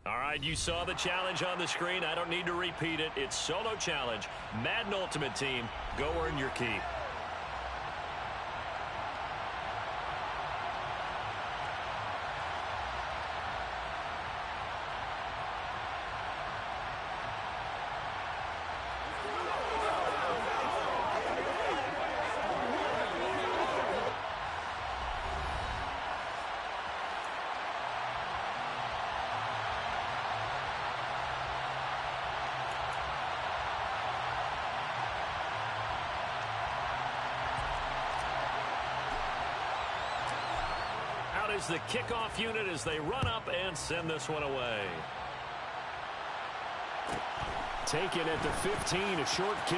All right, you saw the challenge on the screen. I don't need to repeat it. It's solo challenge. Madden Ultimate Team, go earn your keep. Is the kickoff unit as they run up and send this one away. Taken at the 15, a short kick.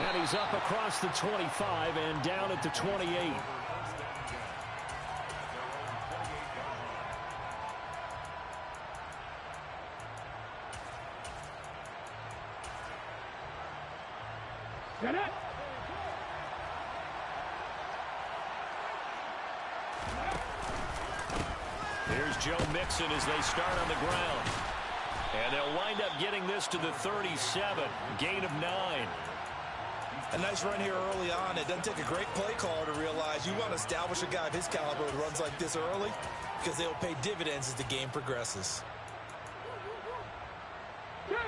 And he's up across the 25 and down at the 28. Get it! Here's Joe Mixon as they start on the ground. And they'll wind up getting this to the 37. Gain of 9. A nice run here early on. It doesn't take a great play caller to realize you want to establish a guy of his caliber who runs like this early because they'll pay dividends as the game progresses.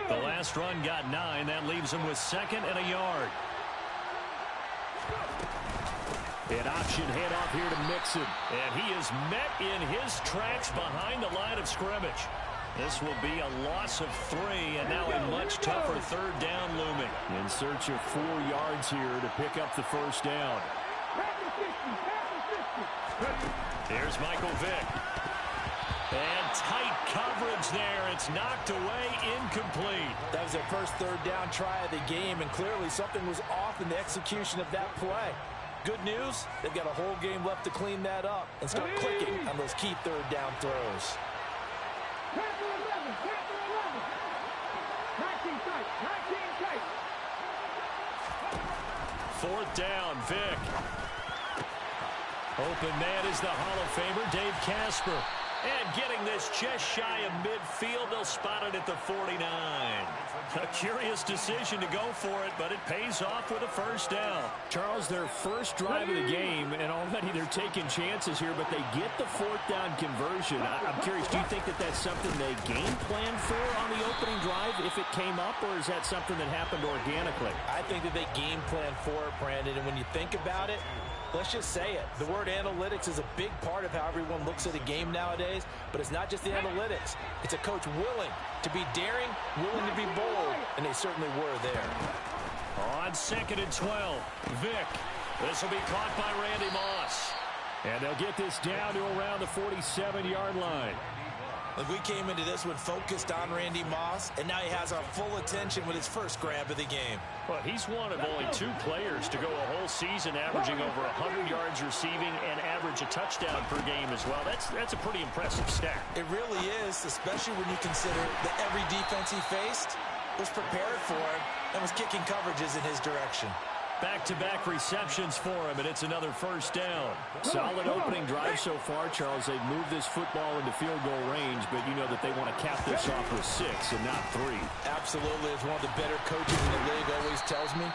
The last run got 9. That leaves him with 2nd and a yard. An option handoff here to Mixon. And he is met in his tracks behind the line of scrimmage. This will be a loss of 3, and now a much tougher 3rd down looming. In search of 4 yards here to pick up the 1st down. Here's Michael Vick. And tight coverage there. It's knocked away, incomplete. That was their first 3rd down try of the game, and clearly something was off in the execution of that play. Good news, they've got a whole game left to clean that up and start clicking on those key 3rd down throws. 4th down, Vick. Open man is the Hall of Famer, Dave Casper. And getting this just shy of midfield, they'll spot it at the 49. A curious decision to go for it, but it pays off with a 1st down. Charles, their first drive of the game, and already they're taking chances here, but they get the 4th down conversion. I'm curious, do you think that that's something they game plan for on the opening drive if it came up, or is that something that happened organically? I think that they game plan for it, Brandon, and when you think about it, let's just say it. The word analytics is a big part of how everyone looks at a game nowadays, but it's not just the analytics. It's a coach willing to be daring, willing to be bold, and they certainly were there. On 2nd and 12, Vick. This will be caught by Randy Moss. And they'll get this down to around the 47-yard line. Like we came into this one focused on Randy Moss, and now he has our full attention with his first grab of the game. Well, he's one of only 2 players to go a whole season averaging over 100 yards receiving and average a touchdown per game as well. That's a pretty impressive stat. It really is, especially when you consider that every defense he faced was prepared for him and was kicking coverages in his direction. Back-to-back receptions for him, and it's another 1st down. Solid opening drive so far, Charles. They've moved this football into field goal range, but you know that they want to cap this off with 6 and not 3. Absolutely. As one of the better coaches in the league always tells me,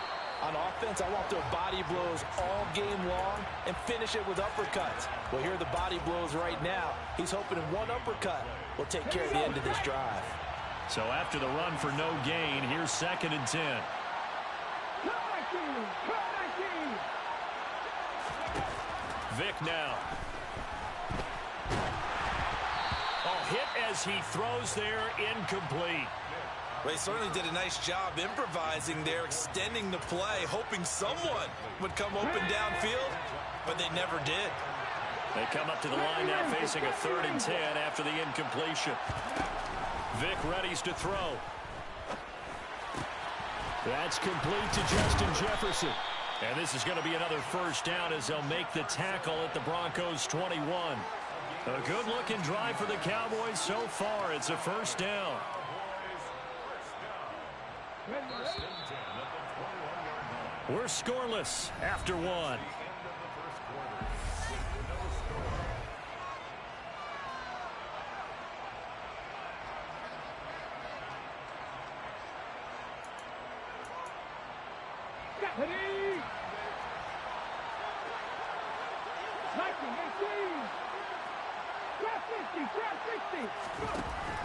on offense, I want their body blows all game long and finish it with uppercuts. Well, here are the body blows right now. He's hoping in one uppercut will take care of the end of this drive. So after the run for no gain, here's 2nd and 10. Vick now. Oh, hit as he throws there, incomplete. Well, he certainly did a nice job improvising there, extending the play, hoping someone would come open downfield, but they never did. They come up to the line now facing a 3rd and 10 after the incompletion. Vick readies to throw. That's complete to Justin Jefferson. And this is going to be another 1st down as they'll make the tackle at the Broncos 21. A good-looking drive for the Cowboys so far. It's a 1st down. We're scoreless after 1.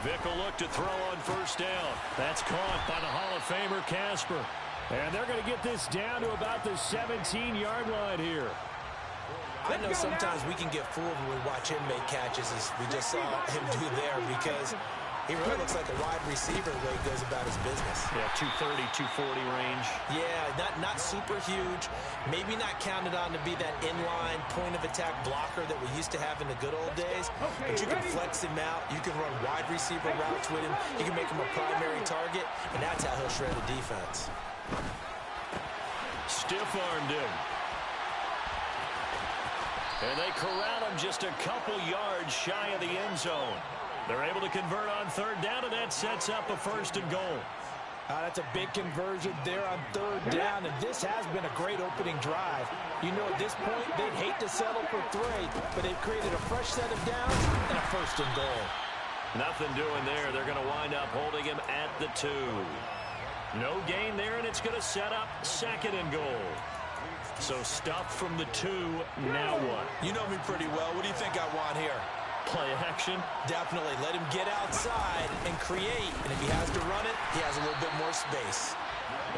Vick will look to throw on first down. That's caught by the Hall of Famer Casper. And they're going to get this down to about the 17-yard line here. I know sometimes we can get fooled when we watch him make catches, as we just saw him do there, because he really looks like a wide receiver the way he goes about his business. Yeah, 230, 240 range. Yeah, not super huge. Maybe not counted on to be that inline point-of-attack blocker that we used to have in the good old days. But you can flex him out. You can run wide receiver routes with him. You can make him a primary target, and that's how he'll shred the defense. Stiff-armed him. And they corral him just a couple yards shy of the end zone. They're able to convert on third down, and that sets up a 1st and goal. That's a big conversion there on third down, and this has been a great opening drive. You know, at this point, they'd hate to settle for 3, but they've created a fresh set of downs and a 1st and goal. Nothing doing there. They're going to wind up holding him at the 2. No gain there, and it's going to set up 2nd and goal. So stuff from the 2. Now what? You know me pretty well. What do you think I want here? Play action? Definitely. Let him get outside and create. And if he has to run it, he has a little bit more space.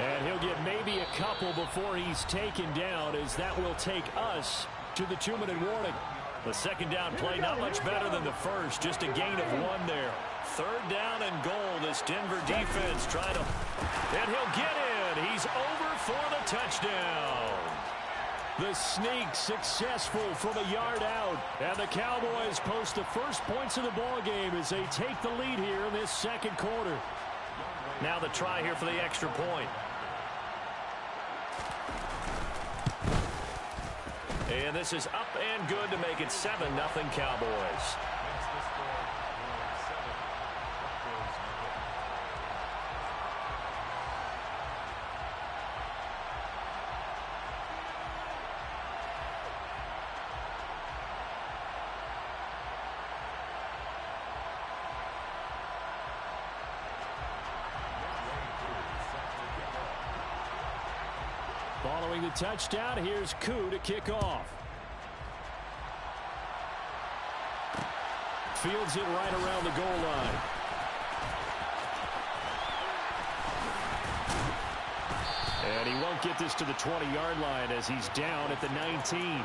And he'll get maybe a couple before he's taken down, as that will take us to the 2-minute warning. The 2nd down play, not much better than the first. Just a gain of 1 there. 3rd down and goal. This Denver defense trying to... And he'll get in. He's over for the touchdown. The sneak successful from a yard out. And the Cowboys post the first points of the ball game as they take the lead here in this 2nd quarter. Now the try here for the extra point. And this is up and good to make it 7-0 Cowboys. Following the touchdown, here's Koo to kick off. Fields it right around the goal line. And he won't get this to the 20-yard line as he's down at the 19.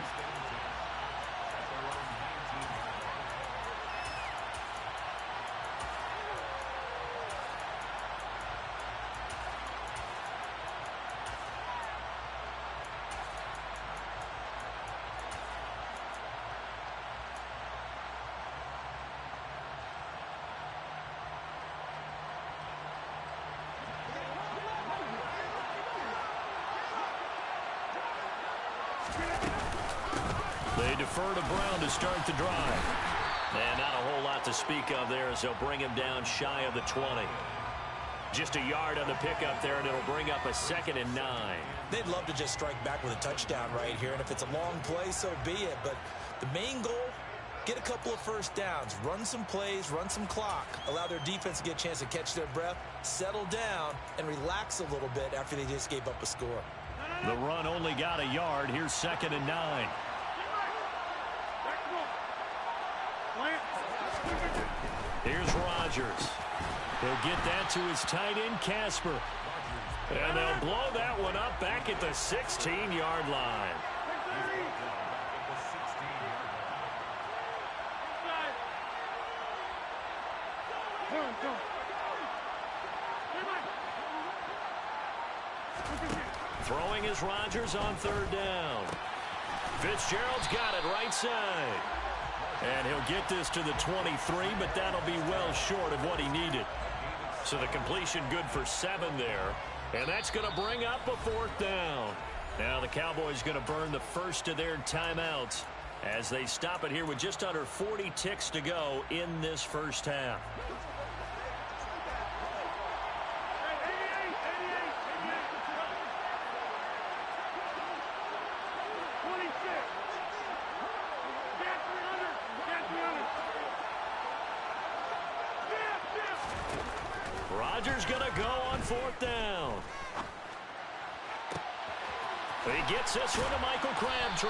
They defer to Brown to start the drive. And not a whole lot to speak of there as they'll bring him down shy of the 20. Just a yard on the pickup there, and it'll bring up a 2nd and 9. They'd love to just strike back with a touchdown right here, and if it's a long play, so be it. But the main goal, get a couple of first downs, run some plays, run some clock, allow their defense to get a chance to catch their breath, settle down, and relax a little bit after they just gave up a score. The run only got a yard. Here's 2nd and 9. Here's Rodgers. He'll get that to his tight end, Casper. And they'll blow that one up back at the 16-yard line. Throwing is Rodgers on 3rd down. Fitzgerald's got it right side. And he'll get this to the 23, but that'll be well short of what he needed. So the completion good for 7 there. And that's going to bring up a 4th down. Now the Cowboys going to burn the first of their timeouts as they stop it here with just under 40 ticks to go in this first half. Rodgers going to go on 4th down. He gets this one to Michael Crabtree.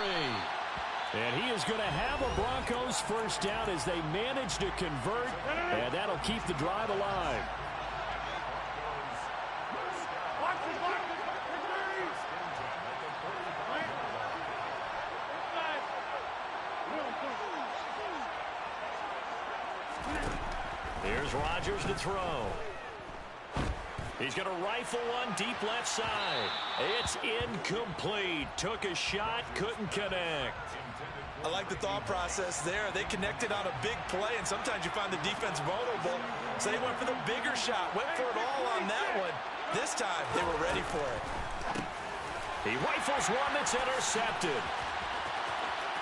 And he is going to have a Broncos first down as they manage to convert, and that'll keep the drive alive. Here's Rodgers to throw. He's going to rifle one deep left side. It's incomplete. Took a shot, couldn't connect. I like the thought process there. They connected on a big play, and sometimes you find the defense vulnerable. So they went for the bigger shot, went for it all on that one. This time, they were ready for it. He rifles one that's intercepted.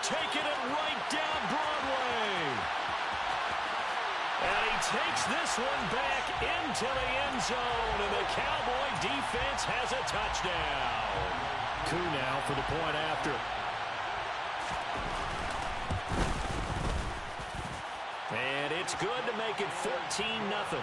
Taking it right down Broadway. And he takes this one back into the end zone, and the Cowboy defense has a touchdown. Coup now for the point after. And it's good to make it 14-0.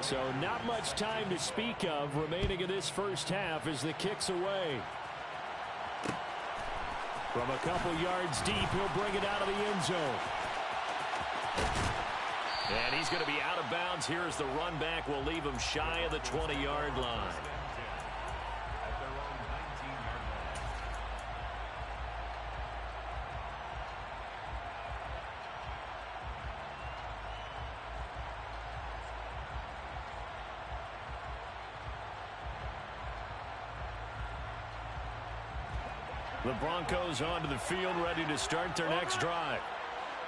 So not much time to speak of remaining in this first half as the kick's away. From a couple yards deep, he'll bring it out of the end zone. And he's going to be out of bounds here as the run back will leave him shy of the 20-yard line. The Broncos onto the field, ready to start their next drive.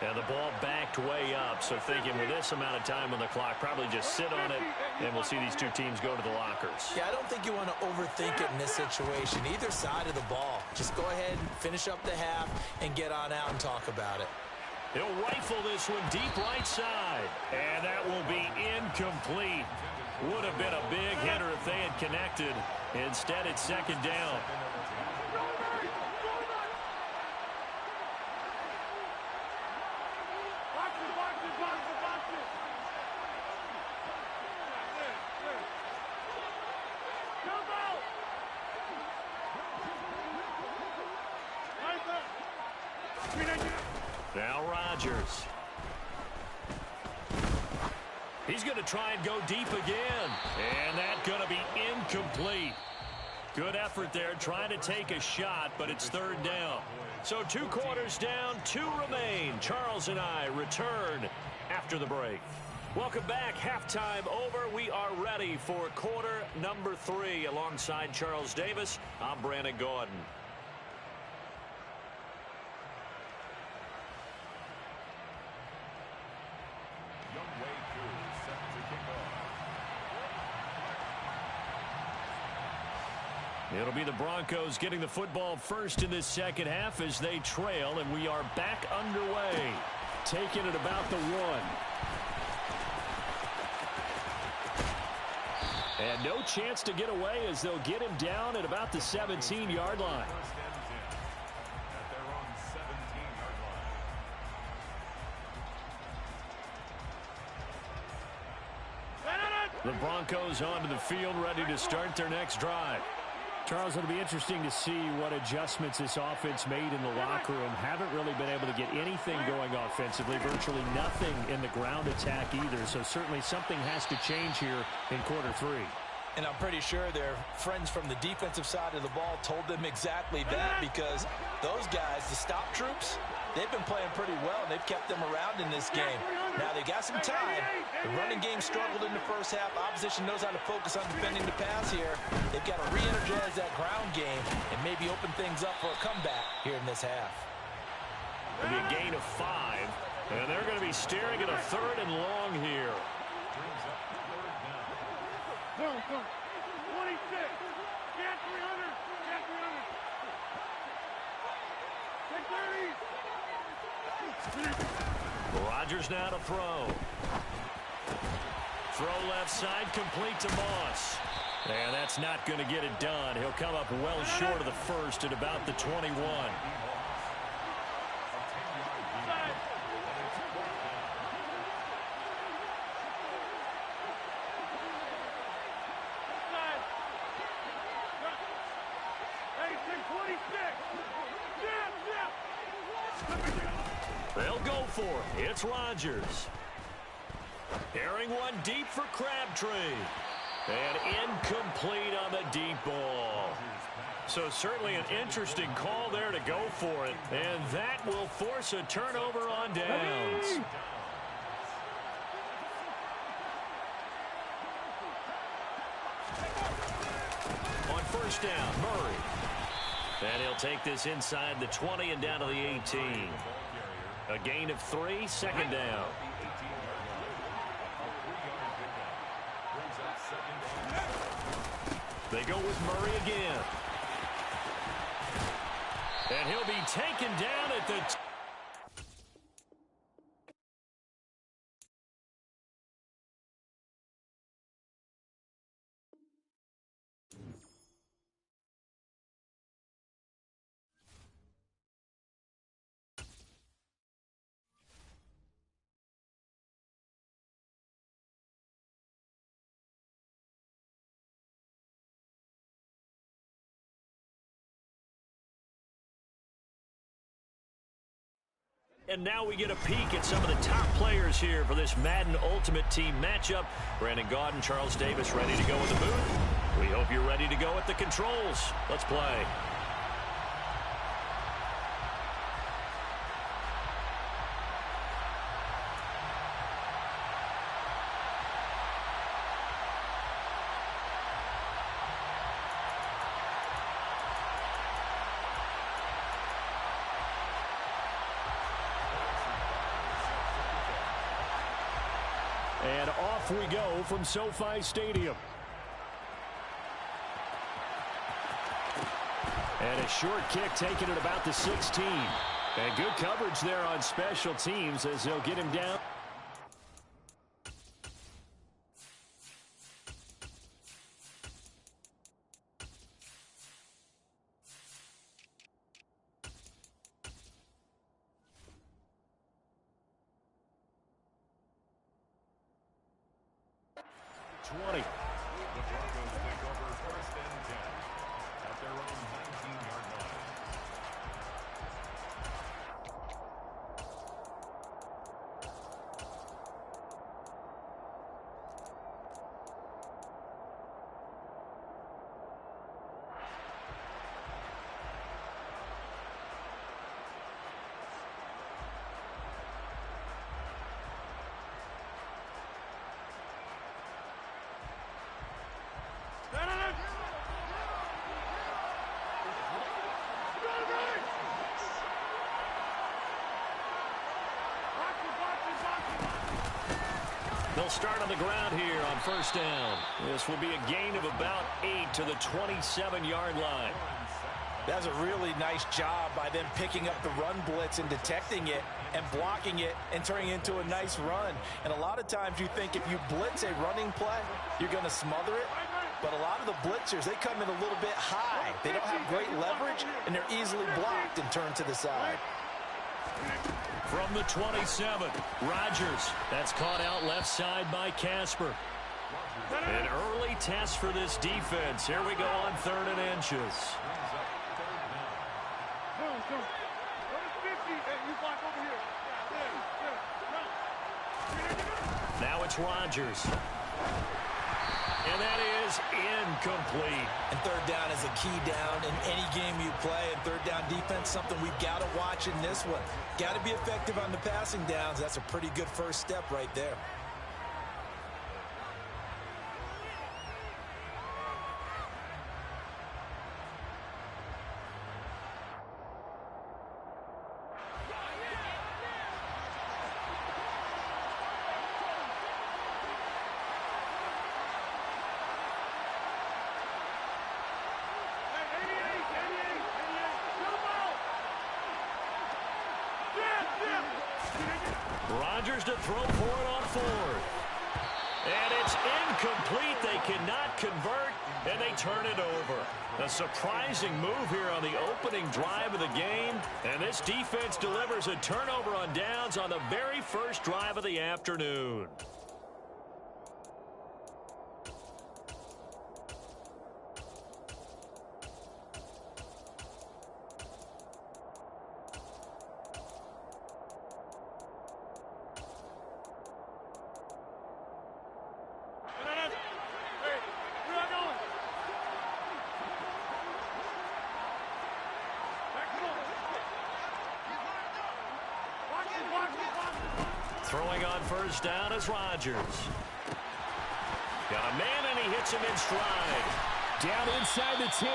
And the ball backed way up, so thinking with this amount of time on the clock, probably just sit on it, and we'll see these two teams go to the lockers. Yeah, I don't think you want to overthink it in this situation, either side of the ball. Just go ahead and finish up the half and get on out and talk about it. He'll rifle this one deep right side, and that will be incomplete. Would have been a big hitter if they had connected. Instead, it's second down. Now Rodgers. He's going to try and go deep again. And that's going to be incomplete. Good effort there trying to take a shot, but it's third down. So 2 quarters down, 2 remain. Charles and I return after the break. Welcome back. Halftime over. We are ready for quarter number 3. Alongside Charles Davis, I'm Brandon Gordon. It'll be the Broncos getting the football first in this second half as they trail, and we are back underway. Taking it about the 1. And no chance to get away as they'll get him down at about the 17-yard line. The Broncos onto the field, ready to start their next drive. Charles, it'll be interesting to see what adjustments this offense made in the locker room. Haven't really been able to get anything going offensively, virtually nothing in the ground attack either. So certainly something has to change here in quarter 3. And I'm pretty sure their friends from the defensive side of the ball told them exactly that, because those guys, the stop troops, they've been playing pretty well, and they've kept them around in this game. Now, they got some time. The running game struggled in the first half. Opposition knows how to focus on defending the pass here. They've got to re-energize that ground game and maybe open things up for a comeback here in this half. It'll be a gain of 5, and they're going to be staring at a 3rd and long here. Go, 26. Get 300. Get 300. Take 30. Rodgers now to throw. Throw left side, complete to Moss. And that's not going to get it done. He'll come up well short of the first at about the 21. They'll go for it. It's Rodgers. Airing one deep for Crabtree. And incomplete on the deep ball. So certainly an interesting call there to go for it. And that will force a turnover on downs. On first down, Murray. And he'll take this inside the 20 and down to the 18. A gain of 3, second down. They go with Murray again. And he'll be taken down at the... And now we get a peek at some of the top players here for this Madden Ultimate Team matchup. Brandon Gaudin, Charles Davis ready to go in the booth. We hope you're ready to go at the controls. Let's play. And off we go from SoFi Stadium. And a short kick taken at about the 16. And good coverage there on special teams as they'll get him down. They'll start on the ground here on first down. This will be a gain of about 8 to the 27-yard line. That's a really nice job by them picking up the run blitz and detecting it and blocking it and turning it into a nice run. And a lot of times you think if you blitz a running play, you're going to smother it. But a lot of the blitzers, they come in a little bit high. They don't have great leverage, and they're easily blocked and turned to the side. From the 27, Rodgers. That's caught out left side by Casper. An early test for this defense. Here we go on 3rd and inches. Now it's Rodgers. And that is incomplete. And 3rd down is a key down in any game you play. And 3rd down defense, something we've got to watch in this one. Got to be effective on the passing downs. That's a pretty good first step right there. Rodgers to throw for it on 4th. And it's incomplete. They cannot convert, and they turn it over. A surprising move here on the opening drive of the game. And this defense delivers a turnover on downs on the very first drive of the afternoon. Throwing on first down is Rodgers. Got a man, and he hits him in stride. Down inside the 10.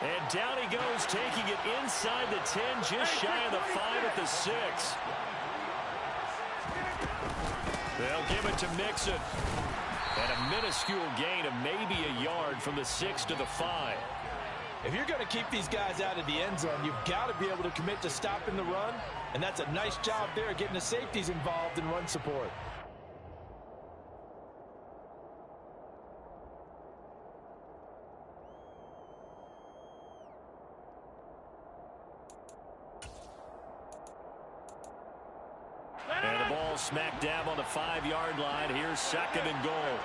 And down he goes, taking it inside the 10, just shy of the 5 at the 6. They'll give it to Mixon. And a minuscule gain of maybe a yard from the 6 to the 5. If you're going to keep these guys out of the end zone, you've got to be able to commit to stopping the run. And that's a nice job there, getting the safeties involved in run support. And the ball smack dab on the 5-yard line. Here's 2nd and goal.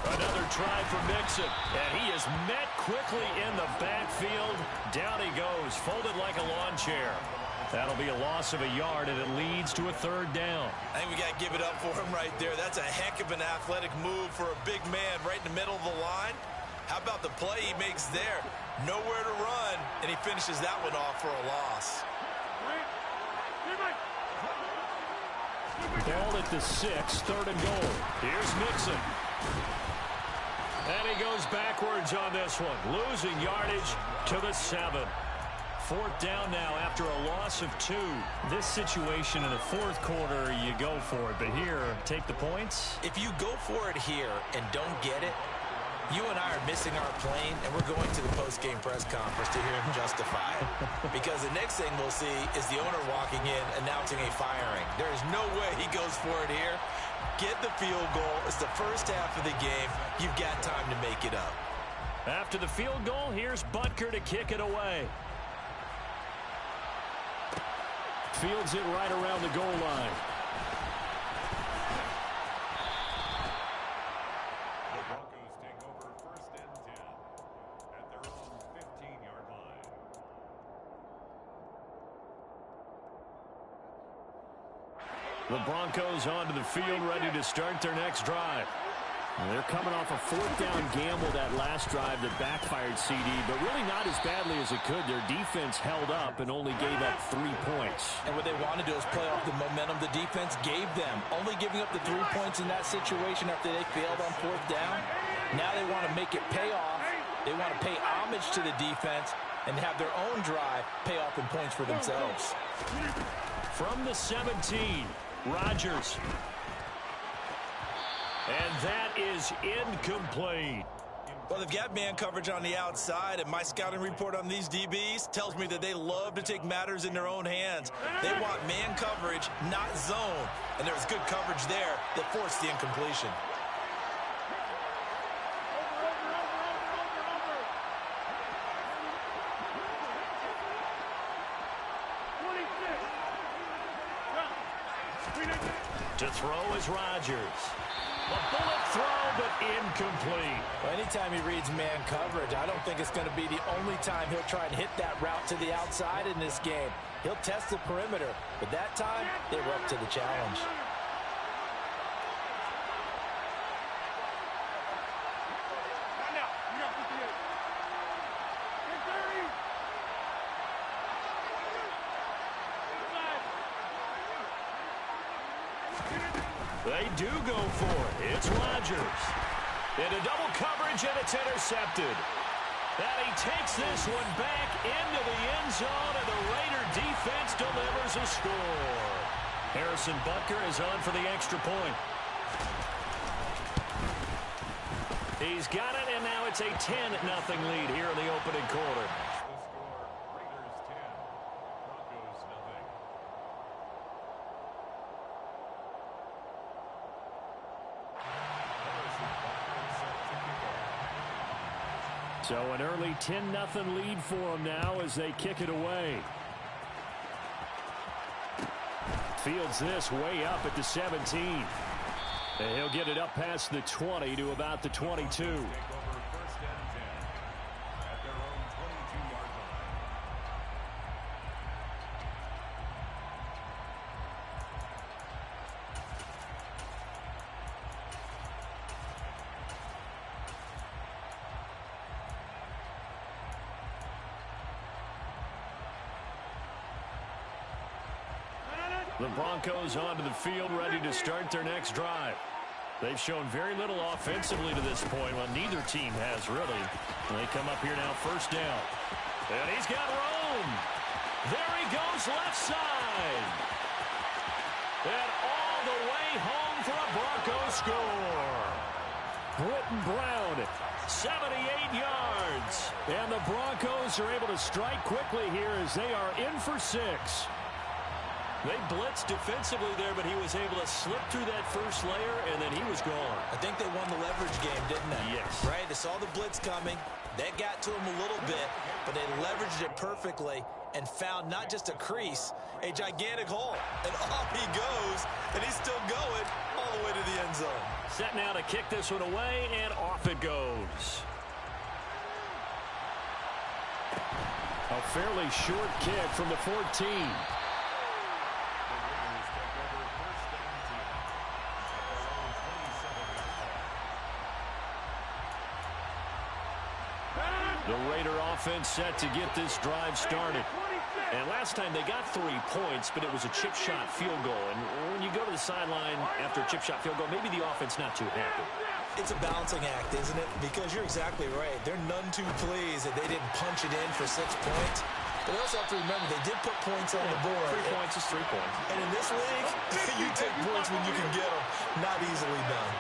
Another try for Mixon. And he is met quickly in the backfield. Down he goes, folded like a lawn chair. That'll be a loss of a yard, and it leads to a 3rd down. I think we got to give it up for him right there. That's a heck of an athletic move for a big man right in the middle of the line. How about the play he makes there? Nowhere to run, and he finishes that one off for a loss. Ball at the 6, 3rd and goal. Here's Mixon. And he goes backwards on this one, losing yardage to the 7. 4th down now after a loss of 2. This situation in the 4th quarter, you go for it. But here, take the points. If you go for it here and don't get it, you and I are missing our plane, and we're going to the post-game press conference to hear him justify it. Because the next thing we'll see is the owner walking in, announcing a firing. There is no way he goes for it here. Get the field goal. It's the first half of the game. You've got time to make it up. After the field goal, here's Butker to kick it away. Fields it right around the goal line. The Broncos onto the field, ready to start their next drive. They're coming off a 4th down gamble that last drive that backfired CD, but really not as badly as it could. Their defense held up and only gave up 3 points. And what they want to do is play off the momentum the defense gave them. Only giving up the 3 points in that situation after they failed on 4th down. Now they want to make it pay off. They want to pay homage to the defense and have their own drive pay off in points for themselves. From the 17, Rodgers. And that is incomplete. Well, they've got man coverage on the outside, and my scouting report on these DBs tells me that they love to take matters in their own hands. They want man coverage, not zone. And there was good coverage there that forced the incompletion. To throw is Rodgers. A bullet throw, but incomplete. Well, anytime he reads man coverage, I don't think it's going to be the only time he'll try and hit that route to the outside in this game. He'll test the perimeter, but that time, they were up to the challenge. They do go for it. It's Rodgers. Into double coverage, and it's intercepted. And he takes this one back into the end zone, and the Raider defense delivers a score. Harrison Butker is on for the extra point. He's got it, and now it's a 10-0 lead here in the opening quarter. So an early 10-0 lead for them now as they kick it away. Fields this way up at the 17. And he'll get it up past the 20 to about the 22. The Broncos onto the field, ready to start their next drive. They've shown very little offensively to this point. Well, neither team has, really. They come up here now, first down. And he's got room. There he goes, left side. And all the way home for a Broncos score. Britton Brown, 78 yards. and the Broncos are able to strike quickly here as they are in for 6. They blitzed defensively there, but he was able to slip through that first layer, and then he was gone. I think they won the leverage game, didn't they? Yes. Right? They saw the blitz coming. That got to him a little bit, but they leveraged it perfectly and found not just a crease, a gigantic hole. And off he goes, and he's still going all the way to the end zone. Set now to kick this one away, and off it goes. A fairly short kick from the 14. The Raider offense set to get this drive started. And last time they got 3 points, but it was a chip shot field goal. And when you go to the sideline after a chip shot field goal, maybe the offense not too happy. It's a balancing act, isn't it? Because you're exactly right. They're none too pleased that they didn't punch it in for 6 points. But they also have to remember they did put points on the board. 3 points is 3 points. And in this league, you take points when you can get them. Not easily done.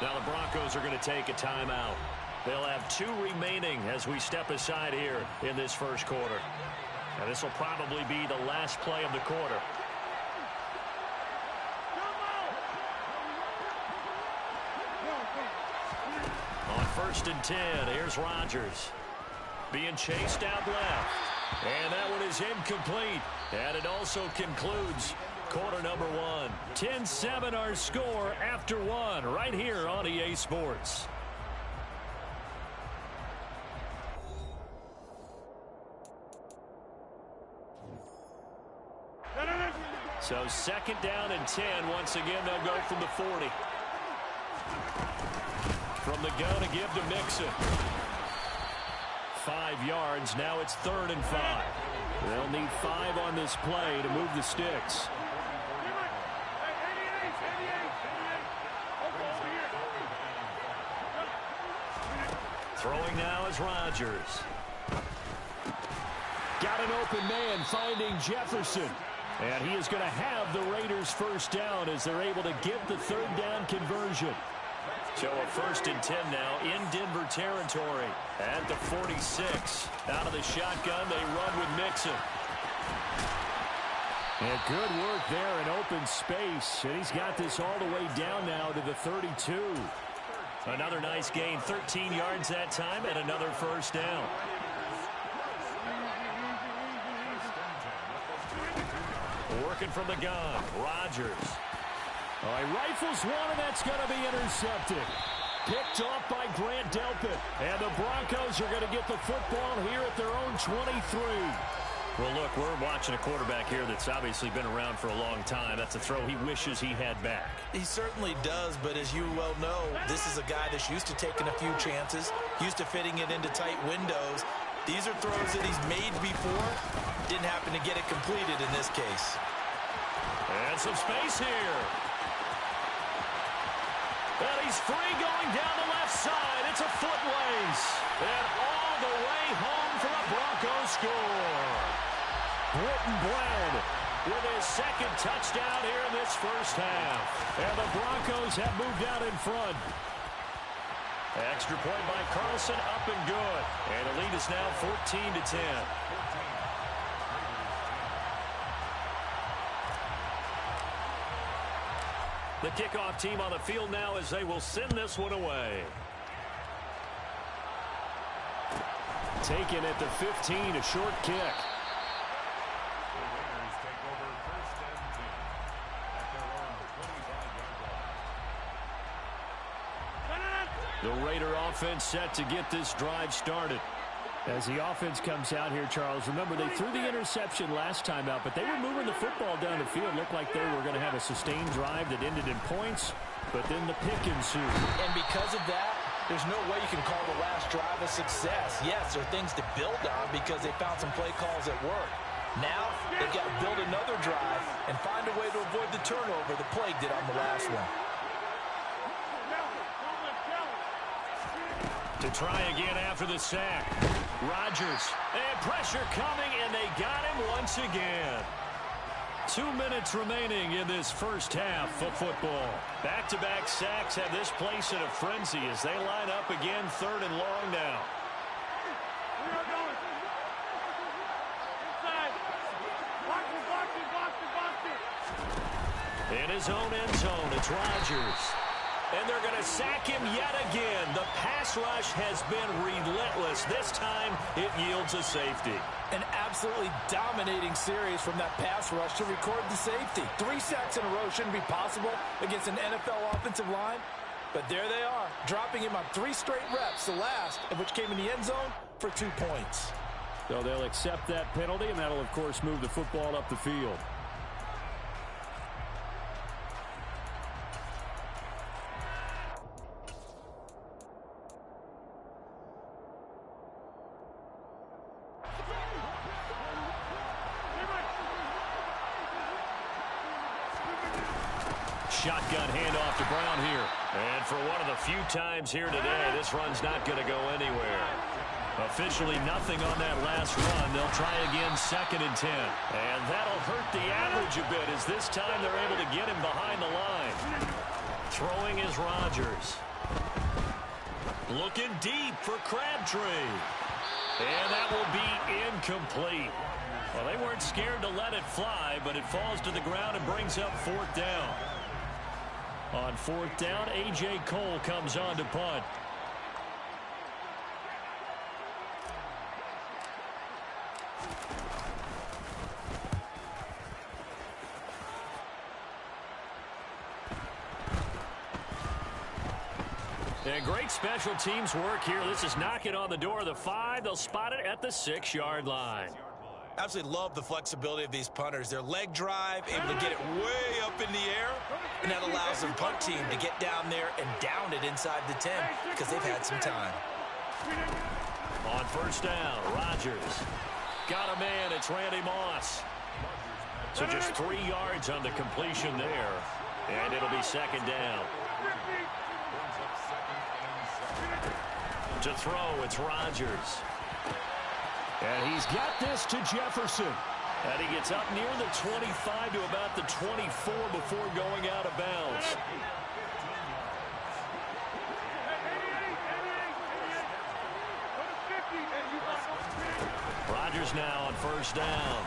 Now the Broncos are going to take a timeout. They'll have 2 remaining as we step aside here in this first quarter. Now this will probably be the last play of the quarter. On 1st and 10, here's Rodgers. Being chased out left. And that one is incomplete. And it also concludes quarter number 1. 10-7 our score after 1 right here on EA Sports. So 2nd down and 10. Once again, they'll go from the 40. From the gun to give to Mixon. 5 yards. Now it's 3rd and 5. They'll need 5 on this play to move the sticks. Throwing now is Rodgers. Got an open man finding Jefferson. And he is going to have the Raiders first down as they're able to get the 3rd down conversion. So a 1st and 10 now in Denver territory at the 46. Out of the shotgun, they run with Mixon. And good work there in open space. And he's got this all the way down now to the 32. Another nice gain, 13 yards that time, and another first down. Working from the gun, Rodgers. He rifles one, and that's going to be intercepted. Picked off by Grant Delpit. And the Broncos are going to get the football here at their own 23. Well, look, we're watching a quarterback here that's obviously been around for a long time. That's a throw he wishes he had back. He certainly does, but as you well know, this is a guy that's used to taking a few chances, used to fitting it into tight windows. These are throws that he's made before. Didn't happen to get it completed in this case. And some space here. And he's free going down the left side. It's a foot race. And all the way home for a Broncos score. Britton Brown with his 2nd touchdown here in this first half. And the Broncos have moved out in front. Extra point by Carlson, up and good. And the lead is now 14-10. The kickoff team on the field now as they will send this one away. Taken at the 15, a short kick. The Raider offense set to get this drive started. As the offense comes out here, Charles, remember they threw the interception last time out, but they were moving the football down the field. Looked like they were going to have a sustained drive that ended in points. But then the pick ensued. And because of that, there's no way you can call the last drive a success. Yes, there are things to build on because they found some play calls at work. Now, they've got to build another drive and find a way to avoid the turnover the Plague did on the last one. To try again after the sack. Rodgers. And pressure coming, and they got him once again. 2 minutes remaining in this first half of football. Back-to-back sacks have this place in a frenzy as they line up again 3rd and long now. In his own end zone, it's Rodgers. And they're going to sack him yet again. The pass rush has been relentless. This time, it yields a safety. An absolutely dominating series from that pass rush to record the safety. 3 sacks in a row shouldn't be possible against an NFL offensive line. But there they are, dropping him on 3 straight reps, the last of which came in the end zone for 2 points. So they'll accept that penalty, and that'll, of course, move the football up the field. Shotgun handoff to Brown here. And for one of the few times here today, this run's not going to go anywhere. Officially nothing on that last run. They'll try again 2nd and 10. And that'll hurt the average a bit as this time they're able to get him behind the line. Throwing is Rodgers. Looking deep for Crabtree. And that will be incomplete. Well, they weren't scared to let it fly, but it falls to the ground and brings up 4th down. On 4th down, A.J. Cole comes on to punt. And great special teams work here. This is knocking on the door of the 5. They'll spot it at the 6-yard line. Absolutely love the flexibility of these punters. Their leg drive, able to get it way up in the air, and that allows their punt team to get down there and down it inside the 10 because they've had some time. On 1st down, Rodgers. Got a man, it's Randy Moss. So just 3 yards on the completion there, and it'll be 2nd down. To throw, it's Rodgers. And he's got this to Jefferson. And he gets up near the 25 to about the 24 before going out of bounds. Rodgers now on 1st down.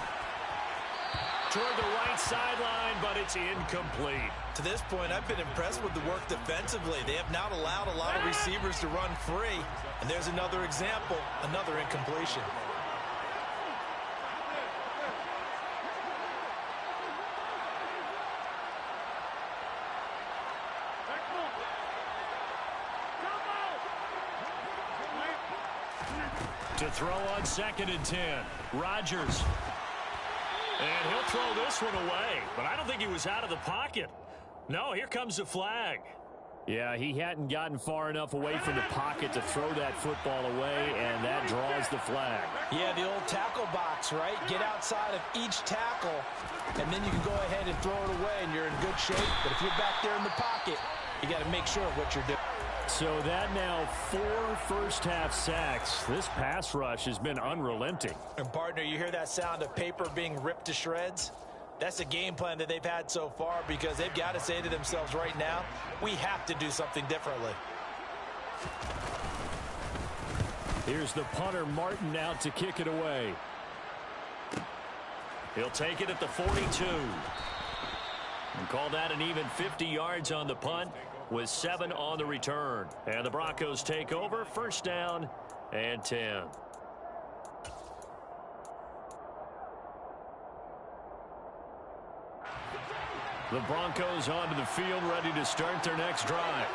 Toward the right sideline, but it's incomplete. To this point, I've been impressed with the work defensively. They have not allowed a lot of receivers to run free. And there's another example, another incompletion. To throw on 2nd and 10. Rodgers. And he'll throw this one away. But I don't think he was out of the pocket. No, here comes the flag. Yeah, he hadn't gotten far enough away from the pocket to throw that football away, and that draws the flag. Yeah, the old tackle box, right? Get outside of each tackle, and then you can go ahead and throw it away, and you're in good shape. But if you're back there in the pocket, you got to make sure of what you're doing. So that now 4 first-half sacks. This pass rush has been unrelenting. And, partner, you hear that sound of paper being ripped to shreds? That's the game plan that they've had so far because they've got to say to themselves right now, we have to do something differently. Here's the punter, Martin, out to kick it away. He'll take it at the 42. And call that an even 50 yards on the punt with 7 on the return. And the Broncos take over, 1st down and 10. The Broncos onto the field, ready to start their next drive.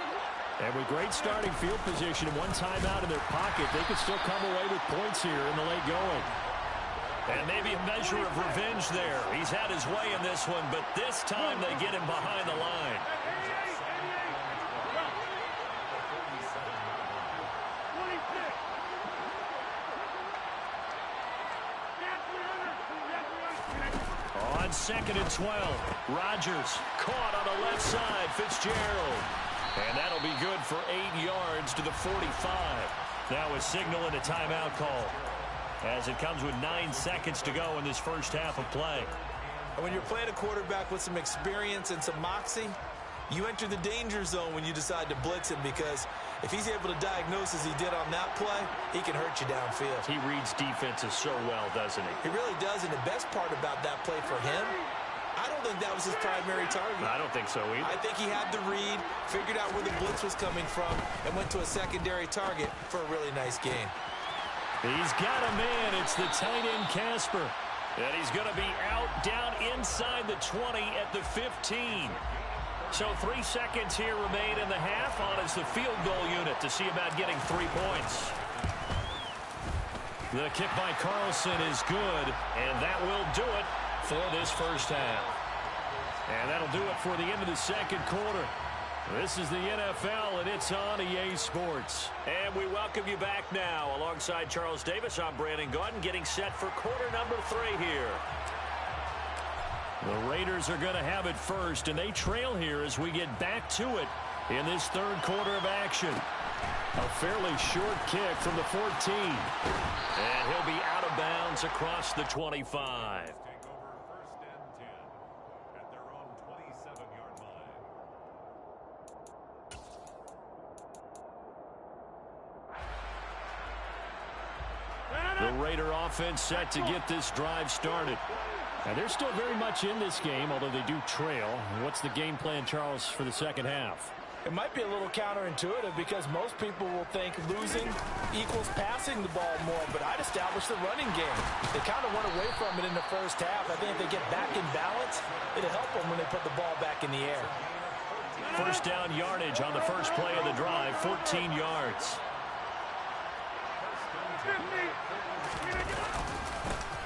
And with great starting field position and one timeout in their pocket, they could still come away with points here in the late going. And maybe a measure of revenge there. He's had his way in this one, but this time they get him behind the line. 2nd and 12. Rodgers caught on the left side. Fitzgerald. And that'll be good for 8 yards to the 45. Now a signal and a timeout call, as it comes with 9 seconds to go in this first half of play. And when you're playing a quarterback with some experience and some moxie, you enter the danger zone when you decide to blitz him, because if he's able to diagnose as he did on that play, he can hurt you downfield. He reads defenses so well, doesn't he? He really does, and the best part about that play for him, I don't think that was his primary target. I don't think so either. I think he had the read, figured out where the blitz was coming from, and went to a secondary target for a really nice game. He's got a man. It's the tight end, Casper. And he's going to be out down inside the 20 at the 15. So 3 seconds here remain in the half. On is the field goal unit to see about getting 3 points. The kick by Carlson is good, and that will do it for this first half. And that'll do it for the end of the second quarter. This is the NFL, and it's on EA Sports. And we welcome you back now. Alongside Charles Davis, I'm Brandon Gaudin, getting set for quarter number 3 here. The Raiders are going to have it first, and they trail here as we get back to it in this third quarter of action. A fairly short kick from the 14. And he'll be out of bounds across the 25. The Raider offense set to get this drive started. And they're still very much in this game, although they do trail. What's the game plan, Charles, for the second half? It might be a little counterintuitive because most people will think losing equals passing the ball more, but I'd establish the running game. They kind of went away from it in the first half. I think if they get back in balance, it'll help them when they put the ball back in the air. First down yardage on the first play of the drive, 14 yards.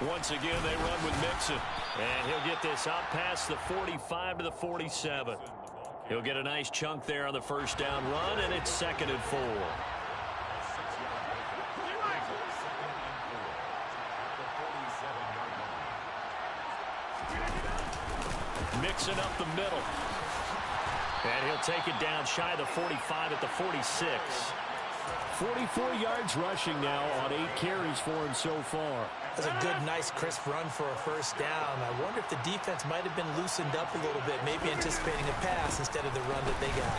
Once again, they run with Mixon. And he'll get this out past the 45 to the 47. He'll get a nice chunk there on the first down run, and it's 2nd and 4. Mixon up the middle. And he'll take it down shy of the 45 at the 46. 44 yards rushing now on 8 carries for him so far. That's a good, nice, crisp run for a first down. I wonder if the defense might have been loosened up a little bit, maybe anticipating a pass instead of the run that they got.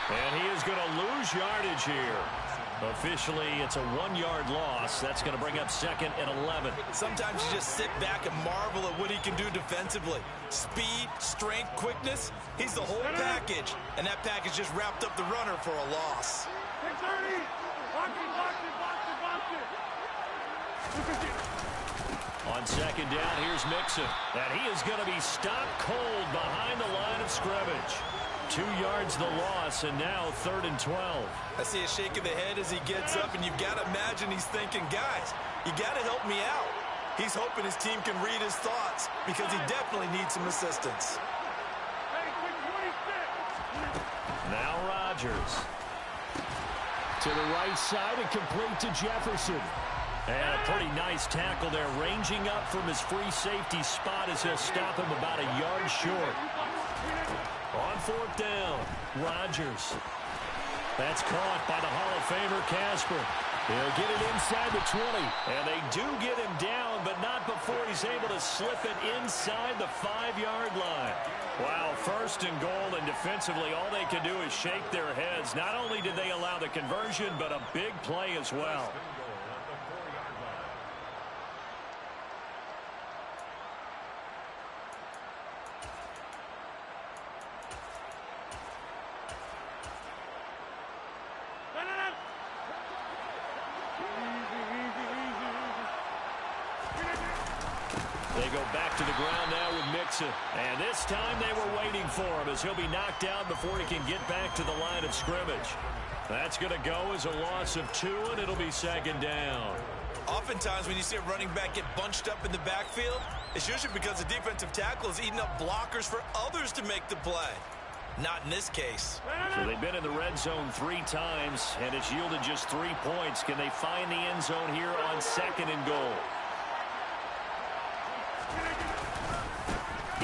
And he is going to lose yardage here. Officially, it's a 1-yard loss. That's going to bring up 2nd and 11. Sometimes you just sit back and marvel at what he can do defensively. Speed, strength, quickness, he's the whole package. And that package just wrapped up the runner for a loss. 630! Box it, box it, box it, box it! On second down, here's Mixon. And he is going to be stopped cold behind the line of scrimmage. 2 yards the loss, and now 3rd and 12. I see a shake of the head as he gets up, and you've got to imagine he's thinking, guys, you got to help me out. He's hoping his team can read his thoughts because he definitely needs some assistance. Hey, 626! Now Rodgers. To the right side and complete to Jefferson. And a pretty nice tackle there, ranging up from his free safety spot as he'll stop him about a yard short. On 4th down, Rodgers. That's caught by the Hall of Famer, Casper. He'll get it inside the 20. And they do get him down, but not before he's able to slip it inside the 5-yard line. Wow, 1st and goal, and defensively all they can do is shake their heads. Not only did they allow the conversion, but a big play as well. They go back to the ground now with Mixon. And this time they were waiting for him as he'll be knocked down before he can get back to the line of scrimmage. That's going to go as a loss of 2, and it'll be 2nd down. Oftentimes when you see a running back get bunched up in the backfield, it's usually because the defensive tackle is eating up blockers for others to make the play. Not in this case. So they've been in the red zone 3 times, and it's yielded just 3 points. Can they find the end zone here on 2nd and goal?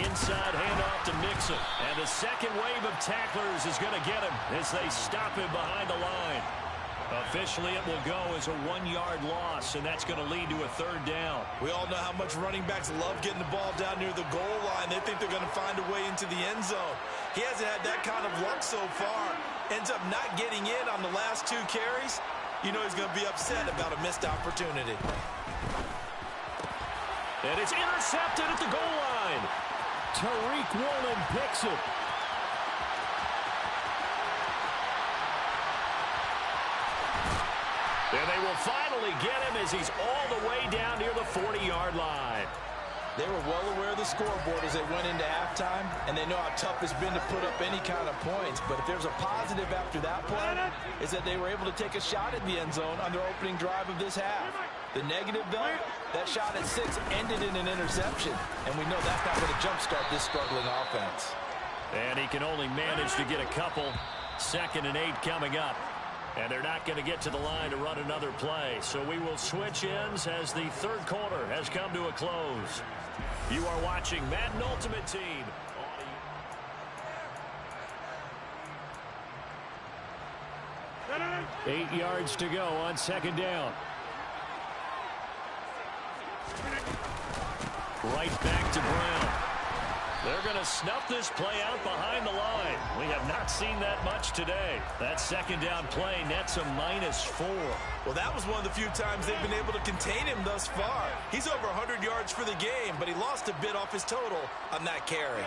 Inside handoff to Mixon. And the second wave of tacklers is going to get him as they stop him behind the line. Officially, it will go as a 1-yard loss, and that's going to lead to a third down. We all know how much running backs love getting the ball down near the goal line. They think they're going to find a way into the end zone. He hasn't had that kind of luck so far. Ends up not getting in on the last 2 carries. You know he's going to be upset about a missed opportunity. And it's intercepted at the goal line. Tariq Woolen picks it. And they will finally get him as he's all the way down near the 40-yard line. They were well aware of the scoreboard as they went into halftime, and they know how tough it's been to put up any kind of points. But if there's a positive after that play, is that they were able to take a shot at the end zone on their opening drive of this half. The negative, though, that shot at 6 ended in an interception, and we know that's not going to jumpstart this struggling offense. And he can only manage to get a couple. 2nd and 8 coming up. And they're not going to get to the line to run another play. So we will switch ends as the third quarter has come to a close. You are watching Madden Ultimate Team. 8 yards to go on 2nd down. Right back to Brown. They're going to snuff this play out behind the line. We have not seen that much today. That 2nd down play nets a -4. Well, that was one of the few times they've been able to contain him thus far. He's over 100 yards for the game, but he lost a bit off his total on that carry.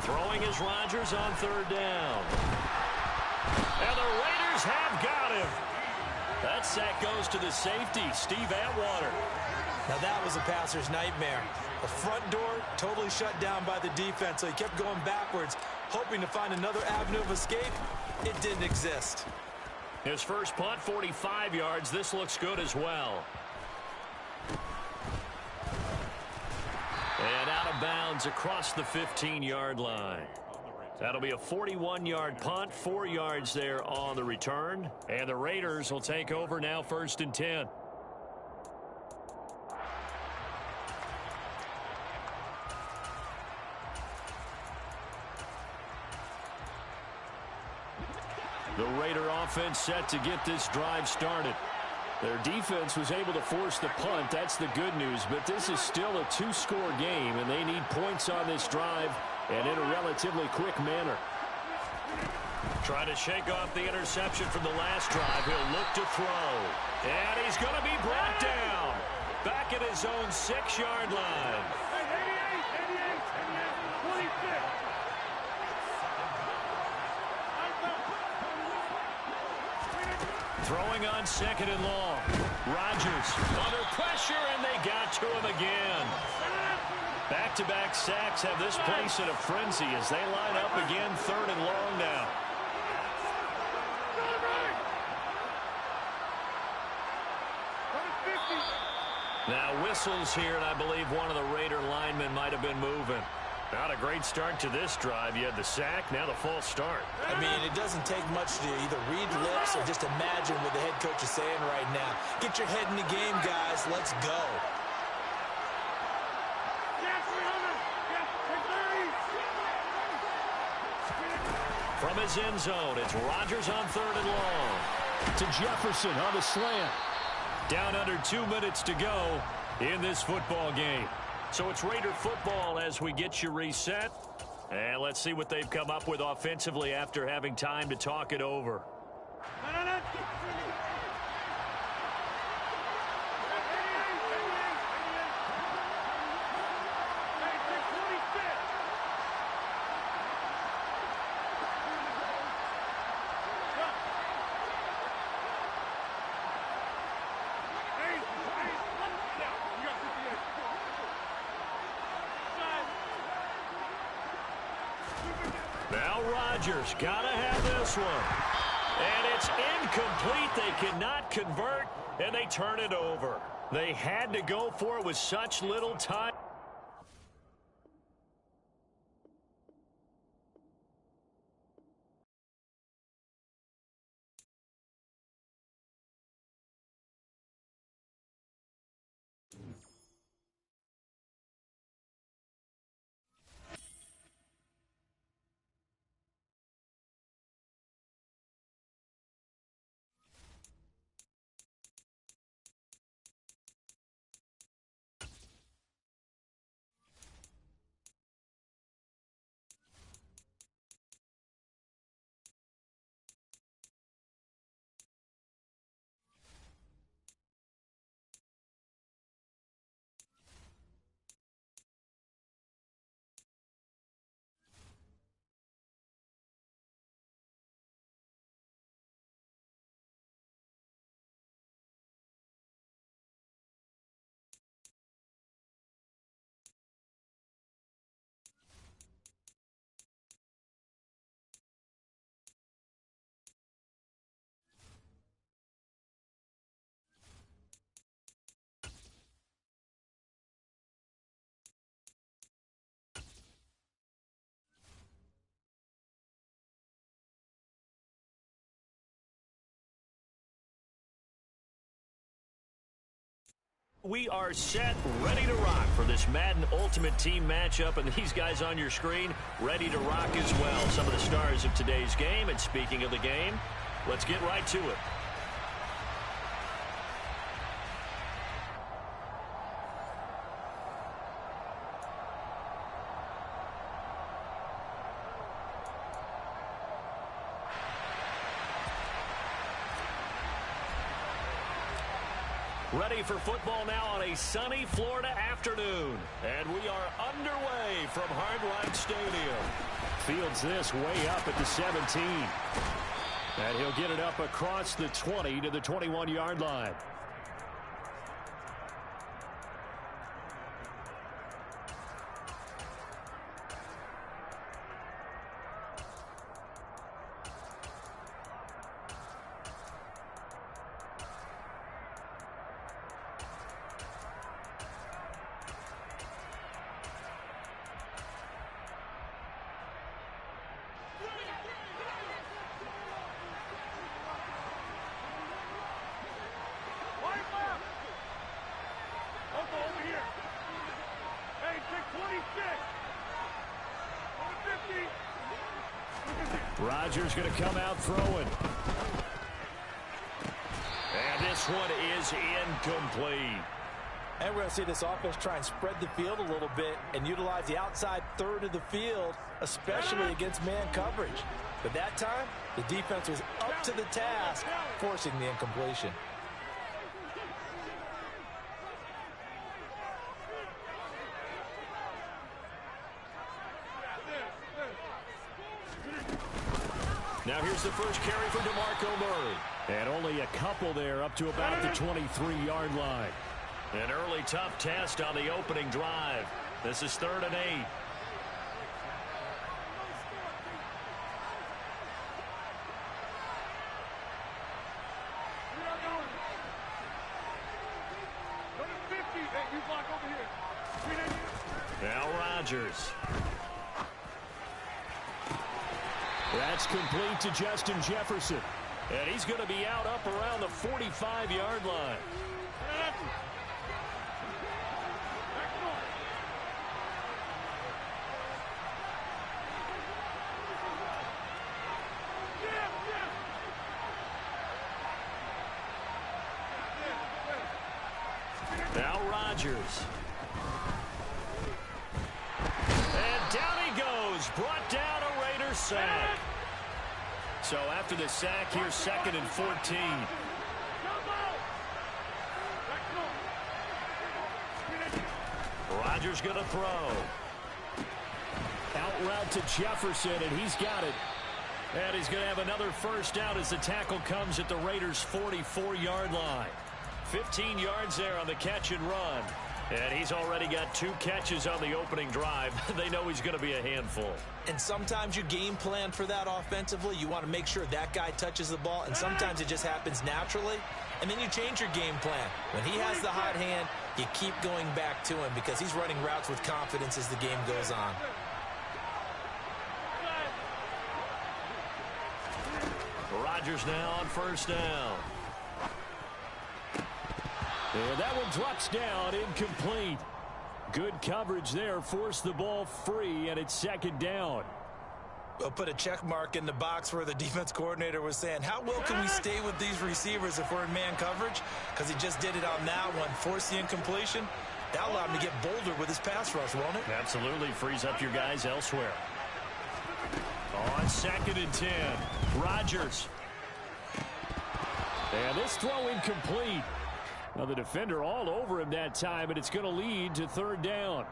Throwing is Rodgers on 3rd down. And the Raiders have got him. That sack goes to the safety, Steve Atwater. Now that was a passer's nightmare. The front door totally shut down by the defense, so he kept going backwards, hoping to find another avenue of escape. It didn't exist. His first punt, 45 yards. This looks good as well. And out of bounds across the 15-yard line. That'll be a 41-yard punt, 4 yards there on the return. And the Raiders will take over now, 1st and 10. The Raider offense set to get this drive started. Their defense was able to force the punt. That's the good news. But this is still a 2-score game, and they need points on this drive and in a relatively quick manner. Trying to shake off the interception from the last drive. He'll look to throw. And he's going to be brought down. Back at his own 6-yard line. 26. Throwing on 2nd and long. Rodgers under pressure, and they got to him again. Back-to-back sacks have this place in a frenzy as they line up again 3rd and long now. Now whistles here, and I believe one of the Raider linemen might have been moving. Not a great start to this drive. You had the sack, now the false start. I mean, it doesn't take much to either read lips or just imagine what the head coach is saying right now. Get your head in the game, guys. Let's go. From his end zone, it's Rodgers on 3rd and long. To Jefferson on the slant. Down under 2 minutes to go in this football game. So it's Raider football as we get you reset. And let's see what they've come up with offensively after having time to talk it over. Now Rodgers gotta have this one. And it's incomplete. They cannot convert, and they turn it over. They had to go for it with such little time. we are set, ready to rock for this Madden Ultimate Team matchup, and these guys on your screen ready to rock as well. Some of the stars of today's game, and speaking of the game, let's get right to it. Ready for football now on a sunny Florida afternoon. And we are underway from Hard Rock Stadium. Fields this way up at the 17. And he'll get it up across the 20 to the 21-yard line. Rodgers going to come out throwing. And this one is incomplete. And we're going to see this offense try and spread the field a little bit and utilize the outside third of the field, especially against man coverage. But that time, the defense was up to the task, forcing the incompletion. Now here's the first carry for DeMarco Murray. And only a couple there up to about the 23-yard line. An early tough test on the opening drive. This is 3rd and 8. Now Rodgers. That's complete to Justin Jefferson. And he's going to be out up around the 45-yard line. Now Rodgers. And down he goes. Brought down a Raiders sack. So after the sack, here's 2nd and 14. Rodgers going to throw. Out route to Jefferson, and he's got it. And he's going to have another first down as the tackle comes at the Raiders' 44-yard line. 15 yards there on the catch and run. And he's already got 2 catches on the opening drive. They know he's going to be a handful. And sometimes you game plan for that offensively. You want to make sure that guy touches the ball, and sometimes it just happens naturally. And then you change your game plan. When he has the hot hand, you keep going back to him because he's running routes with confidence as the game goes on. Rodgers now on first down. And that one drops down, incomplete. Good coverage there, forced the ball free, and it's 2nd down. We'll put a check mark in the box where the defense coordinator was saying, how well can we stay with these receivers if we're in man coverage? Because he just did it on that one, forced the incompletion. That allowed him to get bolder with his pass rush, won't it? Absolutely frees up your guys elsewhere. On 2nd and 10, Rodgers. And this throw incomplete. Now the defender all over him that time, and it's going to lead to 3rd down.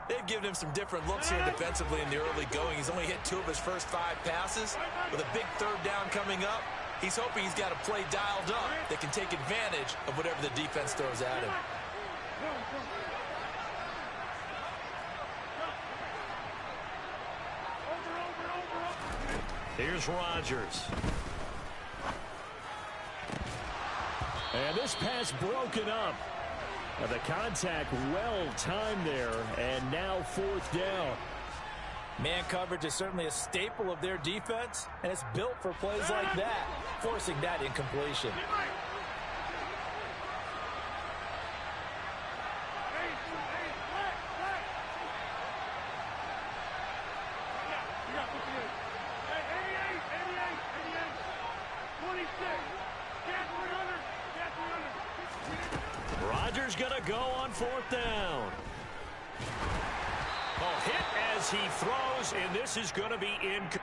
They've given him some different looks here defensively in the early going. He's only hit 2 of his first 5 passes. With a big 3rd down coming up, he's hoping he's got a play dialed up that can take advantage of whatever the defense throws at him. Here's Rodgers. And this pass broken up. Now the contact well timed there, and now 4th down. Man coverage is certainly a staple of their defense, and it's built for plays like that, forcing that incompletion. Raiders going to go on 4th down. Oh, hit as he throws, and this is going to be incomplete.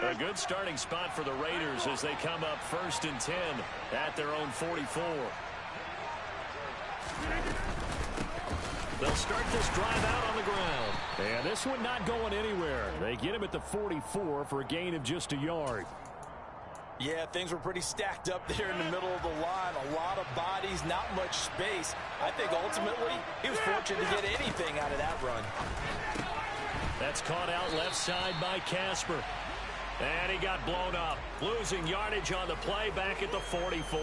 A good starting spot for the Raiders as they come up 1st and 10 at their own 44. They'll start this drive out on the ground. And this one not going anywhere. They get him at the 44 for a gain of just a yard. Yeah, things were pretty stacked up there in the middle of the line. A lot of bodies, not much space. I think ultimately he was fortunate to get anything out of that run. That's caught out left side by Casper. And he got blown up, losing yardage on the play back at the 44.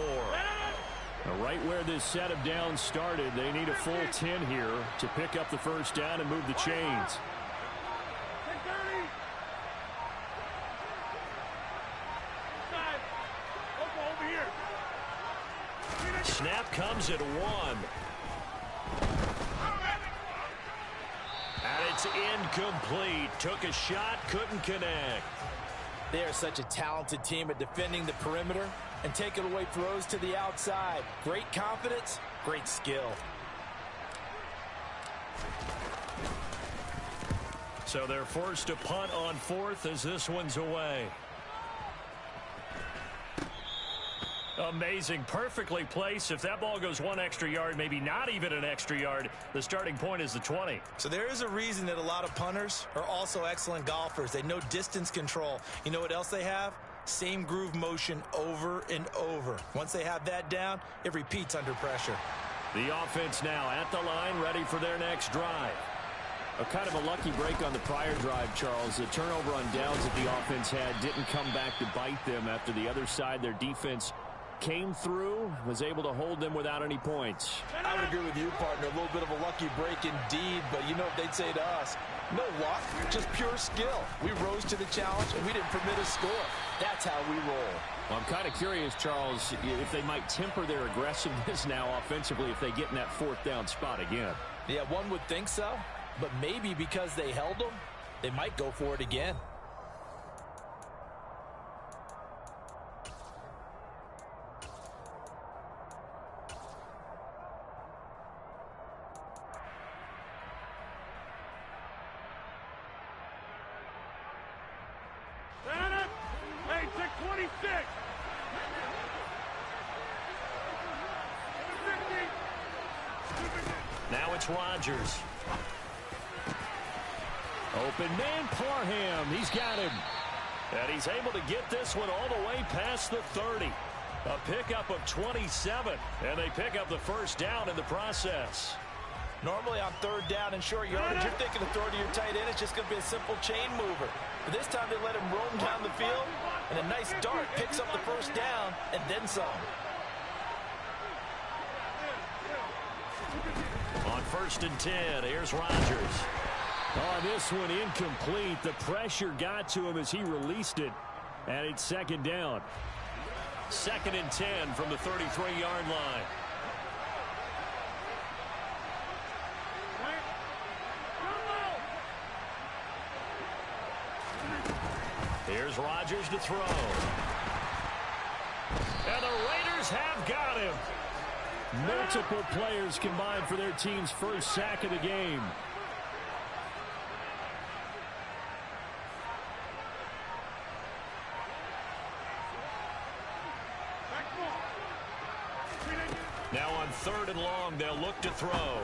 Right where this set of downs started, they need a full 10 here to pick up the 1st down and move the chains. Snap comes at 1. And it's incomplete. Took a shot, couldn't connect. They are such a talented team at defending the perimeter and taking away throws to the outside. Great confidence, great skill. So they're forced to punt on 4th as this one's away. Amazing. Perfectly placed. If that ball goes 1 extra yard, maybe not even an extra yard, the starting point is the 20. So there is a reason that a lot of punters are also excellent golfers. They know distance control. You know what else they have? Same groove motion over and over. Once they have that down, it repeats under pressure. The offense now at the line, ready for their next drive. A kind of a lucky break on the prior drive, Charles. The turnover on downs that the offense had didn't come back to bite them after the other side. Their defense came through, was able to hold them without any points. I would agree with you, partner. A little bit of a lucky break indeed, but you know what they'd say to us? No luck, just pure skill. We rose to the challenge, and we didn't permit a score. That's how we roll. Well, I'm kind of curious, Charles, if they might temper their aggressiveness now offensively if they get in that 4th down spot again. Yeah, one would think so, but maybe because they held them, they might go for it again. Hey, 626. Now it's Rodgers. Open man, Parham. He's got him. And he's able to get this one all the way past the 30. A pickup of 27. And they pick up the 1st down in the process. Normally on 3rd down and short yardage, you're thinking of throwing to your tight end. It's just going to be a simple chain mover. But this time they let him roam down the field, and a nice dart picks up the 1st down and then some. On 1st and 10, here's Rodgers. Oh, this one incomplete. The pressure got to him as he released it, and it's 2nd down. 2nd and 10 from the 33-yard line. Here's Rodgers to throw. And the Raiders have got him. Multiple players combined for their team's 1st sack of the game. Now on 3rd and long, they'll look to throw.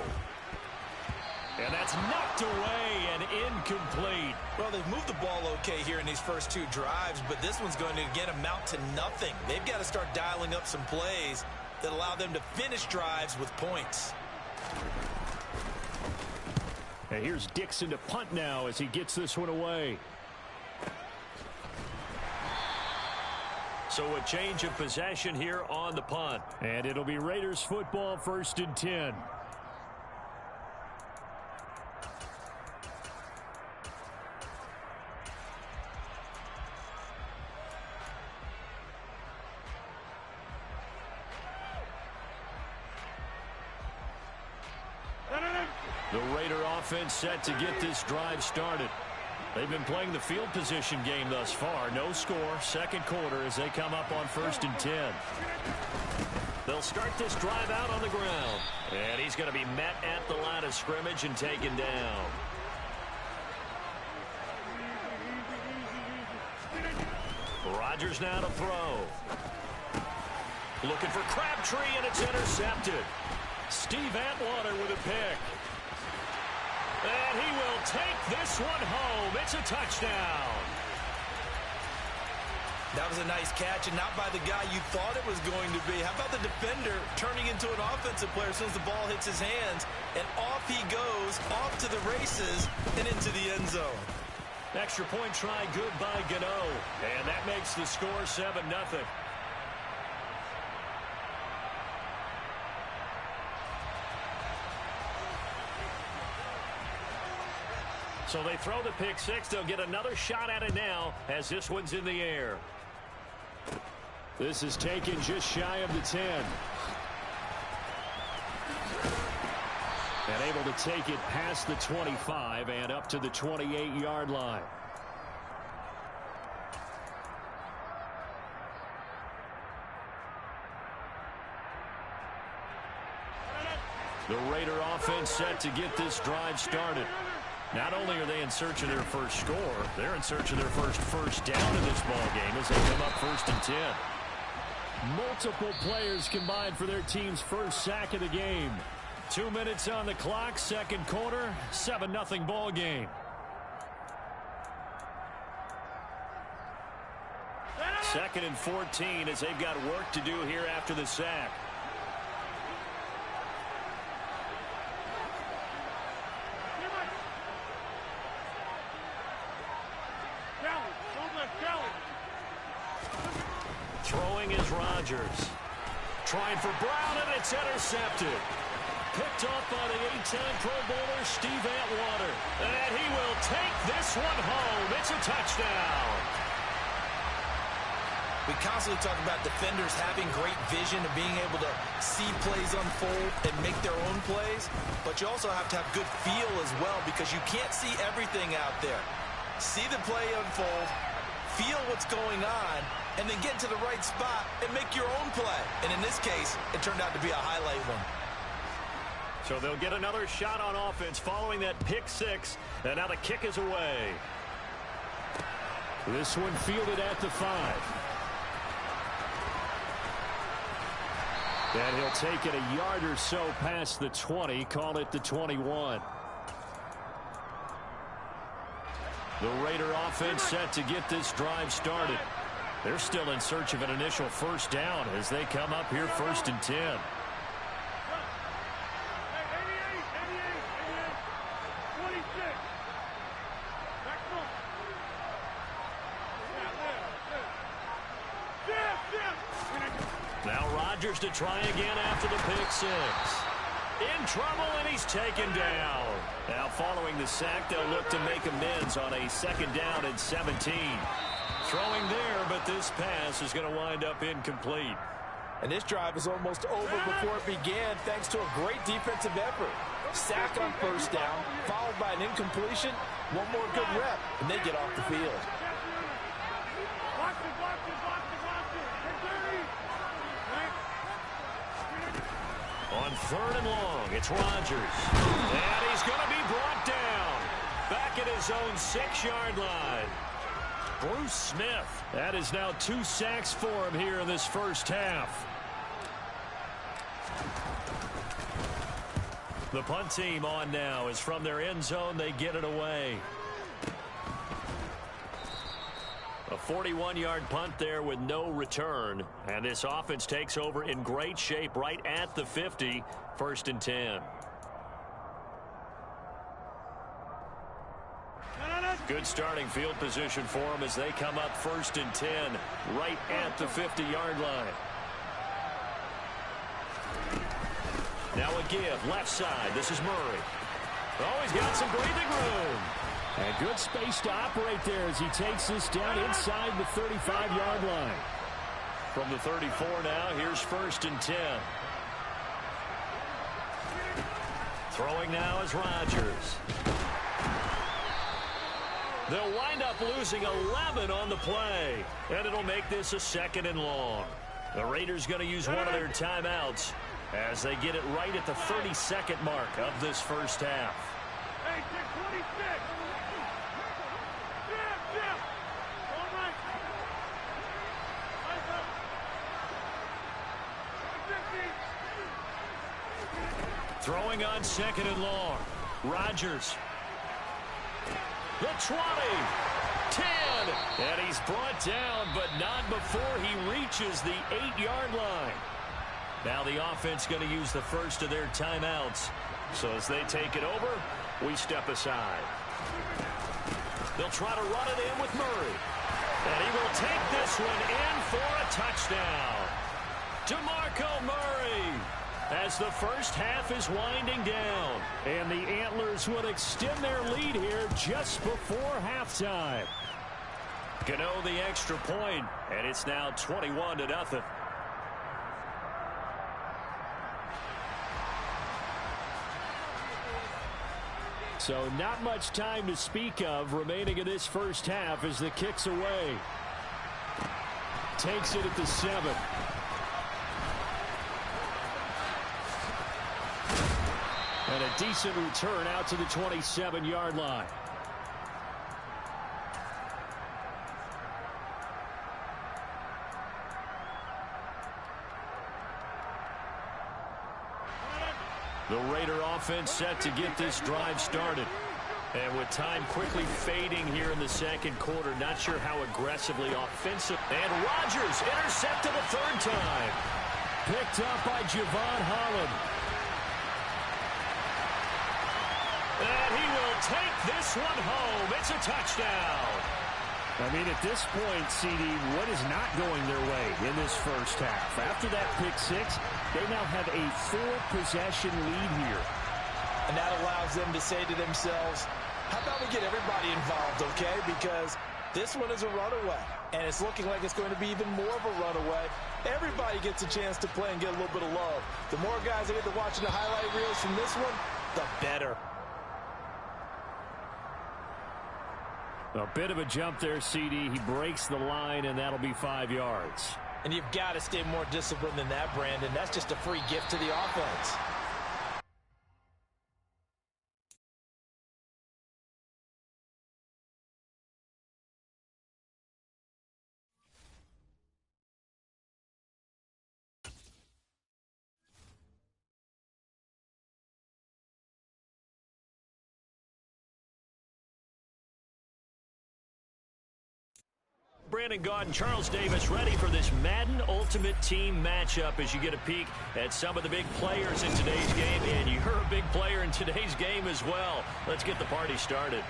And that's knocked away and incomplete. Well, they've moved the ball okay here in these first 2 drives, but this one's going to again amount to nothing. They've got to start dialing up some plays that allow them to finish drives with points. And here's Dixon to punt now as he gets this one away. So a change of possession here on the punt. And it'll be Raiders football, 1st and 10. The Raider offense set to get this drive started. They've been playing the field position game thus far. No score, 2nd quarter as they come up on 1st and 10. They'll start this drive out on the ground. And he's going to be met at the line of scrimmage and taken down. Rodgers now to throw. Looking for Crabtree, and it's intercepted. Steve Atwater with a pick. And he will take this one home. It's a touchdown. That was a nice catch, and not by the guy you thought it was going to be. How about the defender turning into an offensive player as soon as the ball hits his hands, and off he goes, off to the races, and into the end zone. Extra point try good by Gano. And that makes the score 7-0. So they throw the pick six. They'll get another shot at it now as this one's in the air. This is taken just shy of the 10. And able to take it past the 25 and up to the 28-yard line. The Raider offense set to get this drive started. Not only are they in search of their first score, they're in search of their first down in this ball game as they come up 1st and 10. Multiple players combined for their team's first sack of the game. 2 minutes on the clock, 2nd quarter, 7-0 ball game. Second and 14 as they've got work to do here after the sack. Throwing is Rodgers. Trying for Brown, and it's intercepted. Picked off by the 8-time Pro Bowler Steve Atwater. And he will take this one home. It's a touchdown. We constantly talk about defenders having great vision and being able to see plays unfold and make their own plays. But you also have to have good feel as well because you can't see everything out there. See the play unfold, feel what's going on, and then get to the right spot and make your own play. And in this case, it turned out to be a highlight one. So they'll get another shot on offense following that pick six. And now the kick is away. This one fielded at the 5. And he'll take it a yard or so past the 20. Call it the 21. The Raider offense set to get this drive started. They're still in search of an initial first down as they come up here 1st and 10. Now Rodgers to try again after the pick six. In trouble, and he's taken down. Now following the sack, they'll look to make amends on a 2nd down and 17. Throwing there, but this pass is going to wind up incomplete. And this drive is almost over before it began thanks to a great defensive effort. Sack on 1st down, followed by an incompletion. One more good rep, and they get off the field. On 3rd and long, it's Rodgers. And he's going to be brought down. Back at his own 6-yard line. Bruce Smith. That is now 2 sacks for him here in this first half. The punt team on now is from their end zone. They get it away. A 41-yard punt there with no return. And this offense takes over in great shape right at the 50. 1st and 10. Good starting field position for them as they come up 1st and 10 right at the 50-yard line. Now a give, left side. This is Murray. Oh, he's got some breathing room. And good space to operate there as he takes this down inside the 35-yard line. From the 34 now, here's 1st and 10. Throwing now is Rodgers. They'll wind up losing 11 on the play, and it'll make this a 2nd and long. The Raiders going to use one of their timeouts as they get it right at the 32nd mark of this first half. Hey, 26. Jim. All right. Throwing on 2nd and long. Rodgers. The 20, 10, and he's brought down, but not before he reaches the 8-yard line. Now the offense going to use the first of their timeouts. So as they take it over, we step aside. They'll try to run it in with Murray. And he will take this one in for a touchdown. DeMarco Murray, as the first half is winding down. And the Antlers would extend their lead here just before halftime. Gano the extra point, and it's now 21-0. So not much time to speak of remaining in this first half as the kick's away. Takes it at the 7. And a decent return out to the 27-yard line. The Raider offense set to get this drive started. And with time quickly fading here in the second quarter, not sure how aggressively offensive. And Rodgers intercepted a 3rd time. Picked up by Javon Holland. And he will take this one home. It's a touchdown. I mean, at this point, CD, what is not going their way in this first half? After that pick 6, they now have a 4-possession lead here. And that allows them to say to themselves, how about we get everybody involved, okay? Because this one is a runaway, and it's looking like it's going to be even more of a runaway. Everybody gets a chance to play and get a little bit of love. The more guys that get to watching the highlight reels from this one, the better. A bit of a jump there, CD. He breaks the line, and that'll be 5 yards. And you've got to stay more disciplined than that, Brandon. That's just a free gift to the offense. Brandon Gaudin, Charles Davis ready for this Madden Ultimate Team matchup as you get a peek at some of the big players in today's game. And you're a big player in today's game as well. Let's get the party started.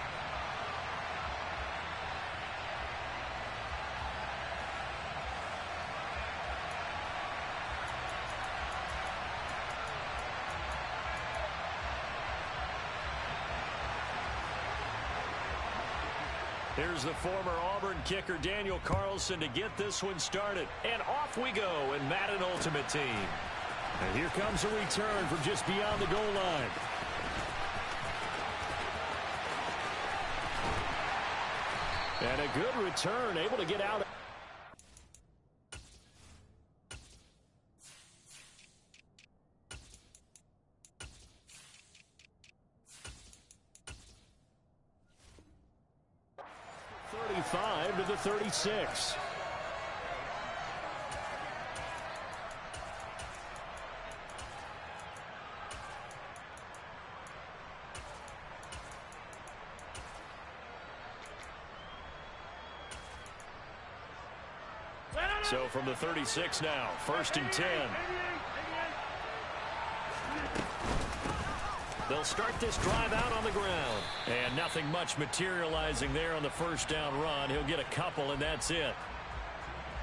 Here's the former Auburn kicker, Daniel Carlson, to get this one started. And off we go in Madden Ultimate Team. And here comes a return from just beyond the goal line. And a good return, able to get out. To the 36. So from the 36 now, 1st and 10. They'll start this drive out on the ground. And nothing much materializing there on the first down run. He'll get a couple, and that's it.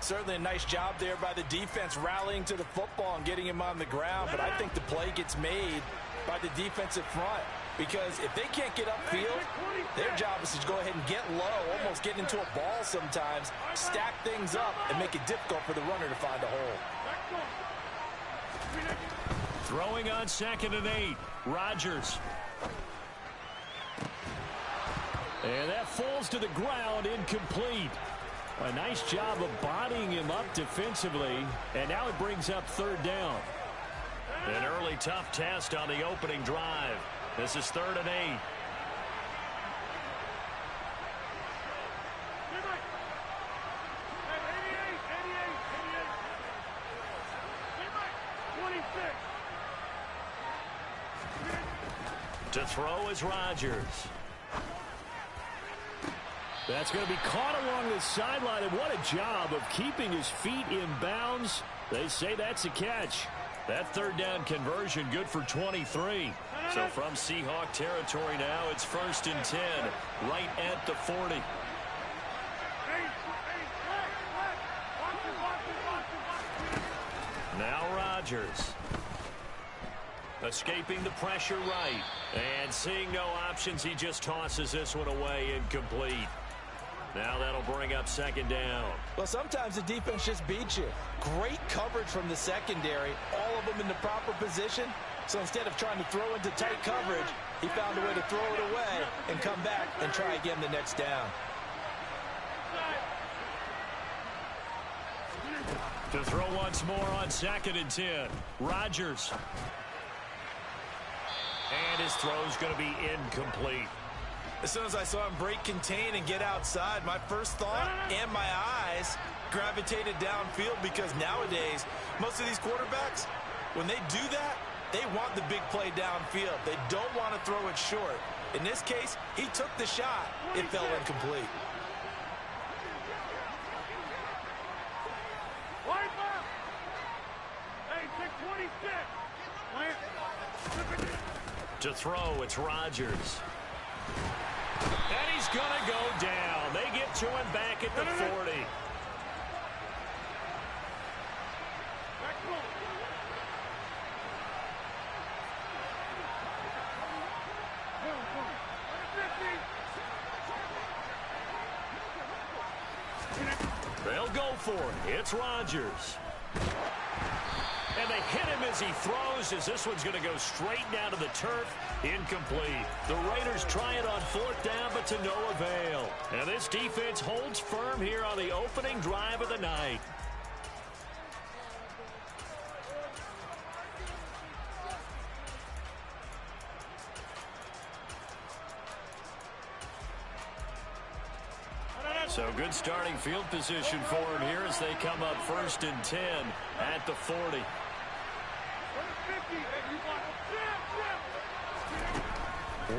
Certainly a nice job there by the defense rallying to the football and getting him on the ground. But I think the play gets made by the defensive front. Because if they can't get upfield, their job is to go ahead and get low, almost get into a ball sometimes, stack things up, and make it difficult for the runner to find a hole. Throwing on 2nd and 8. Rodgers. And that falls to the ground, incomplete. A nice job of bodying him up defensively, and now it brings up 3rd down. An early tough test on the opening drive. This is 3rd and 8. To throw is Rodgers. That's going to be caught along the sideline, and what a job of keeping his feet in bounds. They say that's a catch. That 3rd down conversion good for 23. So from Seahawk territory now, it's 1st and 10, right at the 40. Now Rodgers. Escaping the pressure right. And seeing no options, he just tosses this one away, incomplete. Now that'll bring up 2nd down. Well, sometimes the defense just beats you. Great coverage from the secondary, all of them in the proper position. So instead of trying to throw into tight coverage, he found a way to throw it away and come back and try again the next down. To throw once more on 2nd and 10. Rodgers. And his throw's going to be incomplete. As soon as I saw him break contain and get outside, my first thought and my eyes gravitated downfield, because nowadays, most of these quarterbacks, when they do that, they want the big play downfield. They don't want to throw it short. In this case, he took the shot. It fell incomplete. To throw, it's Rodgers. And he's going to go down. They get to him back at the 40. They'll go for it. It's Rodgers. And they hit him as he throws, as this one's going to go straight down to the turf. Incomplete. The Raiders try it on 4th down, but to no avail. And this defense holds firm here on the opening drive of the night. So good starting field position for him here as they come up 1st and 10 at the 40.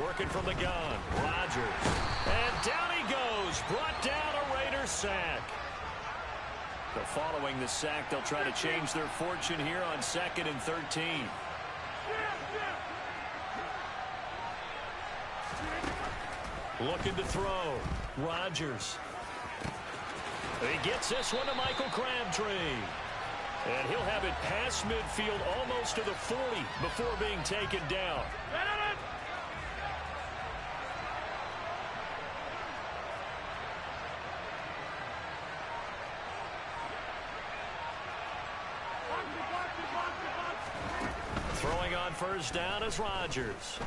Working from the gun, Rodgers. And down he goes, brought down a Raiders sack. So following the sack, they'll try to change their fortune here on 2nd and 13. Looking to throw, Rodgers. He gets this one to Michael Crabtree. And he'll have it past midfield almost to the 40 before being taken down. Throwing on 1st down is Rodgers.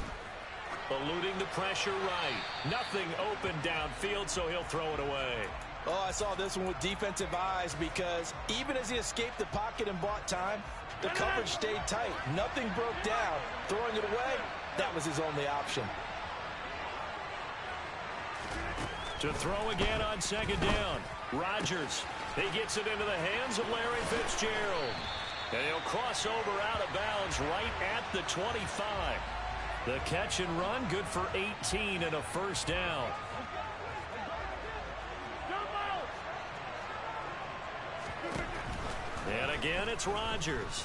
Eluding the pressure right. Nothing open downfield, so he'll throw it away. Oh, I saw this one with defensive eyes, because even as he escaped the pocket and bought time, the coverage stayed tight. Nothing broke down. Throwing it away, that was his only option. To throw again on 2nd down. Rodgers. He gets it into the hands of Larry Fitzgerald. And he'll cross over out of bounds right at the 25. The catch and run, good for 18 and a 1st down. And again, it's Rodgers.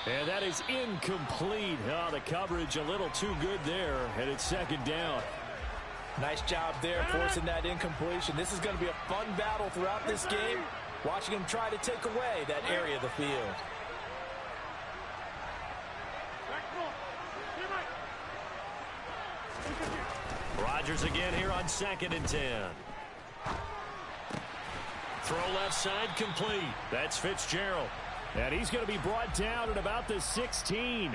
And that is incomplete. Oh, the coverage a little too good there, and it's second down. Nice job there forcing that incompletion. This is going to be a fun battle throughout this game, watching him try to take away that area of the field. Rodgers again here on 2nd and 10. Throw left side complete. That's Fitzgerald. And he's going to be brought down at about the 16.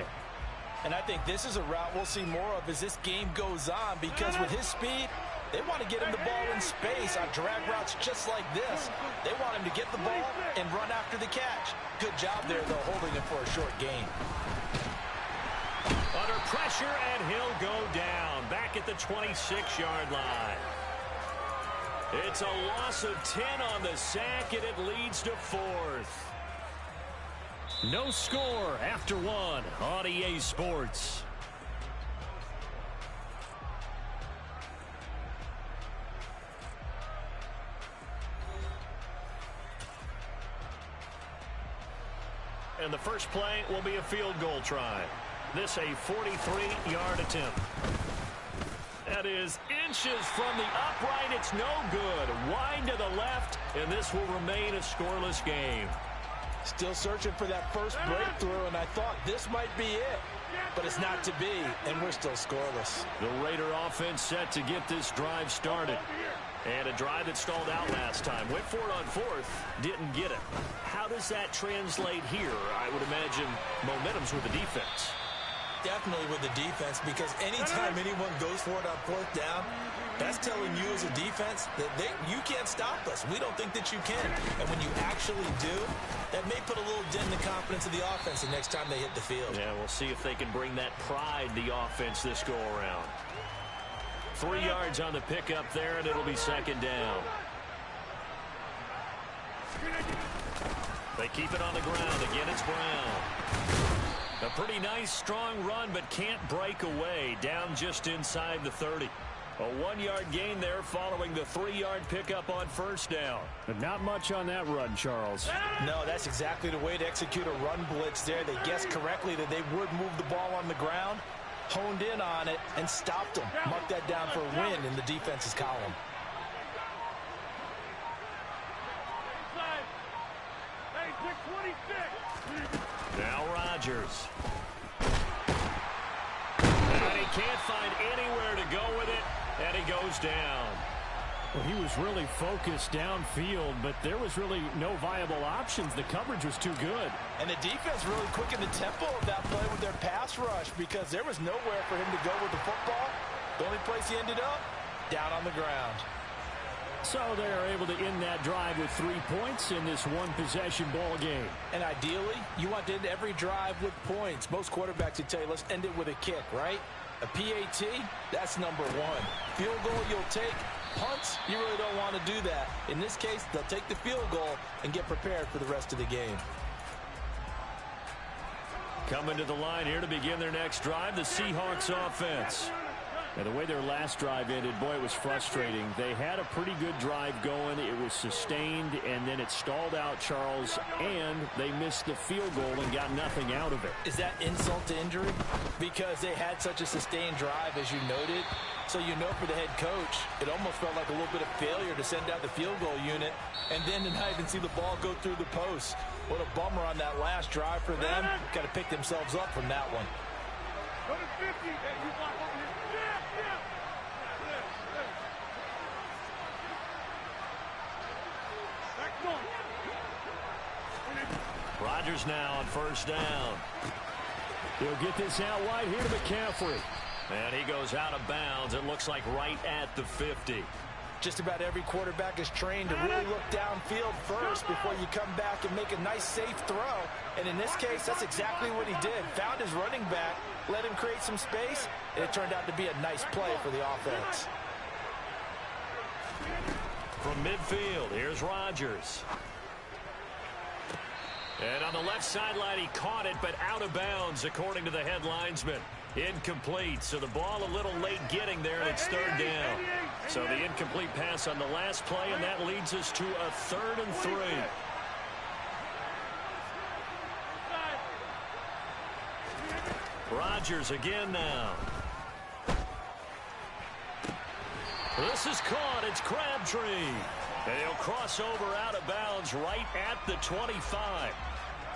And I think this is a route we'll see more of as this game goes on, because with his speed, they want to get him the ball in space on drag routes just like this. They want him to get the ball and run after the catch. Good job there, though, holding him for a short gain. Under pressure, and he'll go down back at the 26-yard line. It's a loss of 10 on the sack, and it leads to 4th. No score after 1 on EA Sports. And the first play will be a field goal try. This a 43-yard attempt. That is inches from the upright. It's no good. Wide to the left, and this will remain a scoreless game. Still searching for that first breakthrough, and I thought this might be it. But it's not to be, and we're still scoreless. The Raider offense set to get this drive started. And a drive that stalled out last time. Went for it on 4th, didn't get it. How does that translate here? I would imagine momentum's with the defense. Definitely with the defense, because anytime anyone goes for it on 4th down, that's telling you as a defense that you can't stop us. We don't think that you can. And when you actually do, that may put a little dent in the confidence of the offense the next time they hit the field. Yeah, we'll see if they can bring that pride, the offense, this go-around. 3 yards on the pickup there, and it'll be second down. They keep it on the ground. Again, it's Brown. A pretty nice, strong run, but can't break away. Down just inside the 30. A 1-yard gain there following the 3-yard pickup on first down. But not much on that run, Charles. No, that's exactly the way to execute a run blitz there. They guessed correctly that they would move the ball on the ground, honed in on it, and stopped them. Mark that down for a win in the defense's column. Now Rodgers. And he can't find anywhere to go with it, and he goes down. Well, he was really focused downfield, but there was really no viable options. The coverage was too good. And the defense really quickened the tempo of that play with their pass rush, because there was nowhere for him to go with the football. The only place he ended up, down on the ground. So they are able to end that drive with 3 points in this one-possession ball game. And ideally, you want to end every drive with points. Most quarterbacks would tell you, let's end it with a kick, right? A PAT, that's number 1. Field goal you'll take. Punts, you really don't want to do that. In this case, they'll take the field goal and get prepared for the rest of the game. Coming to the line here to begin their next drive, the Seahawks offense. And the way their last drive ended, boy, it was frustrating. They had a pretty good drive going. It was sustained, and then it stalled out, Charles, and they missed the field goal and got nothing out of it. Is that insult to injury? Because they had such a sustained drive, as you noted. So you know for the head coach, it almost felt like a little bit of failure to send out the field goal unit and then to not even see the ball go through the post. What a bummer on that last drive for them. Got to pick themselves up from that one. Rodgers now on first down. He'll get this out wide here to McCaffrey. And he goes out of bounds. It looks like right at the 50. Just about every quarterback is trained to really look downfield first before you come back and make a nice, safe throw. And in this case, that's exactly what he did. Found his running back, let him create some space, and it turned out to be a nice play for the offense. From midfield, here's Rodgers. And on the left sideline, he caught it, but out of bounds, according to the head linesman. Incomplete, so the ball a little late getting there, and it's third down. So the incomplete pass on the last play, and that leads us to a 3rd and 3. Rodgers again now. This is caught. It's Crabtree. And he'll cross over out of bounds right at the 25.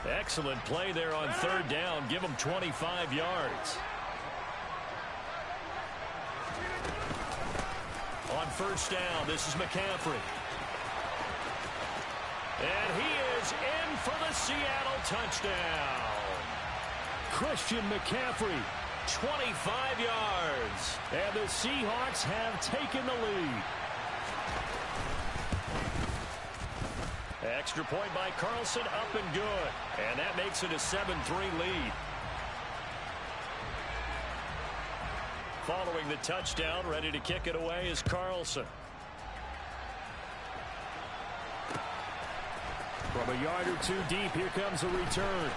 Excellent play there on third down. Give him 25 yards. On first down, this is McCaffrey. And he is in for the Seattle touchdown. Christian McCaffrey, 25 yards. and the Seahawks have taken the lead. Extra point by Carlson, up and good. And that makes it a 7-3 lead. Following the touchdown, ready to kick it away is Carlson. From a yard or two deep, here comes a return.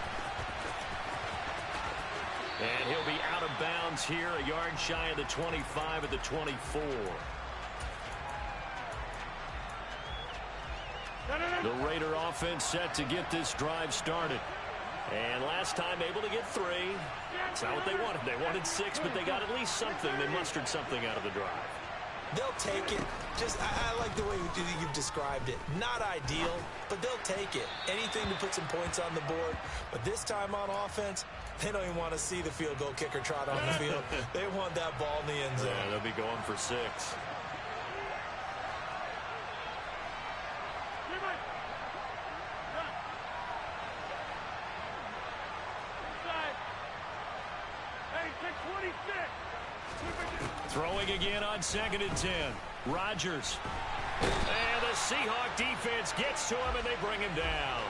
And he'll be out of bounds here, a yard shy of the 25 at the 24. The Raider offense set to get this drive started. And last time able to get 3. It's not what they wanted. They wanted 6, but they got at least something. They mustered something out of the drive. They'll take it. I like the way you've described it. Not ideal, but they'll take it. Anything to put some points on the board. But this time on offense, they don't even want to see the field goal kicker trot on the field. They want that ball in the end zone. Yeah, they'll be going for 6. Throwing again on 2nd and 10. Rodgers. And the Seahawk defense gets to him, and they bring him down.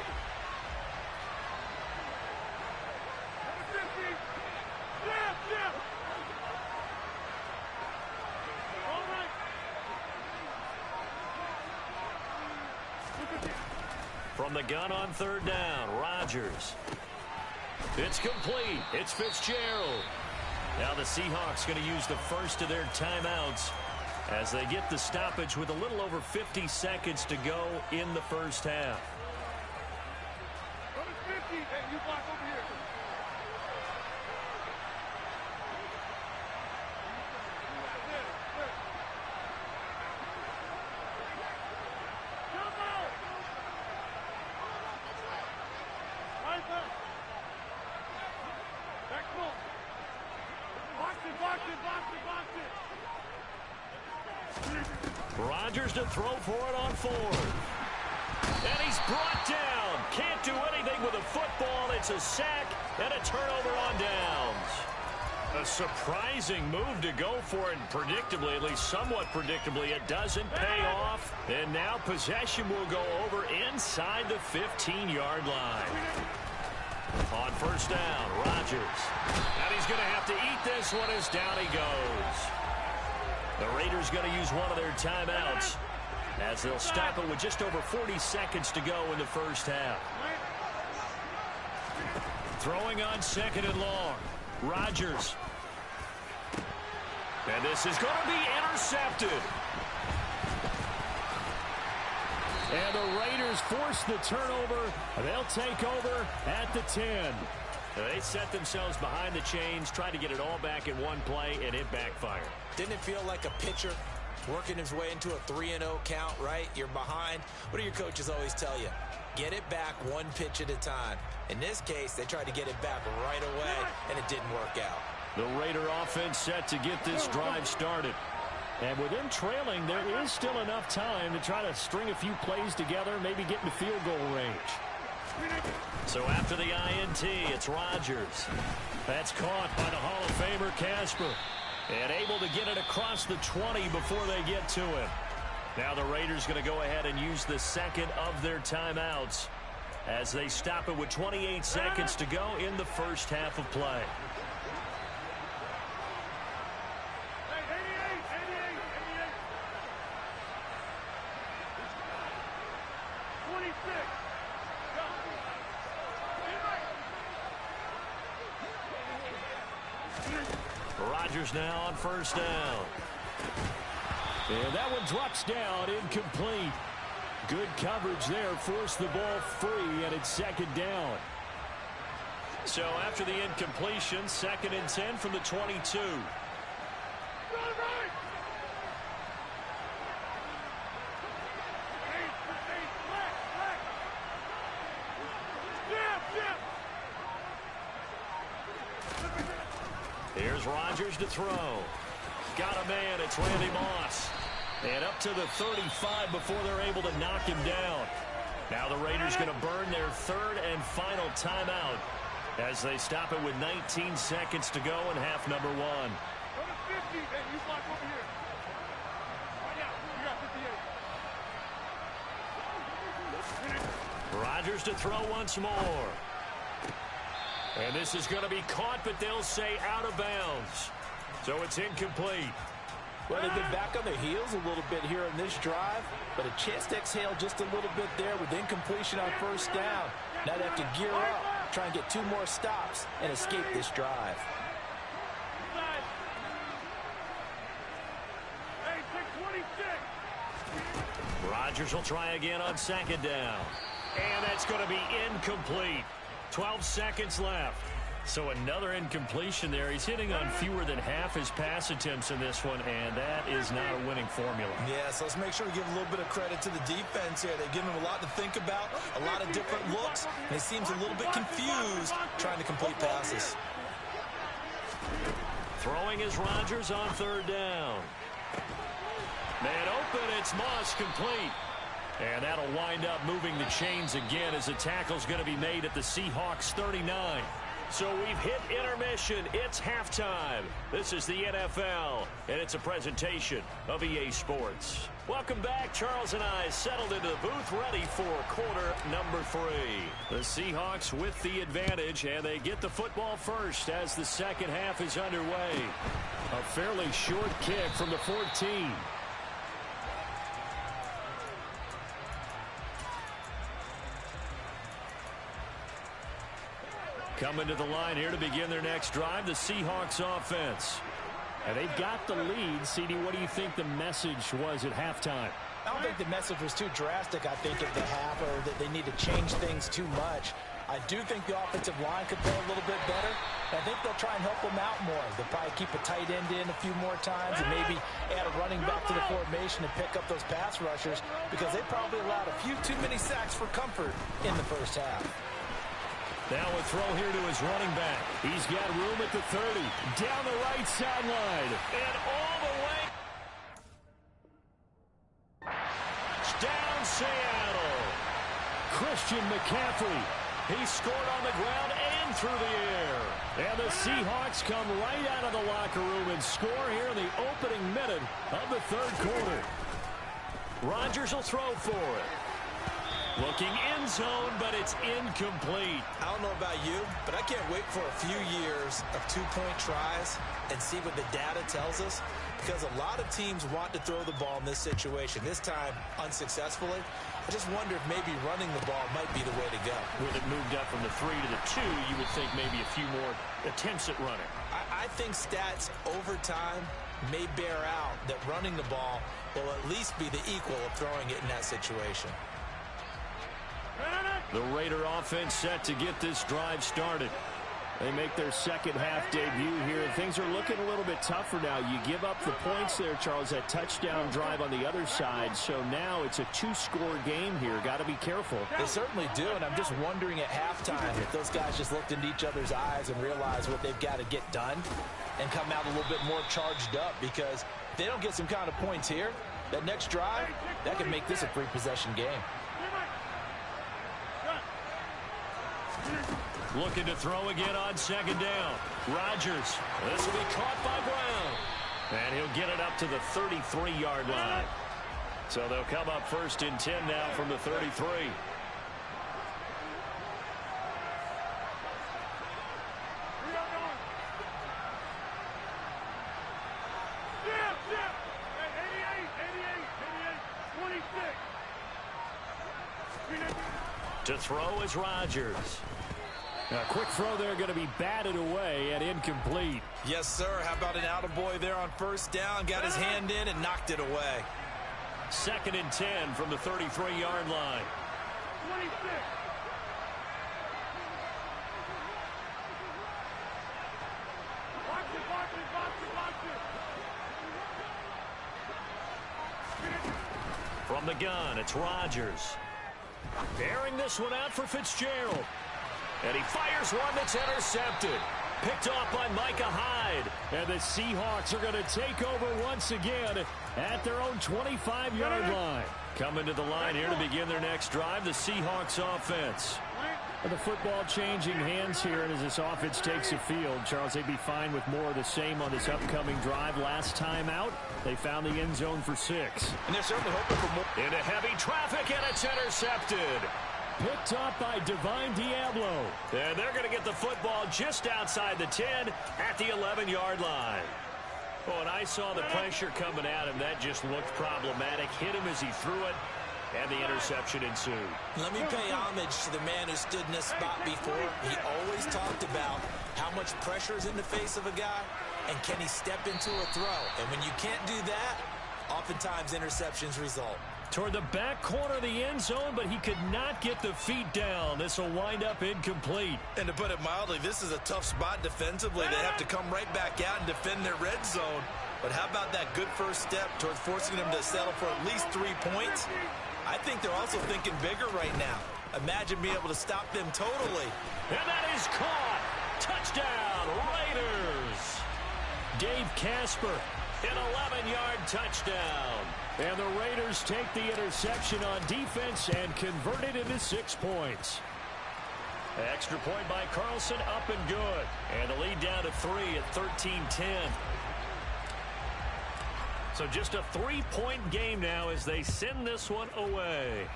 From the gun on third down, Rodgers. It's complete. It's Fitzgerald. Now the Seahawks going to use the first of their timeouts as they get the stoppage with a little over 50 seconds to go in the first half. Rodgers to throw for it on 4th. And he's brought down. Can't do anything with a football. It's a sack and a turnover on downs. A surprising move to go for it. Predictably, at least somewhat predictably, it doesn't pay off. And now possession will go over inside the 15-yard line. On first down, Rodgers. And he's going to have to eat this one as down he goes. The Raiders going to use one of their timeouts as they'll stop it with just over 40 seconds to go in the first half. Throwing on 2nd and long. Rodgers. And this is going to be intercepted. And the Raiders force the turnover. They'll take over at the 10. They set themselves behind the chains, tried to get it all back in one play, and it backfired. Didn't it feel like a pitcher working his way into a 3-0 count, right? You're behind. What do your coaches always tell you? Get it back one pitch at a time. In this case, they tried to get it back right away, and it didn't work out. The Raider offense set to get this drive started. And with them trailing, there is still enough time to try to string a few plays together, maybe get in the field goal range. So after the INT, it's Rodgers. That's caught by the Hall of Famer Casper. And able to get it across the 20 before they get to him. Now the Raiders going to go ahead and use the second of their timeouts as they stop it with 28 seconds to go in the first half of play. Rodgers now on first down. And that one drops down, incomplete. Good coverage there, forced the ball free, and it's 2nd down. So after the incompletion, 2nd and 10 from the 22. Here's Rodgers to throw. Got a man. It's Randy Moss. And up to the 35 before they're able to knock him down. Now the Raiders going to burn their 3rd and final timeout as they stop it with 19 seconds to go in half number 1. Rodgers to throw once more. And this is going to be caught, but they'll say out of bounds. So it's incomplete. Well, they've been back on their heels a little bit here in this drive, but a chance to exhale just a little bit there with incompletion on 1st down. Now they have to gear up, try and get 2 more stops and escape this drive. Rodgers will try again on 2nd down. And that's going to be incomplete. 12 seconds left. So another incompletion there. He's hitting on fewer than half his pass attempts in this one, and that is not a winning formula. Yeah, so let's make sure we give a little bit of credit to the defense here. They've given him a lot to think about, a lot of different looks, and he seems a little bit confused trying to complete passes. Throwing is Rodgers on 3rd down. Man open, it's Moss, complete. And that'll wind up moving the chains again as the tackle's going to be made at the Seahawks 39. So we've hit intermission. It's halftime. This is the NFL, and it's a presentation of EA Sports. Welcome back. Charles and I settled into the booth ready for quarter number 3. The Seahawks with the advantage, and they get the football first as the 2nd half is underway. A fairly short kick from the 14. Coming to the line here to begin their next drive, the Seahawks offense. And they've got the lead. CD, what do you think the message was at halftime? I don't think the message was too drastic, I think, at the half, or that they need to change things too much. I do think the offensive line could play a little bit better. I think they'll try and help them out more. They'll probably keep a tight end in a few more times and maybe add a running back to the formation and pick up those pass rushers because they probably allowed a few too many sacks for comfort in the 1st half. Now a throw here to his running back. He's got room at the 30. Down the right sideline. And all the way. Down Seattle. Christian McCaffrey. He scored on the ground and through the air. And the Seahawks come right out of the locker room and score here in the opening minute of the 3rd quarter. Rodgers will throw for it. Looking in zone, but it's incomplete. I don't know about you, but I can't wait for a few years of 2-point tries and see what the data tells us, because a lot of teams want to throw the ball in this situation. This time, unsuccessfully. I just wonder if maybe running the ball might be the way to go. With it moved up from the 3 to the 2, you would think maybe a few more attempts at running. I think stats over time may bear out that running the ball will at least be the equal of throwing it in that situation. The Raider offense set to get this drive started. They make their 2nd half debut here, and things are looking a little bit tougher now. You give up the points there, Charles, that touchdown drive on the other side. So now it's a 2-score game here. Got to be careful. They certainly do, and I'm just wondering at halftime if those guys just looked into each other's eyes and realized what they've got to get done and come out a little bit more charged up, because if they don't get some kind of points here, that next drive, that could make this a 3-possession game. Looking to throw again on 2nd down. Rodgers. This will be caught by Brown. And he'll get it up to the 33-yard line. So they'll come up 1st and 10 now from the 33. To throw is Rodgers. A quick throw there, going to be batted away and incomplete. Yes, sir. How about an attaboy there on 1st down? Got his hand in and knocked it away. 2nd and 10 from the 33-yard line. 26. From the gun, it's Rodgers. Airing this one out for Fitzgerald. And he fires one that's intercepted. Picked off by Micah Hyde. And the Seahawks are going to take over once again at their own 25-yard line. Coming to the line here to begin their next drive, the Seahawks offense. And the football changing hands here, and as this offense takes the field, Charles, they'd be fine with more of the same on this upcoming drive. Last time out, they found the end zone for 6. And they're certainly hoping for more. Into heavy traffic, and it's intercepted. Picked up by Divine Diablo. And they're going to get the football just outside the 10 at the 11-yard line. Oh, and I saw the pressure coming at him. That just looked problematic. Hit him as he threw it, and the interception ensued. Let me pay homage to the man who stood in this spot before. He always talked about how much pressure is in the face of a guy, and can he step into a throw. And when you can't do that, oftentimes interceptions result. Toward the back corner of the end zone, but he could not get the feet down. This will wind up incomplete. And to put it mildly, this is a tough spot defensively. They have to come right back out and defend their red zone. But how about that good first step towards forcing them to settle for at least 3 points? I think they're also thinking bigger right now. Imagine being able to stop them totally. And that is caught. Touchdown, Raiders. Dave Casper, an 11-yard touchdown. And the Raiders take the interception on defense and convert it into 6 points. Extra point by Carlson, up and good. And the lead down to 3 at 13-10. So just a 3-point game now as they send this one away.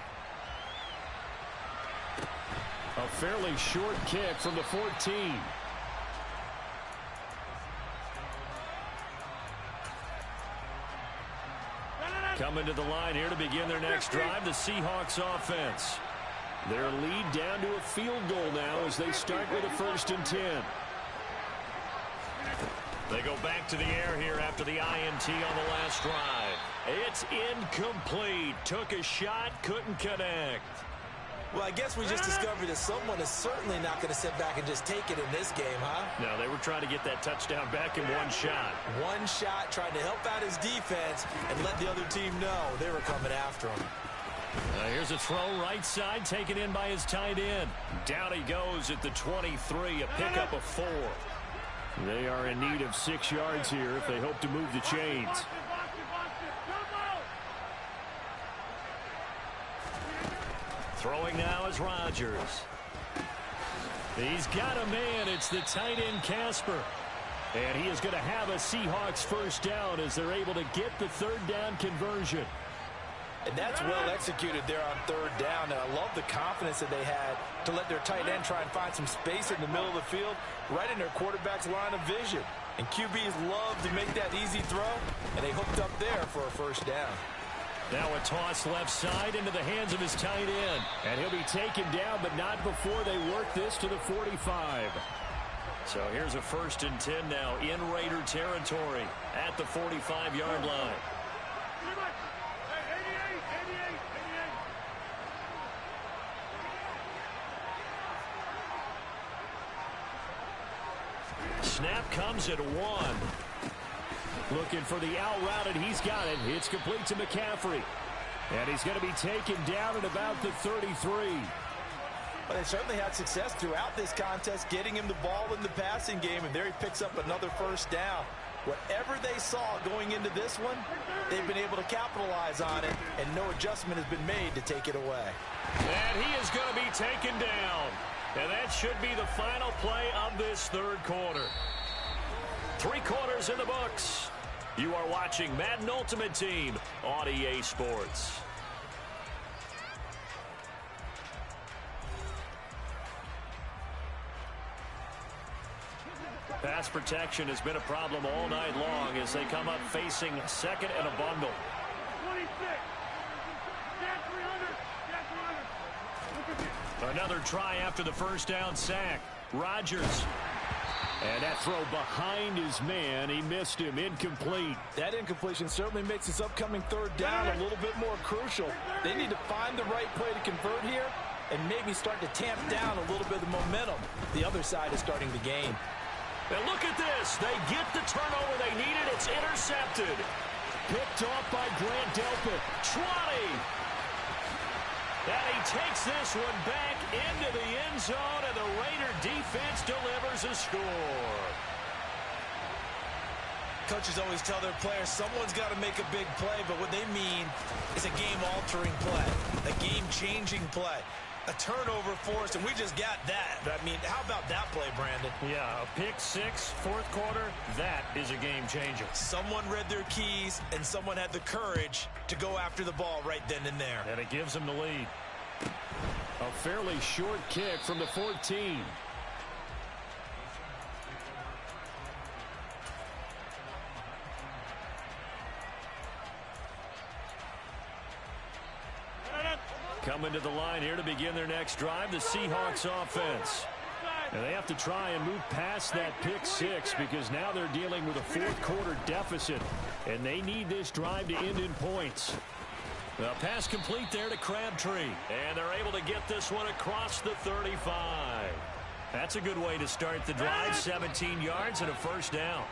A fairly short kick from the 14. Coming to the line here to begin their next drive, the Seahawks offense. Their lead down to a field goal now as they start with a 1st and 10. They go back to the air here after the INT on the last drive. It's incomplete. Took a shot, couldn't connect. Well, I guess we just discovered that someone is certainly not going to sit back and just take it in this game, huh? No, they were trying to get that touchdown back in one shot. One shot, trying to help out his defense and let the other team know they were coming after him. Here's a throw right side, taken in by his tight end. Down he goes at the 23, a pickup of 4. They are in need of 6 yards here if they hope to move the chains. Throwing now is Rodgers. He's got a man. It's the tight end Casper. And he is going to have a Seahawks 1st down as they're able to get the 3rd down conversion. And that's well executed there on 3rd down. And I love the confidence that they had to let their tight end try and find some space in the middle of the field, right in their quarterback's line of vision. And QBs love to make that easy throw, and they hooked up there for a 1st down. Now a toss left side into the hands of his tight end. And he'll be taken down, but not before they work this to the 45. So here's a 1st and 10 now in Raider territory at the 45-yard line. Snap comes at 1. Looking for the out route, and he's got it. It's complete to McCaffrey. And he's going to be taken down at about the 33. Well, they certainly had success throughout this contest, getting him the ball in the passing game, and there he picks up another 1st down. Whatever they saw going into this one, they've been able to capitalize on it, and no adjustment has been made to take it away. And he is going to be taken down. And that should be the final play of this 3rd quarter. 3 quarters in the books. You are watching Madden Ultimate Team on EA Sports. Pass protection has been a problem all night long as they come up facing 2nd and a bundle. 26. Another try after the 1st down sack. Rodgers. And that throw behind his man. He missed him. Incomplete. That incompletion certainly makes this upcoming 3rd down a little bit more crucial. They need to find the right play to convert here and maybe start to tamp down a little bit of momentum. The other side is starting the game. And look at this. They get the turnover they needed. It's intercepted. picked off by Grant Delpit. 20. And he takes this one back into the end zone, and the Raider defense delivers a score. Coaches always tell their players someone's got to make a big play, but what they mean is a game-altering play, a game-changing play, a turnover forced, and we just got that. I mean, how about that play, Brandon? Yeah, a pick six, fourth quarter, that is a game changer. Someone read their keys, and someone had the courage to go after the ball right then and there. And it gives them the lead. A fairly short kick from the 14. Coming to the line here to begin their next drive, the Seahawks offense. And they have to try and move past that pick six because now they're dealing with a fourth quarter deficit. And they need this drive to end in points. The pass complete there to Crabtree. And they're able to get this one across the 35. That's a good way to start the drive. 17 yards and a first down.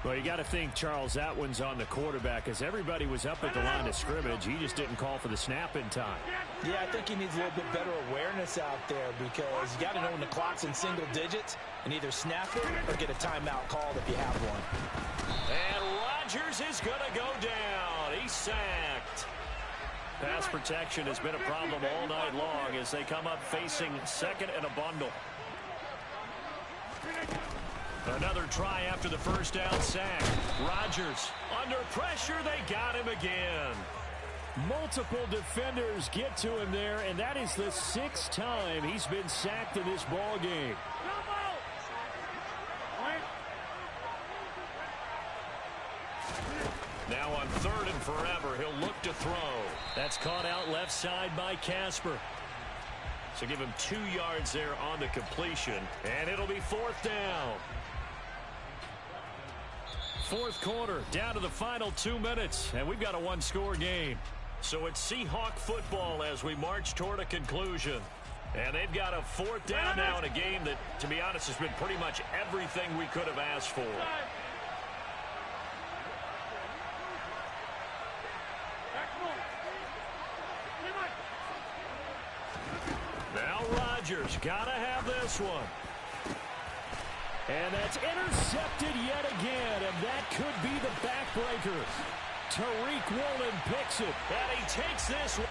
Well, you got to think, Charles, that one's on the quarterback as everybody was up at the line of scrimmage. He just didn't call for the snap in time. Yeah, I think he needs a little bit better awareness out there because you got to know when the clock's in single digits and either snap it or get a timeout called if you have one. And Rodgers is going to go down. He's sacked. Pass protection has been a problem all night long as they come up facing second and a bundle. Another try after the first down sack. Rodgers under pressure. They got him again. Multiple defenders get to him there, and that is the sixth time he's been sacked in this ball game. Now on third and forever, he'll look to throw. That's caught out left side by Casper. So give him 2 yards there on the completion, and it'll be fourth down. Fourth quarter, down to the final 2 minutes, and we've got a one-score game. So it's Seahawk football as we march toward a conclusion. And they've got a fourth down now in a game that, to be honest, has been pretty much everything we could have asked for. Now Rodgers got to have this one. And that's intercepted yet again, and that could be the backbreaker. Tariq Woolen picks it. And he takes this one.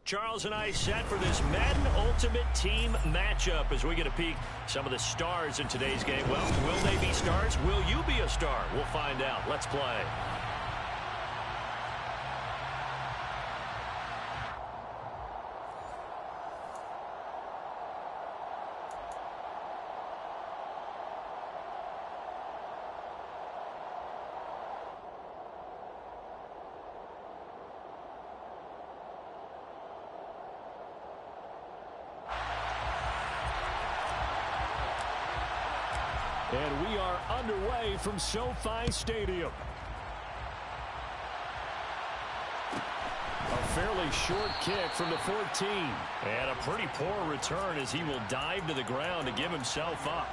Charles and I set for this Madden Ultimate Team matchup as we get a peek some of the stars in today's game. Well, will they be stars? Will you be a star? We'll find out. Let's play. And we are underway from SoFi Stadium. A fairly short kick from the 14. And a pretty poor return as he will dive to the ground to give himself up.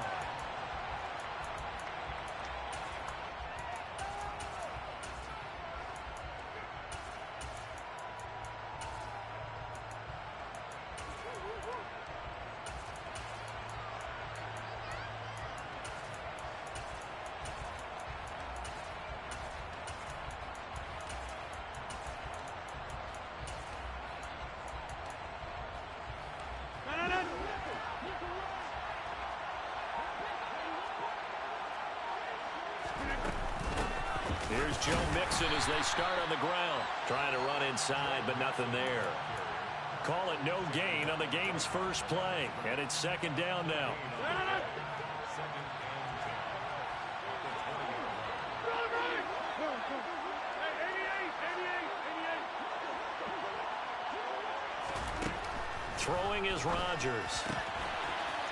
Here's Joe Mixon as they start on the ground. Trying to run inside, but nothing there. Call it no gain on the game's first play. And it's second down now. Throwing is Rodgers.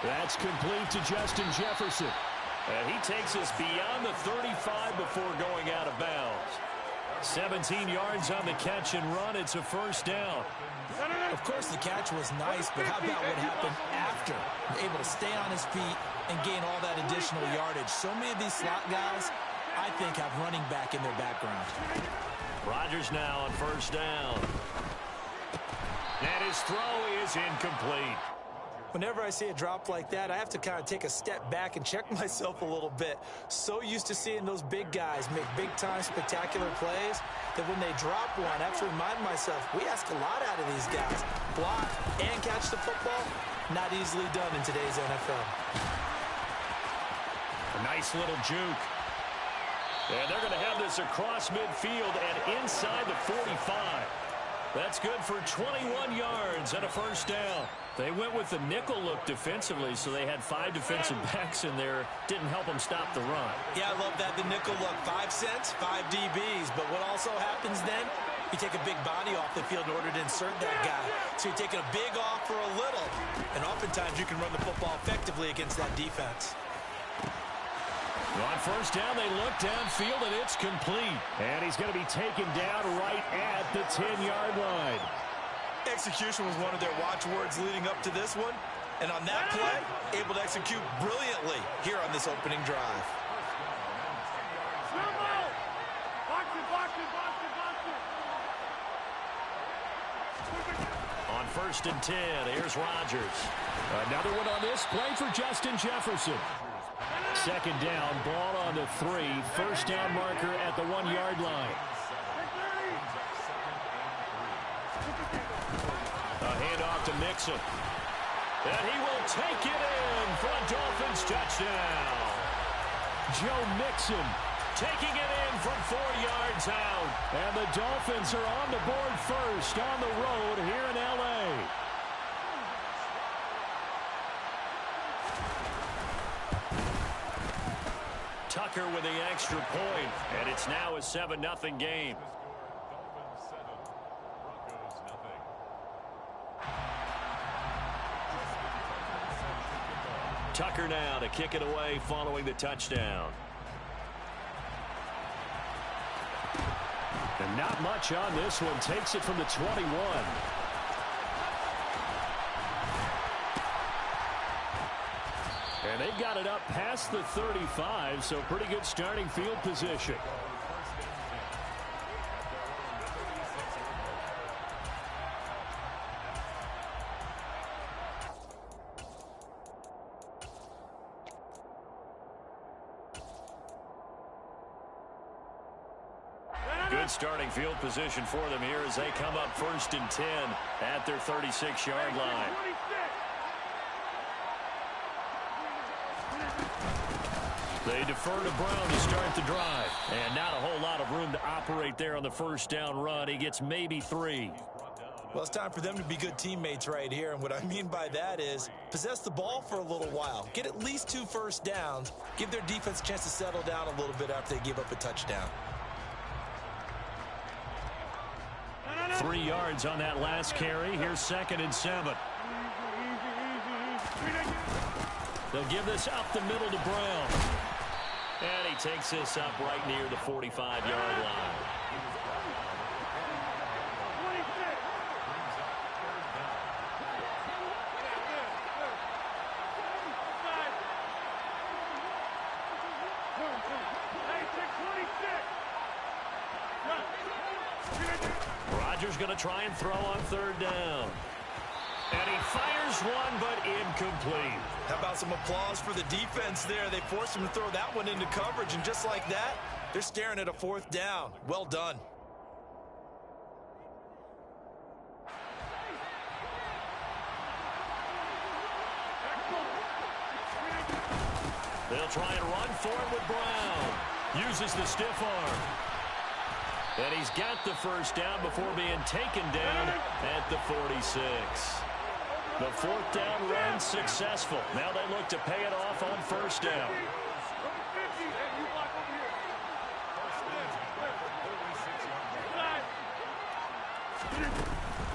That's complete to Justin Jefferson. And he takes us beyond the 35 before going out of bounds. 17 yards on the catch and run. It's a first down. Of course, the catch was nice, but how about what happened after? Able to stay on his feet and gain all that additional yardage. So many of these slot guys, I think, have running back in their background. Rodgers now on first down. And his throw is incomplete. Whenever I see a drop like that, I have to kind of take a step back and check myself a little bit. So used to seeing those big guys make big-time spectacular plays that when they drop one, I have to remind myself, we ask a lot out of these guys. Block and catch the football, not easily done in today's NFL. A nice little juke. And they're going to have this across midfield and inside the 45. That's good for 21 yards and a first down. They went with the nickel look defensively, so they had 5 defensive backs in there. Didn't help them stop the run. Yeah, I love that, the nickel look. 5 cents, 5 DBs. But what also happens then, you take a big body off the field in order to insert that guy. So you're taking a big off for a little. And oftentimes you can run the football effectively against that defense. On first down, they look downfield, and it's complete. And he's going to be taken down right at the 10-yard line. Execution was one of their watchwords leading up to this one. And on that play, able to execute brilliantly here on this opening drive. On first and 10, here's Rodgers. Another one on this play for Justin Jefferson. Second down, ball on the 3. First down marker at the 1-yard line. A handoff to Mixon. And he will take it in for a Dolphins touchdown. Joe Mixon taking it in from 4 yards out. And the Dolphins are on the board first on the road here in L.A. Tucker with the extra point, and it's now a 7-0 game. Tucker now to kick it away following the touchdown. And not much on this one. Takes it from the 21. And they got it up past the 35, so pretty good starting field position. Good starting field position for them here as they come up 1st and 10 at their 36-yard line. They defer to Brown to start the drive. And not a whole lot of room to operate there on the first down run. He gets maybe 3. Well, it's time for them to be good teammates right here. And what I mean by that is possess the ball for a little while. Get at least 2 first downs. Give their defense a chance to settle down a little bit after they give up a touchdown. 3 yards on that last carry. Here's 2nd and 7. They'll give this up the middle to Brown. And he takes this up right near the 45-yard line. Rodgers going to try and throw on 3rd down. And he fires one, but incomplete. How about some applause for the defense there? They forced him to throw that one into coverage, and just like that, they're staring at a 4th down. Well done. They'll try and run for it with Brown. Uses the stiff arm. And he's got the 1st down before being taken down at the 46. The 4th down run successful. Now they look to pay it off on 1st down.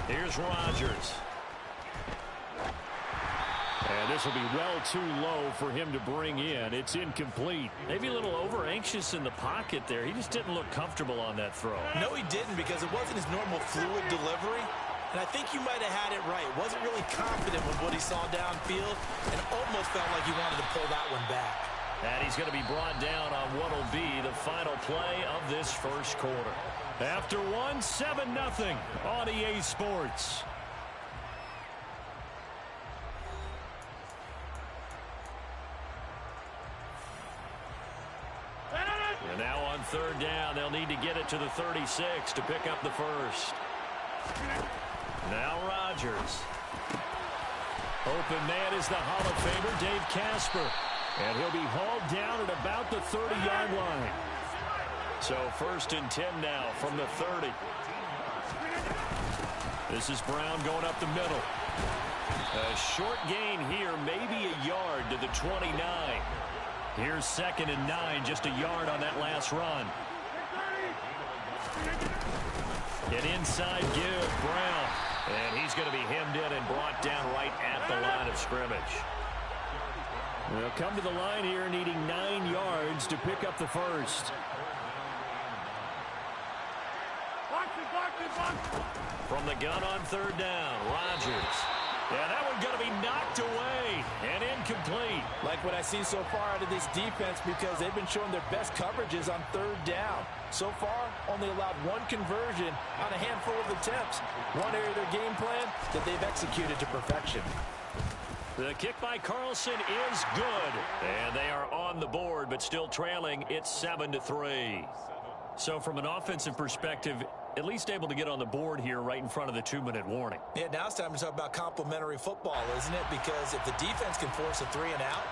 Here's Rodgers. And this will be well too low for him to bring in. It's incomplete. Maybe a little over-anxious in the pocket there. He just didn't look comfortable on that throw. No, he didn't, because it wasn't his normal fluid delivery. And I think you might have had it right. Wasn't really confident with what he saw downfield and almost felt like he wanted to pull that one back. And he's going to be brought down on what will be the final play of this first quarter. After one, 7-0 on EA Sports. And now on 3rd down, they'll need to get it to the 36 to pick up the first. Now Rodgers. Open man is the Hall of Famer, Dave Casper. And he'll be hauled down at about the 30-yard line. So 1st and 10 now from the 30. This is Brown going up the middle. A short gain here, maybe a yard to the 29. Here's 2nd and 9, just a yard on that last run. An inside give, Brown. And he's going to be hemmed in and brought down right at the line of scrimmage. They'll come to the line here needing 9 yards to pick up the first. From the gun on 3rd down, Rodgers. Yeah, that one's going to be knocked away and incomplete. Like what I see so far out of this defense, because they've been showing their best coverages on 3rd down. So far, only allowed 1 conversion on a handful of attempts. One area of their game plan that they've executed to perfection. The kick by Carlson is good. And they are on the board, but still trailing. It's 7-3. So from an offensive perspective, at least able to get on the board here right in front of the 2-minute warning. Yeah, now it's time to talk about complementary football, isn't it? Because if the defense can force a 3 and out,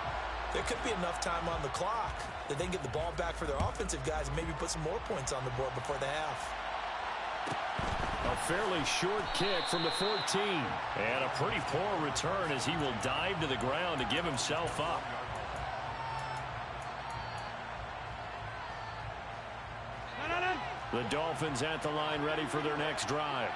there could be enough time on the clock that they can get the ball back for their offensive guys and maybe put some more points on the board before the half. A fairly short kick from the 14. And a pretty poor return as he will dive to the ground to give himself up. The Dolphins at the line ready for their next drive.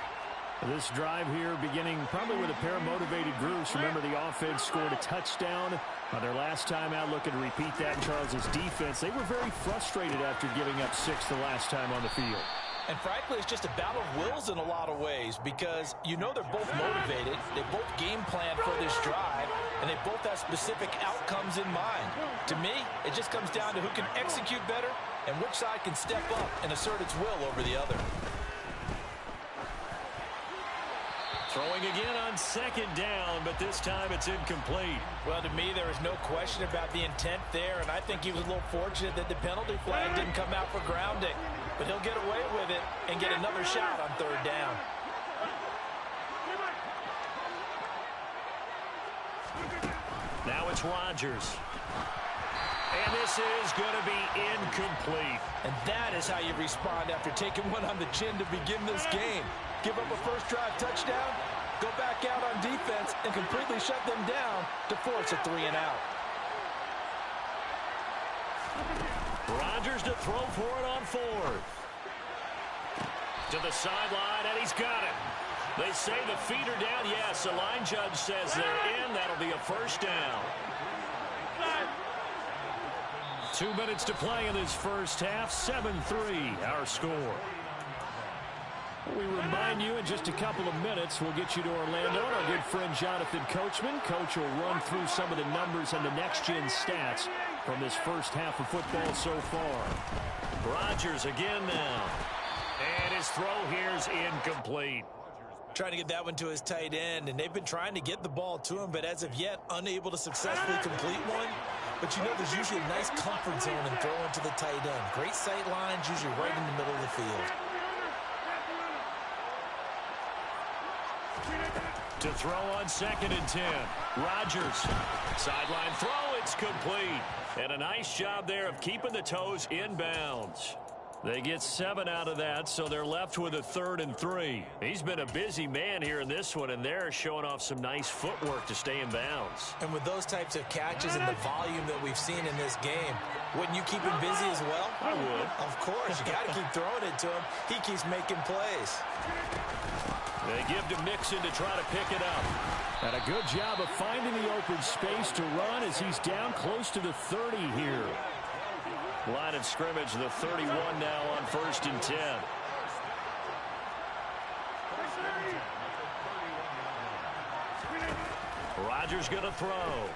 This drive here beginning probably with a pair of motivated groups. Remember, the offense scored a touchdown on their last time out. Looking to repeat that in Charles's defense. They were very frustrated after giving up 6 the last time on the field. And frankly, it's just a battle of wills in a lot of ways, because you know they're both motivated. They both game plan for this drive, and they both have specific outcomes in mind. To me, it just comes down to who can execute better and which side can step up and assert its will over the other. Throwing again on 2nd down, but this time it's incomplete. Well, to me, there is no question about the intent there, and I think he was a little fortunate that the penalty flag didn't come out for grounding. But he'll get away with it a shot on third down. Now it's Rodgers. And this is going to be incomplete. And that is how you respond after taking one on the chin to begin this game. Give up a first drive touchdown, go back out on defense, and completely shut them down to force a 3-and-out. Rodgers to throw for it on fourth. To the sideline, and he's got it. They say the feet are down. Yes, the line judge says they're in. That'll be a first down. 2 minutes to play in this first half. 7-3, our score. We remind you in just a couple of minutes, we'll get you to Orlando and our good friend Jonathan Coachman. Coach will run through some of the numbers and the next-gen stats from this first half of football so far. Rodgers again now. And his throw here is incomplete. Trying to get that one to his tight end, and they've been trying to get the ball to him, but as of yet, unable to successfully complete one. But you know there's usually a nice comfort zone in throwing to the tight end. Great sight lines, usually right in the middle of the field. To throw on 2nd and 10. Rodgers. Sideline throw, it's complete. And a nice job there of keeping the toes in bounds. They get 7 out of that, so they're left with a 3rd and 3. He's been a busy man here in this one, and they're showing off some nice footwork to stay in bounds. And with those types of catches and the volume that we've seen in this game, wouldn't you keep him busy as well? I would. Of course. You got to keep throwing it to him. He keeps making plays. They give to Mixon to try to pick it up. And a good job of finding the open space to run as he's down close to the 30 here. Line of scrimmage, the 31 now on 1st and 10. Rodgers going to throw.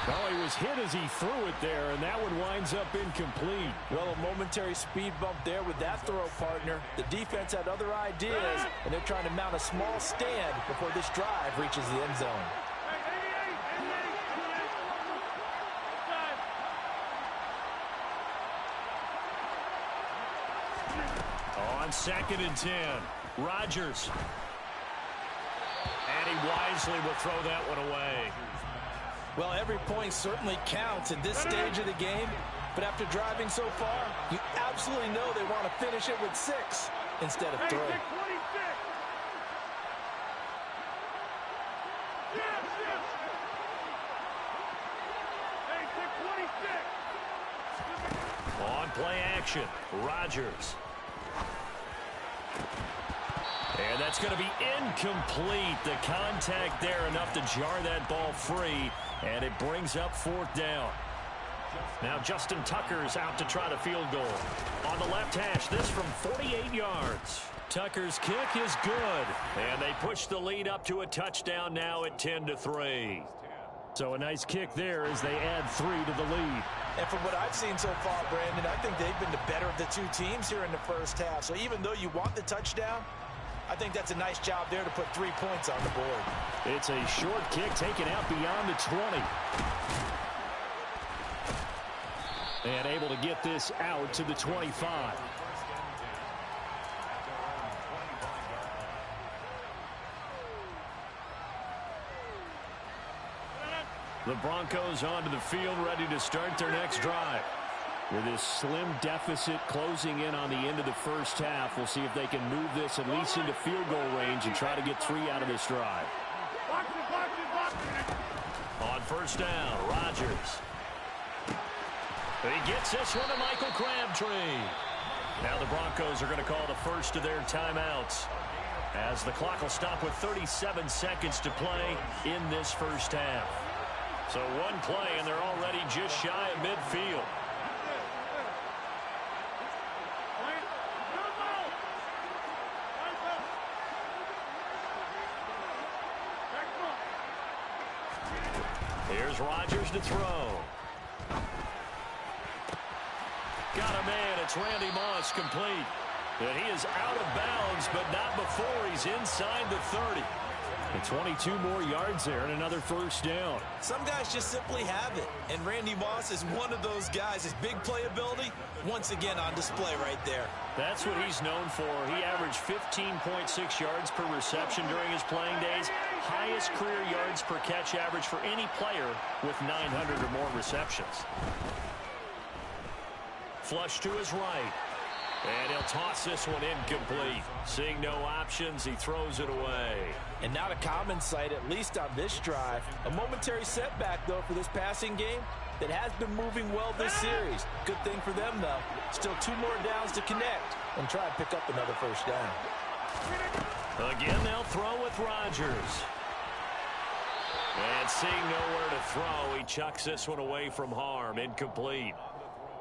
Oh, he was hit as he threw it there, and that one winds up incomplete. Well, a momentary speed bump there with that throw, partner. The defense had other ideas, and they're trying to mount a small stand before this drive reaches the end zone. On 2nd and 10, Rodgers. And he wisely will throw that one away. Well, every point certainly counts at this stage of the game, but after driving so far, you absolutely know they want to finish it with 6 instead of 3. On play action, Rodgers. And that's going to be incomplete. The contact there enough to jar that ball free, and it brings up 4th down. Now Justin Tucker's out to try the field goal. On the left hash, this from 48 yards. Tucker's kick is good, and they push the lead up to a touchdown now at 10-3. So a nice kick there as they add 3 to the lead. And from what I've seen so far, Brandon, I think they've been the better of the two teams here in the first half. So even though you want the touchdown, I think that's a nice job there to put 3 points on the board. It's a short kick taken out beyond the 20. And able to get this out to the 25. The Broncos onto the field, ready to start their next drive. With this slim deficit closing in on the end of the first half, we'll see if they can move this at least into field goal range and try to get 3 out of this drive. On 1st down, Rodgers. He gets this one to Michael Crabtree. Now the Broncos are going to call the first of their timeouts, as the clock will stop with 37 seconds to play in this first half. So one play, and they're already just shy of midfield. Here's Rodgers to throw. Got a man. It's Randy Moss, complete. And he is out of bounds, but not before he's inside the 30. And 22 more yards there and another first down. Some guys just simply have it. And Randy Moss is one of those guys. His big playability, once again on display right there. That's what he's known for. He averaged 15.6 yards per reception during his playing days. Highest career yards per catch average for any player with 900 or more receptions. Flush to his right. And he'll toss this one incomplete. Seeing no options, he throws it away. And not a common sight, at least on this drive. A momentary setback, though, for this passing game that has been moving well this series. Good thing for them, though. Still 2 more downs to connect and try and pick up another first down. Again, they'll throw with Rodgers. And seeing nowhere to throw, he chucks this one away from harm. Incomplete.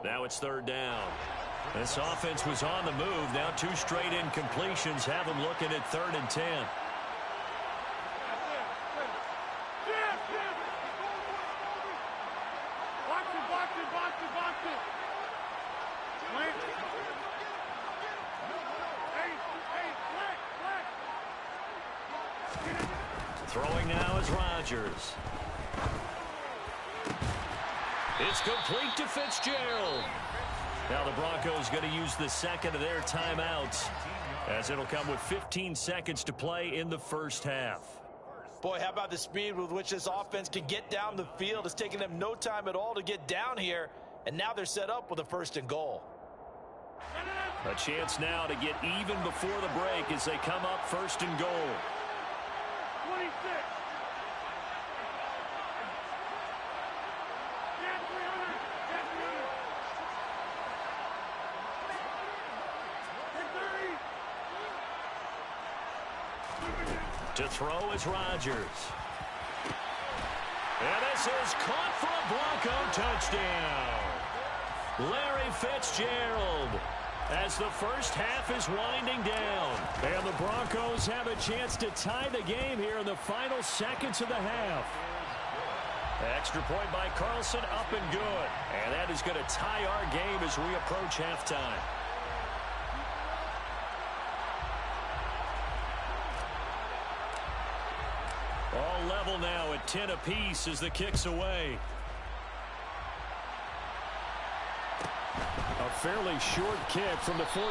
Now it's 3rd down. This offense was on the move. Now 2 straight incompletions have them looking at 3rd and 10. Throwing now is Rodgers. It's complete to Fitzgerald. Now the Broncos going to use the second of their timeouts, as it'll come with 15 seconds to play in the first half. Boy, how about the speed with which this offense can get down the field? It's taken them no time at all to get down here, and now they're set up with a 1st and goal. A chance now to get even before the break as they come up 1st and goal. 26. To throw is Rodgers. And this is caught for a Bronco touchdown. Larry Fitzgerald, as the first half is winding down. And the Broncos have a chance to tie the game here in the final seconds of the half. Extra point by Carlson, up and good. And that is going to tie our game as we approach halftime. All level now at 10 apiece as the kick's away. A fairly short kick from the 14.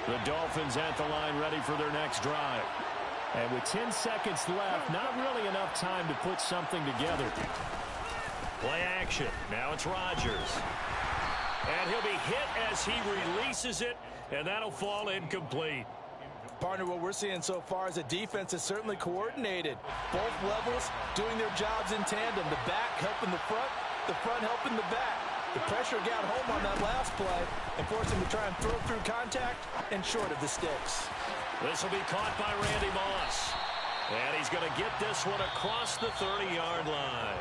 The Dolphins at the line ready for their next drive. And with 10 seconds left, not really enough time to put something together. Play action. Now it's Rodgers. And he'll be hit as he releases it, and that'll fall incomplete. Partner, what we're seeing so far is a defense is certainly coordinated. Both levels doing their jobs in tandem. The back helping the front helping the back. The pressure got home on that last play and forced him to try and throw through contact and short of the sticks. This will be caught by Randy Moss. And he's going to get this one across the 30-yard line.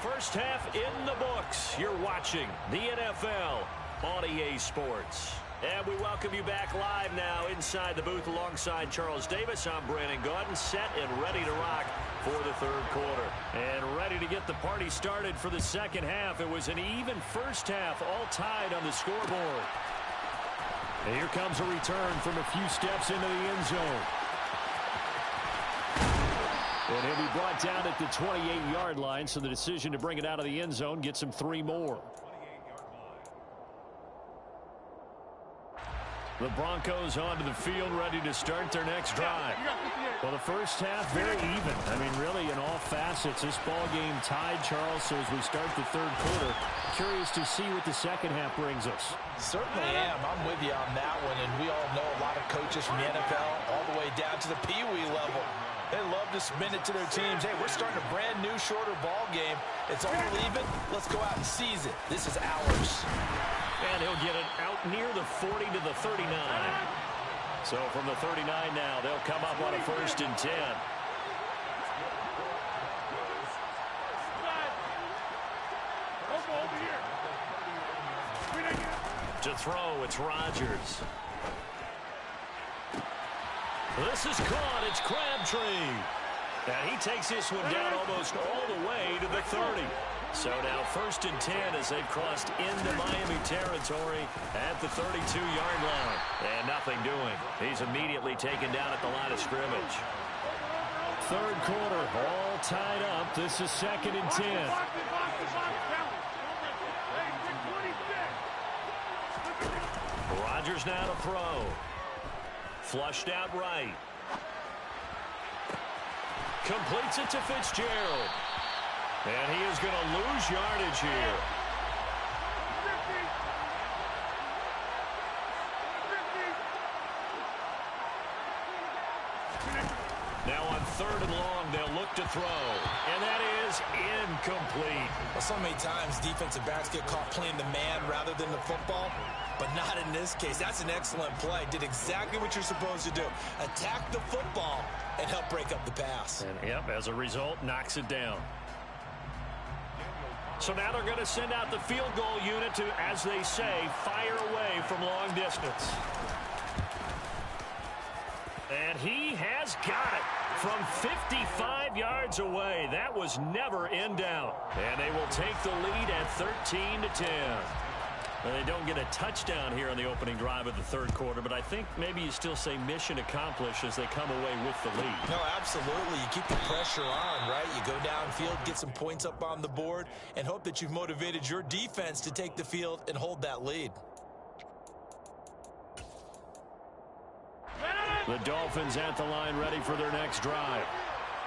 First half in the books. You're watching the NFL on EA Sports. And we welcome you back live now inside the booth alongside Charles Davis. I'm Brandon Gaudin, set and ready to rock for the 3rd quarter. And ready to get the party started for the second half. It was an even first half, all tied on the scoreboard. And here comes a return from a few steps into the end zone. And he'll be brought down at the 28-yard line, so the decision to bring it out of the end zone gets him 3 more. The Broncos onto the field, ready to start their next drive. Well, the first half, very even. I mean, really, in all facets, this ball game tied, Charles. So as we start the 3rd quarter, curious to see what the second half brings us. Certainly am. I'm with you on that one. And we all know a lot of coaches from the NFL all the way down to the Pee-wee level. They love to spin it to their teams. Hey, we're starting a brand new, shorter ball game. It's all even. Let's go out and seize it. This is ours. And he'll get it out near the 40 to the 39. So from the 39 now, they'll come up on a 1st and 10. To throw, it's Rodgers. This is caught. It's Crabtree. And he takes this one down almost all the way to the 30. So now 1st and 10 as they've crossed into Miami territory at the 32-yard line. And nothing doing. He's immediately taken down at the line of scrimmage. 3rd quarter, all tied up. This is 2nd and 10. Rodgers now to throw. Flushed out right. Completes it to Fitzgerald. And he is going to lose yardage here. Now on 3rd and long, they'll look to throw. And that is incomplete. Well, so many times defensive backs get caught playing the man rather than the football, but not in this case. That's an excellent play. Did exactly what you're supposed to do. Attack the football and help break up the pass. And, yep, as a result, knocks it down. So now they're going to send out the field goal unit to, as they say, fire away from long distance. And he has got it from 55 yards away. That was never in doubt. And they will take the lead at 13-10. Well, they don't get a touchdown here on the opening drive of the 3rd quarter, but I think maybe you still say mission accomplished as they come away with the lead. No, absolutely. You keep the pressure on, right? You go downfield, get some points up on the board, and hope that you've motivated your defense to take the field and hold that lead. The Dolphins at the line ready for their next drive.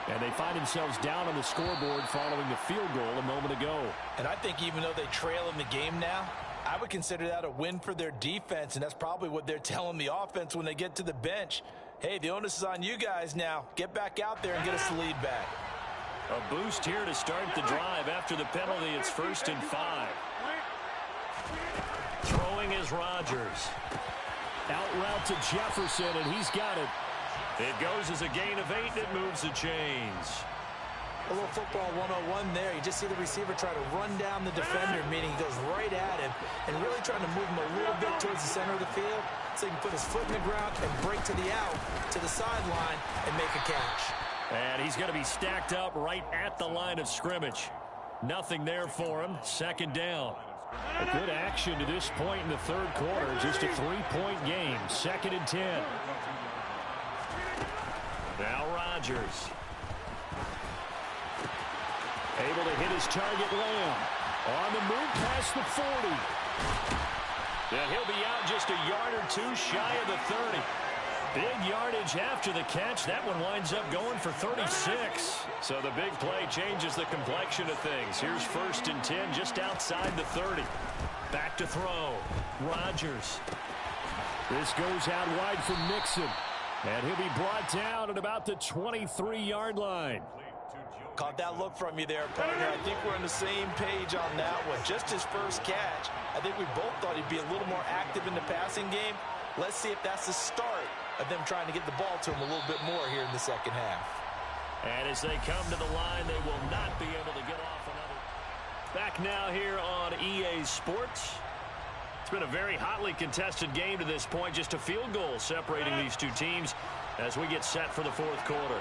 And they find themselves down on the scoreboard following the field goal a moment ago. And I think even though they trail in the game now, I would consider that a win for their defense, and that's probably what they're telling the offense when they get to the bench. Hey, the onus is on you guys now. Get back out there and get us the lead back. A boost here to start the drive after the penalty. It's 1st and 5. Throwing is Rodgers. Out route to Jefferson, and he's got it. It goes as a gain of 8, and it moves the chains. A little football 101 there. You just see the receiver try to run down the defender, meaning he goes right at him and really trying to move him a little bit towards the center of the field so he can put his foot in the ground and break to the out, to the sideline, and make a catch. And he's going to be stacked up right at the line of scrimmage. Nothing there for him. 2nd down. A good action to this point in the 3rd quarter. Just a 3-point game. 2nd and 10. Now Rodgers. Able to hit his target, Lamb. On the move past the 40. And he'll be out just a yard or two shy of the 30. Big yardage after the catch. That one winds up going for 36. So the big play changes the complexion of things. Here's 1st and 10 just outside the 30. Back to throw. Rodgers. This goes out wide for Mixon. And he'll be brought down at about the 23-yard line. Caught that look from you there, partner. I think we're on the same page on that one. Just his first catch. I think we both thought he'd be a little more active in the passing game. Let's see if that's the start of them trying to get the ball to him a little bit more here in the 2nd half. And as they come to the line, they will not be able to get off another. Back now here on EA Sports. It's been a very hotly contested game to this point. Just a field goal separating these two teams as we get set for the 4th quarter.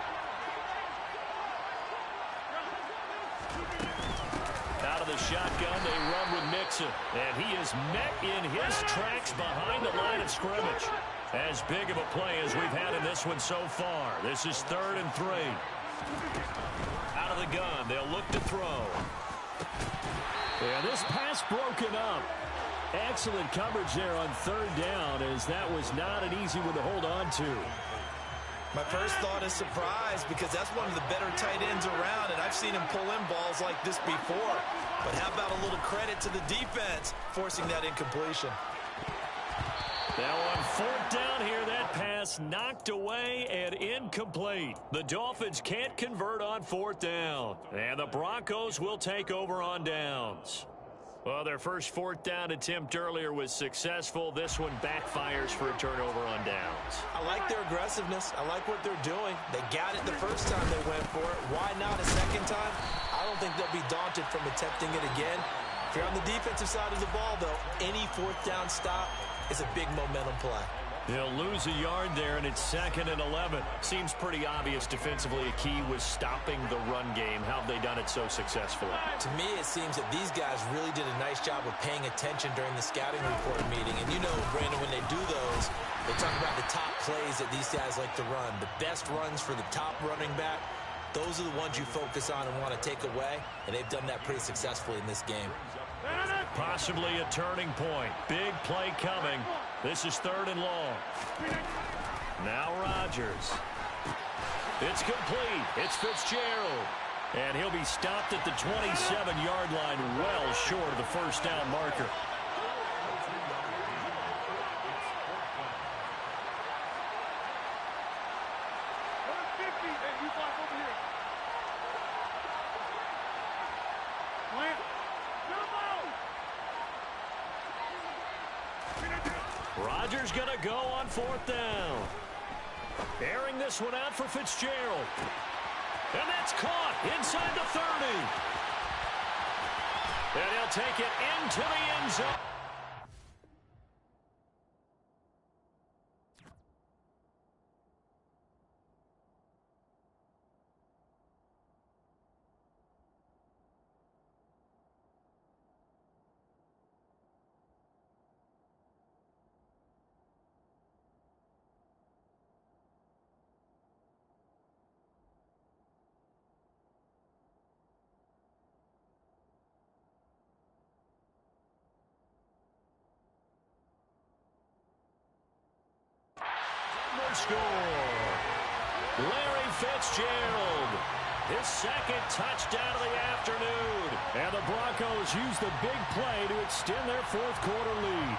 Out of the shotgun, they run with Mixon. And he is met in his tracks behind the line of scrimmage. As big of a play as we've had in this one so far. This is 3rd and 3. Out of the gun, they'll look to throw. Yeah, this pass broken up. Excellent coverage there on 3rd down, as that was not an easy one to hold on to. My first thought is surprise, because that's one of the better tight ends around, and I've seen him pull in balls like this before. But how about a little credit to the defense forcing that incompletion? Now on 4th down here, that pass knocked away and incomplete. The Dolphins can't convert on 4th down. And the Broncos will take over on downs. Well, their first 4th down attempt earlier was successful. This one backfires for a turnover on downs. I like their aggressiveness. I like what they're doing. They got it the first time they went for it. Why not a second time? I don't think they'll be daunted from attempting it again. If you're on the defensive side of the ball, though, any 4th down stop is a big momentum play. They'll lose a yard there, and it's 2nd and 11. Seems pretty obvious defensively a key was stopping the run game. How have they done it so successfully? To me, it seems that these guys really did a nice job of paying attention during the scouting report meeting. And you know, Brandon, when they do those, they talk about the top plays that these guys like to run. The best runs for the top running back, those are the ones you focus on and want to take away. And they've done that pretty successfully in this game. Possibly a turning point. Big play coming. This is 3rd and long. Now Rodgers. It's complete. It's Fitzgerald. And he'll be stopped at the 27-yard line, well short of the first down marker. Rodgers going to go on 4th down. Airing this one out for Fitzgerald. And that's caught inside the 30. And he'll take it into the end zone. Score. Larry Fitzgerald, his 2nd touchdown of the afternoon. And the Broncos use the big play to extend their 4th quarter lead.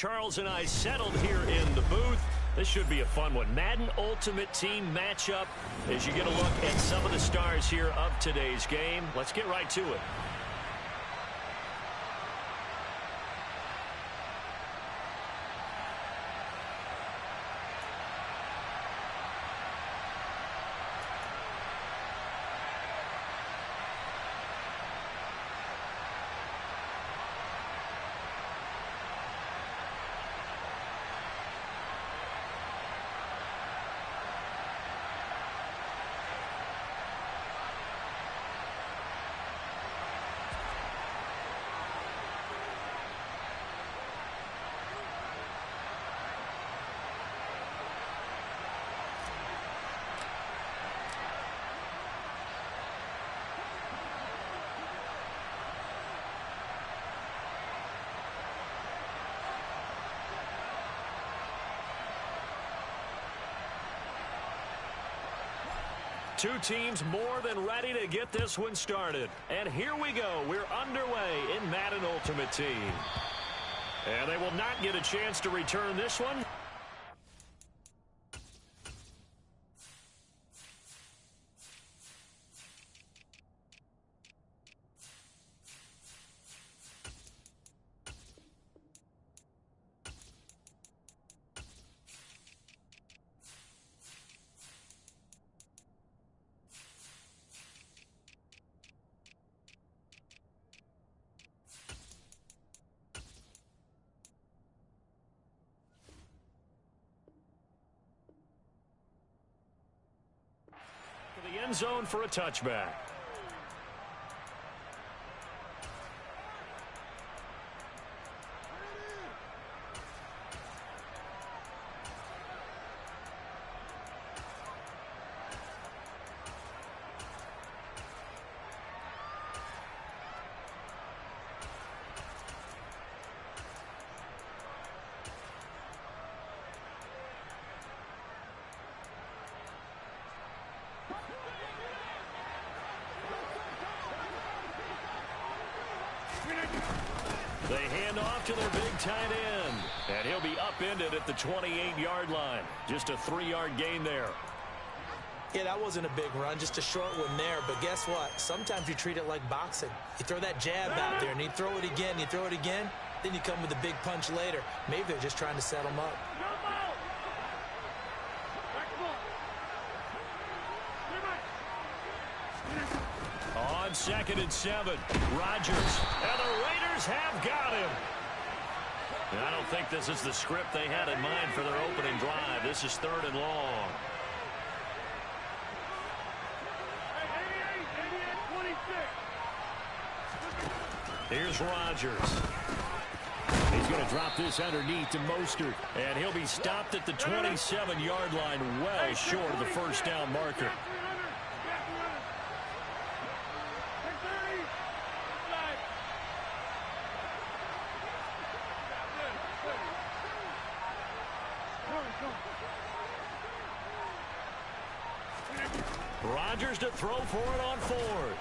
Charles and I settled here in the booth. This should be a fun one. Madden Ultimate Team matchup as you get a look at some of the stars here of today's game. Let's get right to it. Two teams more than ready to get this one started. And here we go. We're underway in Madden Ultimate Team. And they will not get a chance to return this one. The end zone for a touchback. They hand off to their big tight end. And he'll be upended at the 28-yard line. Just a 3-yard gain there. Yeah, that wasn't a big run, just a short one there. But guess what? Sometimes you treat it like boxing. You throw that jab out there, and you throw it again, you throw it again, then you come with a big punch later. Maybe they're just trying to set him up. On 2nd and 7, Rodgers. And the Raiders have got him. And I don't think this is the script they had in mind for their opening drive. This is 3rd and long. Here's Rodgers. He's going to drop this underneath to Mostert. And he'll be stopped at the 27-yard line, well short of the first down marker. Rodgers to throw for it on 4th.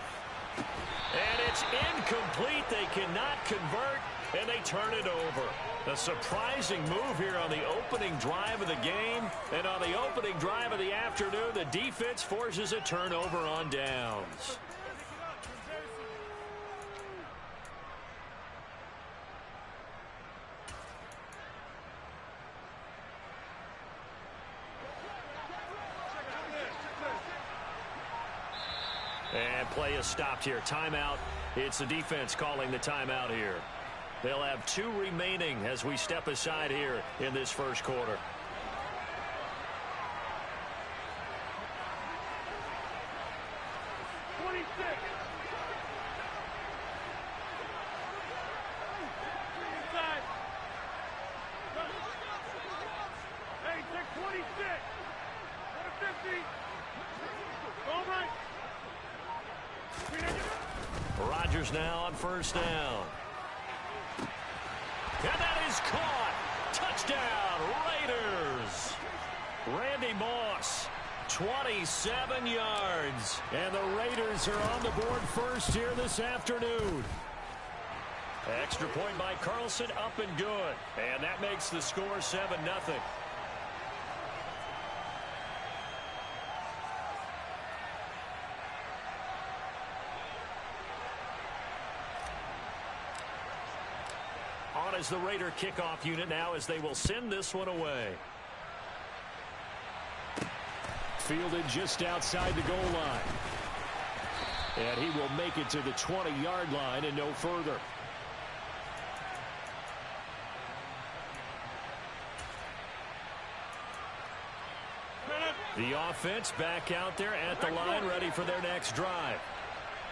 And it's incomplete. They cannot convert, and they turn it over. A surprising move here on the opening drive of the game. And on the opening drive of the afternoon, the defense forces a turnover on downs. And play is stopped here. Timeout. It's the defense calling the timeout here. They'll have 2 remaining as we step aside here in this first quarter. Rodgers now on 1st down. And that is caught. Touchdown, Raiders. Randy Moss, 27 yards. And the Raiders are on the board first here this afternoon. Extra point by Carlson, up and good. And that makes the score 7-0. On is the Raider kickoff unit now as they will send this one away. Fielded just outside the goal line. And he will make it to the 20-yard line and no further. The offense back out there at the line, ready for their next drive.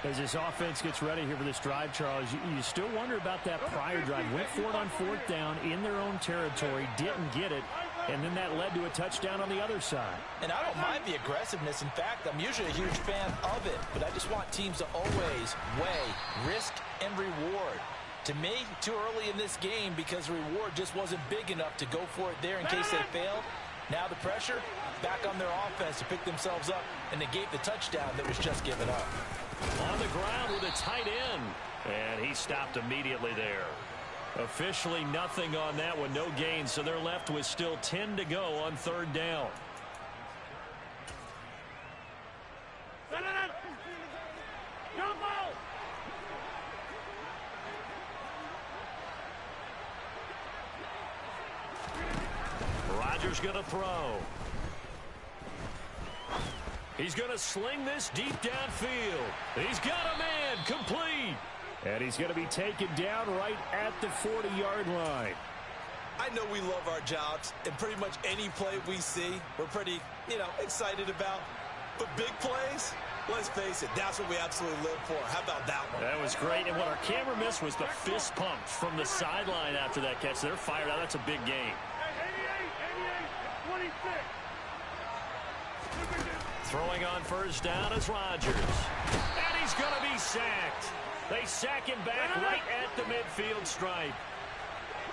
As this offense gets ready here for this drive, Charles, you still wonder about that prior drive. Went for it on 4th down in their own territory, didn't get it, and then that led to a touchdown on the other side. And I don't mind the aggressiveness. In fact, I'm usually a huge fan of it, but I just want teams to always weigh risk and reward. To me, too early in this game because the reward just wasn't big enough to go for it there in case they failed. Now the pressure back on their offense to pick themselves up and negate the touchdown that was just given up. On the ground with a tight end. And he stopped immediately there. Officially nothing on that one. No gain. So they're left with still 10 to go on 3rd down. Rodgers going to throw. He's going to sling this deep downfield. He's got a man, complete. And he's going to be taken down right at the 40-yard line. I know we love our jobs, and pretty much any play we see, we're pretty, excited about. But big plays, let's face it, that's what we absolutely live for. How about that one? That was great. And what our camera missed was the fist pump from the sideline after that catch. They're fired out. That's a big game. 88, 26. Throwing on 1st down is Rodgers. And he's going to be sacked. They sack him back right at the midfield stripe.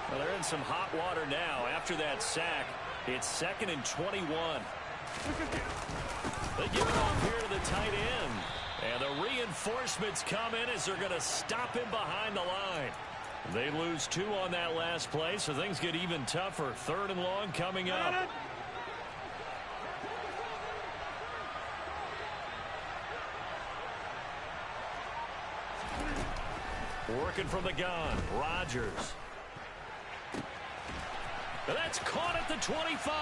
Well, they're in some hot water now. After that sack, it's 2nd and 21. They give it off here to the tight end. And the reinforcements come in as they're going to stop him behind the line. They lose 2 on that last play, so things get even tougher. 3rd and long coming up. Working from the gun, Rodgers. That's caught at the 25.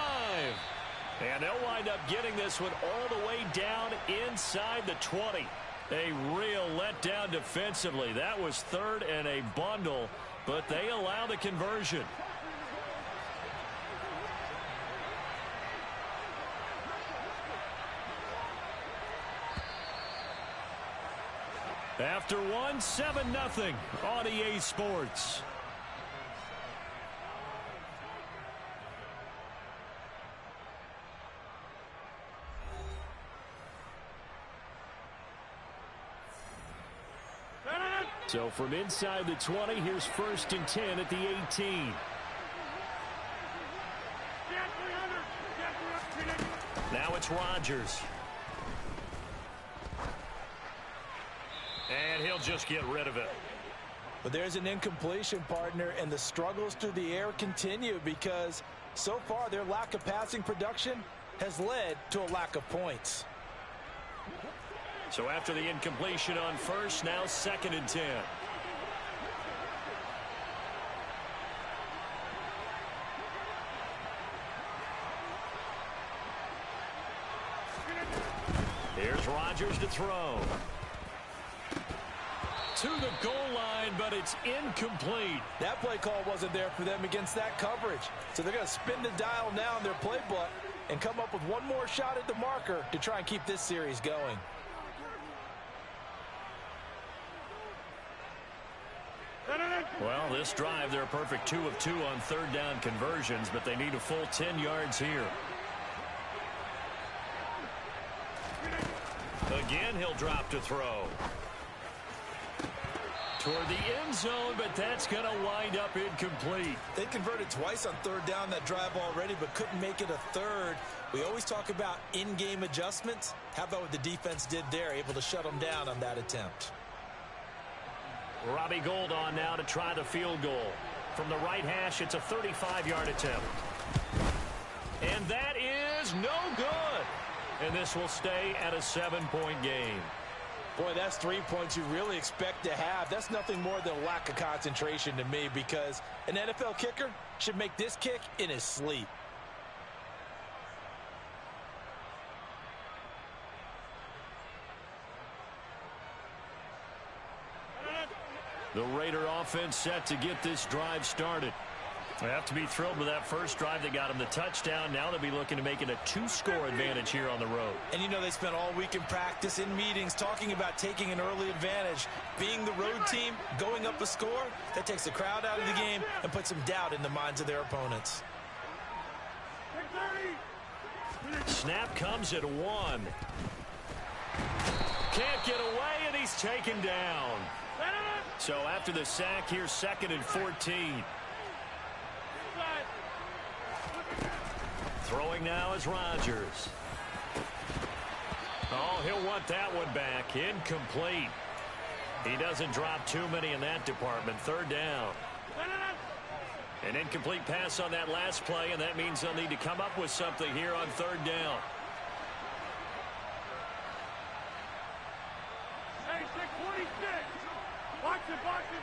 And they'll wind up getting this one all the way down inside the 20. A real letdown defensively. That was 3rd and a bundle, but they allow the conversion. After one, 7-0 on EA Sports. So from inside the 20, here's 1st and 10 at the 18. Now it's Rodgers. And he'll just get rid of it. But there's an incompletion, partner, and the struggles through the air continue because so far their lack of passing production has led to a lack of points. So after the incompletion on 1st, now 2nd and 10. Here's Rodgers to throw. To the goal line, but it's incomplete. That play call wasn't there for them against that coverage. So they're going to spin the dial now in their playbook and come up with one more shot at the marker to try and keep this series going. Well, this drive, they're a perfect 2 of 2 on 3rd down conversions, but they need a full 10 yards here. Again, he'll drop to throw. Toward the end zone, but that's going to wind up incomplete. They converted twice on 3rd down that drive already, but couldn't make it a 3rd. We always talk about in-game adjustments. How about what the defense did there, able to shut them down on that attempt? Robbie Gould on now to try the field goal. From the right hash, it's a 35-yard attempt. And that is no good. And this will stay at a 7-point game. Boy, that's 3 points you really expect to have. That's nothing more than a lack of concentration to me, because an NFL kicker should make this kick in his sleep. The Raider offense set to get this drive started. They have to be thrilled with that first drive. They got him the touchdown. Now they'll be looking to make it a 2-score advantage here on the road. And you know, they spent all week in practice, in meetings, talking about taking an early advantage. Being the road team, going up a score, that takes the crowd out of the game and puts some doubt in the minds of their opponents. Snap comes at 1. Can't get away, and he's taken down. So after the sack, here's 2nd and 14. Throwing now is Rodgers. Oh, he'll want that one back. Incomplete. He doesn't drop too many in that department. 3rd down. An incomplete pass on that last play, and that means they'll need to come up with something here on 3rd down. Hey, 626. Watch it, watch it,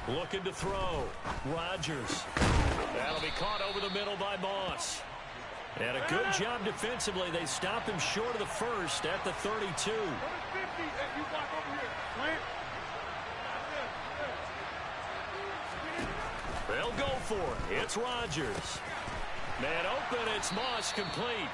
50. Looking to throw. Rodgers. That'll be caught over the middle by Moss. And a good job defensively. They stopped him short of the first at the 32. They'll go for it. It's Rodgers. Man open. It's Moss, complete.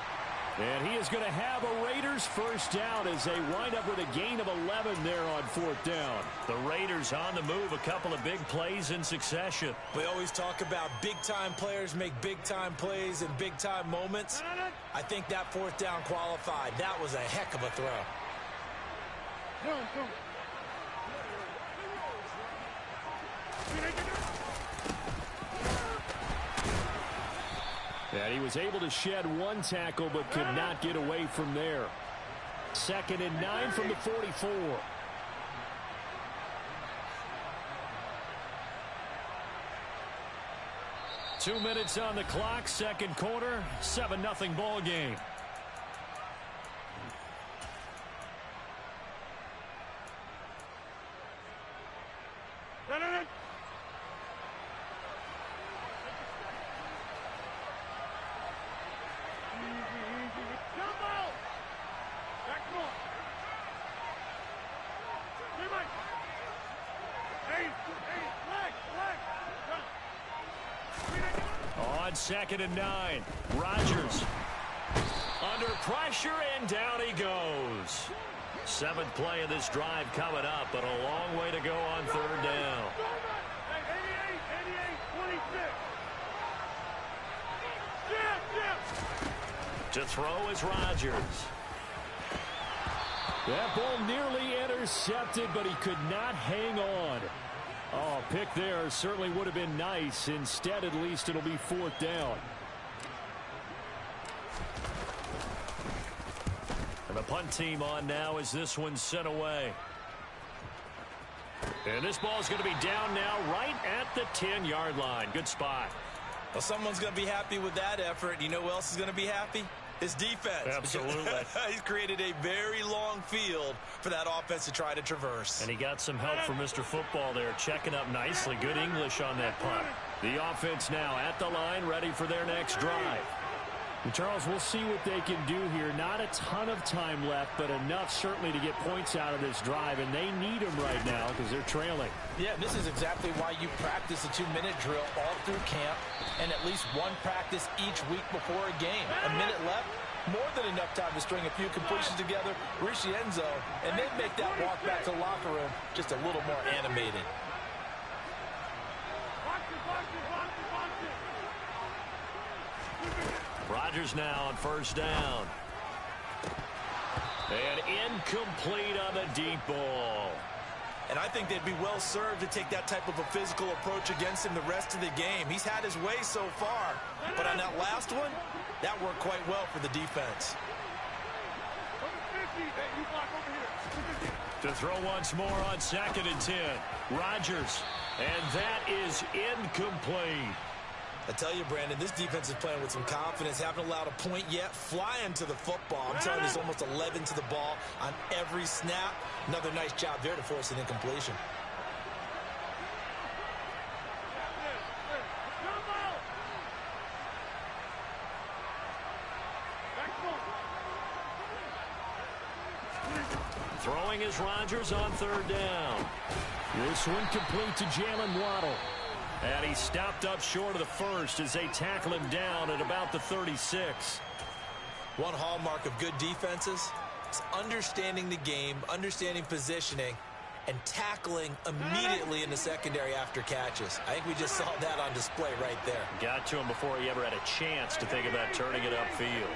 And he is going to have a Raiders first down as they wind up with a gain of 11 there on 4th down. The Raiders on the move, a couple of big plays in succession. We always talk about big-time players make big-time plays in big-time moments. I think that 4th down qualified. That was a heck of a throw. And he was able to shed 1 tackle but could not get away from there. 2nd and 9 from the 44. Two minutes on the clock, 2nd quarter, 7-0 ball game. On 2nd and 9, Rodgers under pressure, and down he goes. 7th play of this drive coming up, but a long way to go on 3rd down. 88, 26. To throw is Rodgers. That ball nearly intercepted, but he could not hang on. Oh, pick there certainly would have been nice. Instead, at least it'll be 4th down. And the punt team on now as this one's sent away. And this ball's going to be down now right at the 10-yard line. Good spot. Well, someone's going to be happy with that effort. You know who else is going to be happy? His defense. Absolutely. He's created a very long field for that offense to try to traverse. And he got some help from Mr. Football there, checking up nicely. Good English on that punt. The offense now at the line, ready for their next drive. And Charles, we'll see what they can do here. Not a ton of time left, but enough certainly to get points out of this drive, and they need them right now because they're trailing. Yeah, this is exactly why you practice a 2-minute drill all through camp and at least one practice each week before a game. A minute left, more than enough time to string a few completions together, reach the end zone, and then make that walk back to the locker room just a little more animated. Rodgers now on 1st down. And incomplete on the deep ball. And I think they'd be well served to take that type of a physical approach against him the rest of the game. He's had his way so far, but on that last one, that worked quite well for the defense. To throw once more on 2nd and 10. Rodgers. And that is incomplete. I tell you, Brandon, this defense is playing with some confidence. Haven't allowed a point yet. Flying to the football. I'm telling you, there's almost 11 to the ball on every snap. Another nice job there to force an incompletion. Throwing is Rodgers on 3rd down. This one complete to Jalen Waddle. And he stopped up short of the first as they tackle him down at about the 36. One hallmark of good defenses is understanding the game, understanding positioning, and tackling immediately in the secondary after catches. I think we just saw that on display right there. Got to him before he ever had a chance to think about turning it upfield.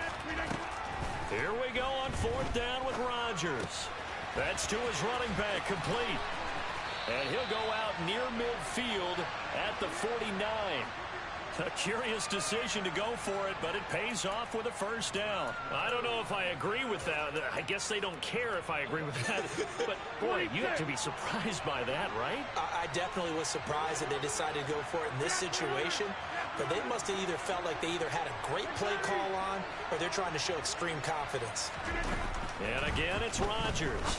Here we go on 4th down with Rodgers. That's to his running back, complete. And he'll go out near midfield at the 49. A curious decision to go for it, but it pays off with a 1st down. I don't know if I agree with that. I guess they don't care if I agree with that. But, boy, you have to be surprised by that, right? I definitely was surprised that they decided to go for it in this situation. But they must have either felt like they either had a great play call on or they're trying to show extreme confidence. And again, it's Rodgers.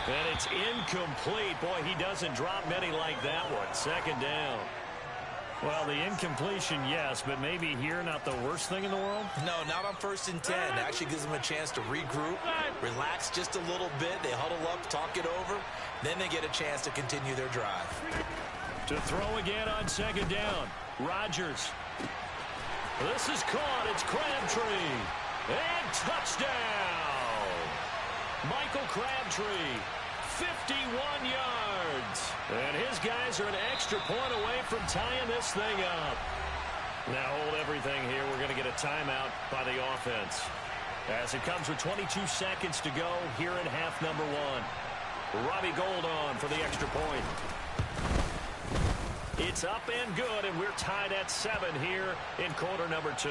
And it's incomplete. Boy, he doesn't drop many like that one. 2nd down. Well, the incompletion, yes, but maybe here not the worst thing in the world? No, not on 1st and 10. It actually gives them a chance to regroup, relax just a little bit. They huddle up, talk it over. Then they get a chance to continue their drive. To throw again on 2nd down. Rodgers. This is caught. It's Crabtree. And touchdown. Michael Crabtree. 51 yards. And his guys are an extra point away from tying this thing up. Now hold everything here. We're going to get a timeout by the offense. As it comes with 22 seconds to go here in half number 1. Robbie Gould on for the extra point. It's up and good, and we're tied at 7 here in quarter number 2.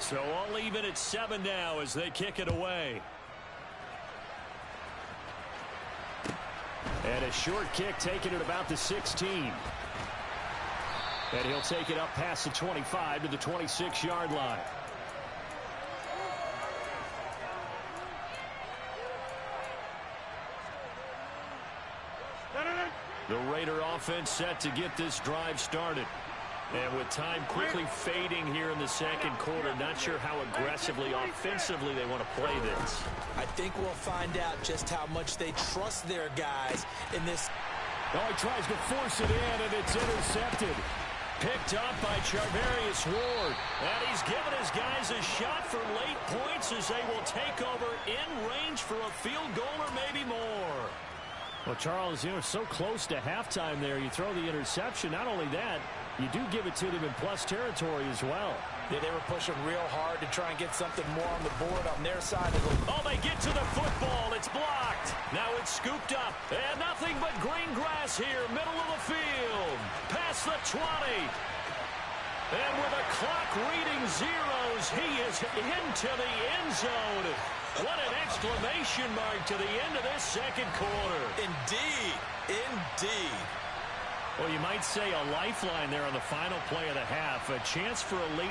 So all even at 7 now as they kick it away. And a short kick taken at about the 16. And he'll take it up past the 25 to the 26-yard line. The Raider offense set to get this drive started. And with time quickly fading here in the 2nd quarter, not sure how aggressively, offensively they want to play this. I think we'll find out just how much they trust their guys in this. Oh, he tries to force it in, and it's intercepted. Picked up by Charvarius Ward. And he's given his guys a shot for late points as they will take over in range for a field goal or maybe more. Well, Charles, so close to halftime there. You throw the interception. Not only that, you do give it to them in plus territory as well. Yeah, they were pushing real hard to try and get something more on the board on their side of the... Oh, they get to the football. It's blocked. Now it's scooped up. And nothing but green grass here, middle of the field. Past the 20. And with the clock reading zeros, he is into the end zone. What an exclamation mark to the end of this 2nd quarter. Indeed. Indeed. Well, you might say a lifeline there on the final play of the half. A chance for a late...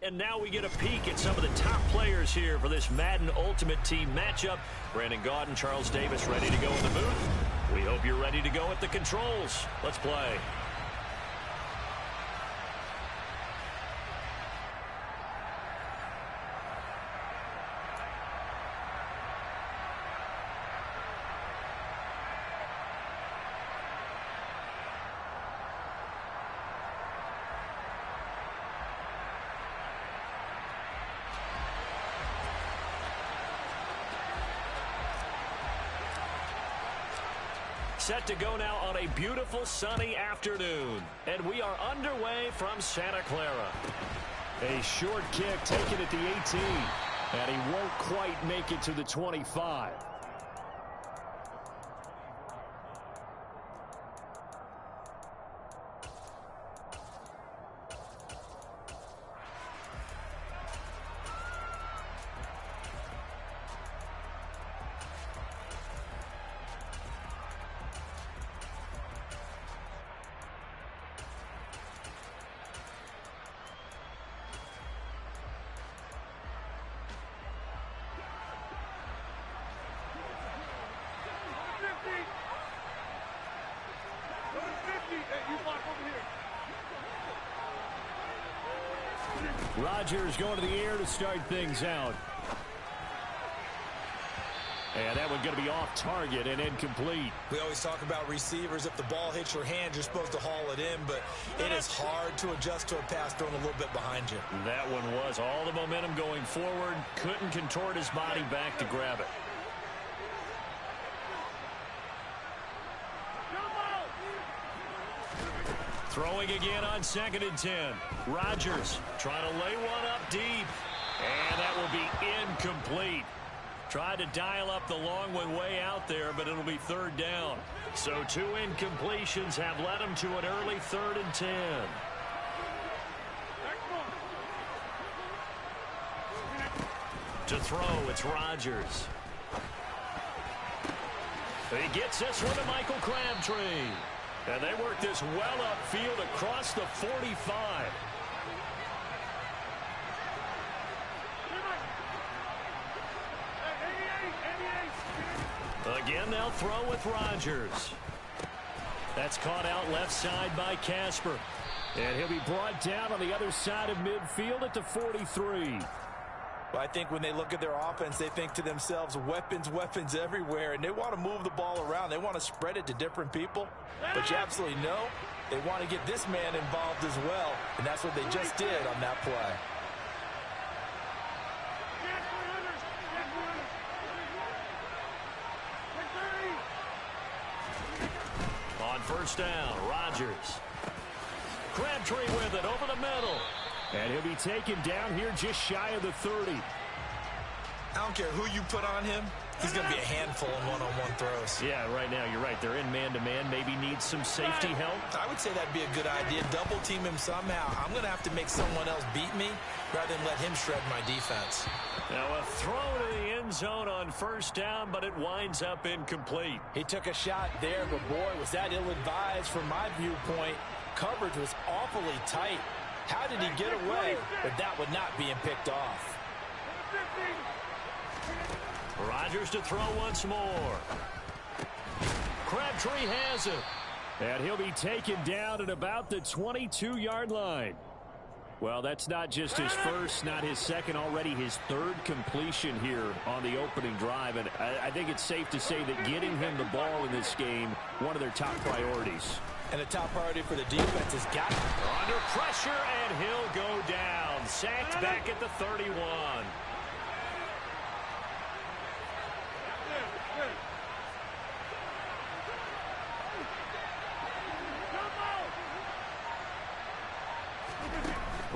And now we get a peek at some of the top players here for this Madden Ultimate Team matchup. Brandon Gaudin, Charles Davis ready to go in the booth. We hope you're ready to go at the controls. Let's play. Set to go now on a beautiful sunny afternoon. And we are underway from Santa Clara. A short kick taken at the 18. And he won't quite make it to the 25. Rodgers going to the air to start things out. And that one going to be off target and incomplete. We always talk about receivers. If the ball hits your hand, you're supposed to haul it in, but it is hard to adjust to a pass thrown a little bit behind you. That one was all the momentum going forward. Couldn't contort his body back to grab it. Throwing again on 2nd and 10. Rodgers trying to lay one up deep. And that will be incomplete. Tried to dial up the long one way out there, but it'll be 3rd down. So 2 incompletions have led him to an early 3rd and 10. To throw, it's Rodgers. He gets this one to Michael Crabtree. And they work this well upfield across the 45. Again, they'll throw with Rodgers. That's caught out left side by Casper. And he'll be brought down on the other side of midfield at the 43. Well, I think when they look at their offense, they think to themselves, weapons, weapons everywhere, and they want to move the ball around. They want to spread it to different people. But you absolutely know they want to get this man involved as well, and that's what they just did on that play. On 1st down, Rodgers. Crabtree with it over the middle. And he'll be taken down here just shy of the 30. I don't care who you put on him. He's going to be a handful in one-on-one throws. Yeah, right now, you're right. They're in man-to-man. Maybe needs some safety help. I would say that'd be a good idea. Double team him somehow. I'm going to have to make someone else beat me rather than let him shred my defense. Now a throw to the end zone on 1st down, but it winds up incomplete. He took a shot there, but boy, was that ill-advised from my viewpoint. Coverage was awfully tight. How did he get away with that one not being picked off? Rodgers to throw once more. Crabtree has it. And he'll be taken down at about the 22-yard line. Well, that's not just his first, not his second, already his 3rd completion here on the opening drive. And I think it's safe to say that getting him the ball in this game, one of their top priorities. And the top priority for the defense has got under pressure, and he'll go down. Sacked back at the 31.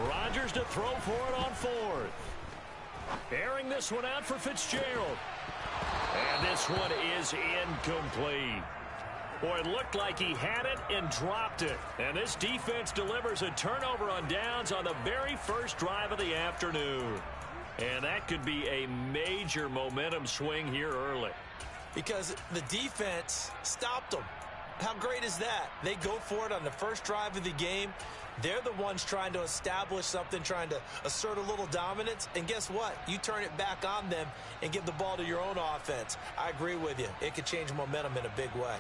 Rodgers to throw for it on 4th. Airing this one out for Fitzgerald. And this one is incomplete. Boy, it looked like he had it and dropped it. And this defense delivers a turnover on downs on the very first drive of the afternoon. And that could be a major momentum swing here early. Because the defense stopped them. How great is that? They go for it on the first drive of the game. They're the ones trying to establish something, trying to assert a little dominance. And guess what? You turn it back on them and give the ball to your own offense. I agree with you. It could change momentum in a big way.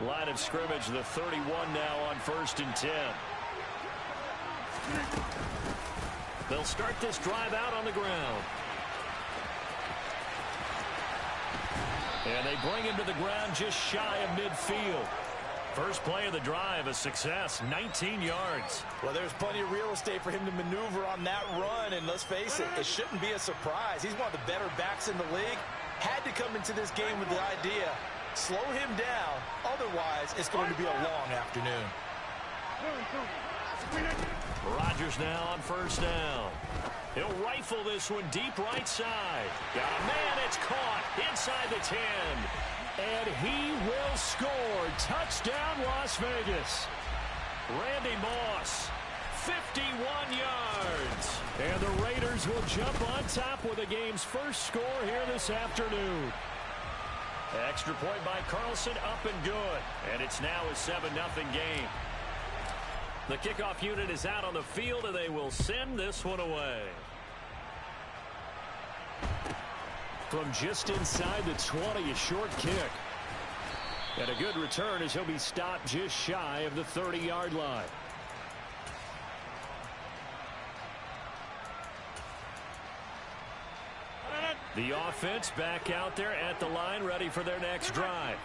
Line of scrimmage, the 31 now on 1st and 10. They'll start this drive out on the ground. And they bring him to the ground just shy of midfield. First play of the drive, a success, 19 yards. Well, there's plenty of real estate for him to maneuver on that run, and let's face it, it shouldn't be a surprise. He's one of the better backs in the league. Had to come into this game with the idea, slow him down, otherwise it's going to be a long afternoon. Rodgers now on 1st down. He'll rifle this one deep right side. Got a man, it's caught inside the 10. And he will score. Touchdown, Las Vegas. Randy Moss, 51 yards. And the Raiders will jump on top with the game's first score here this afternoon. Extra point by Carlson, up and good. And it's now a 7-0 game. The kickoff unit is out on the field, and they will send this one away. From just inside the 20, a short kick. And a good return as he'll be stopped just shy of the 30-yard line. The offense back out there at the line, ready for their next drive.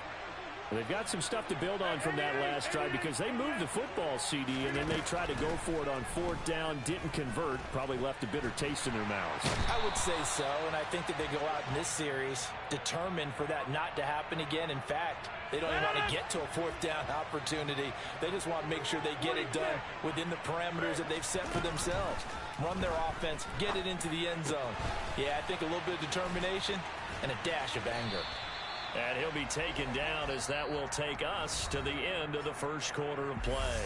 They've got some stuff to build on from that last drive because they moved the football, CD, and then they tried to go for it on 4th down, didn't convert, probably left a bitter taste in their mouths. I would say so, and I think that they go out in this series determined for that not to happen again. In fact, they don't even want to get to a 4th down opportunity. They just want to make sure they get it done within the parameters that they've set for themselves. Run their offense, get it into the end zone. Yeah, I think a little bit of determination and a dash of anger. And he'll be taken down as that will take us to the end of the first quarter of play.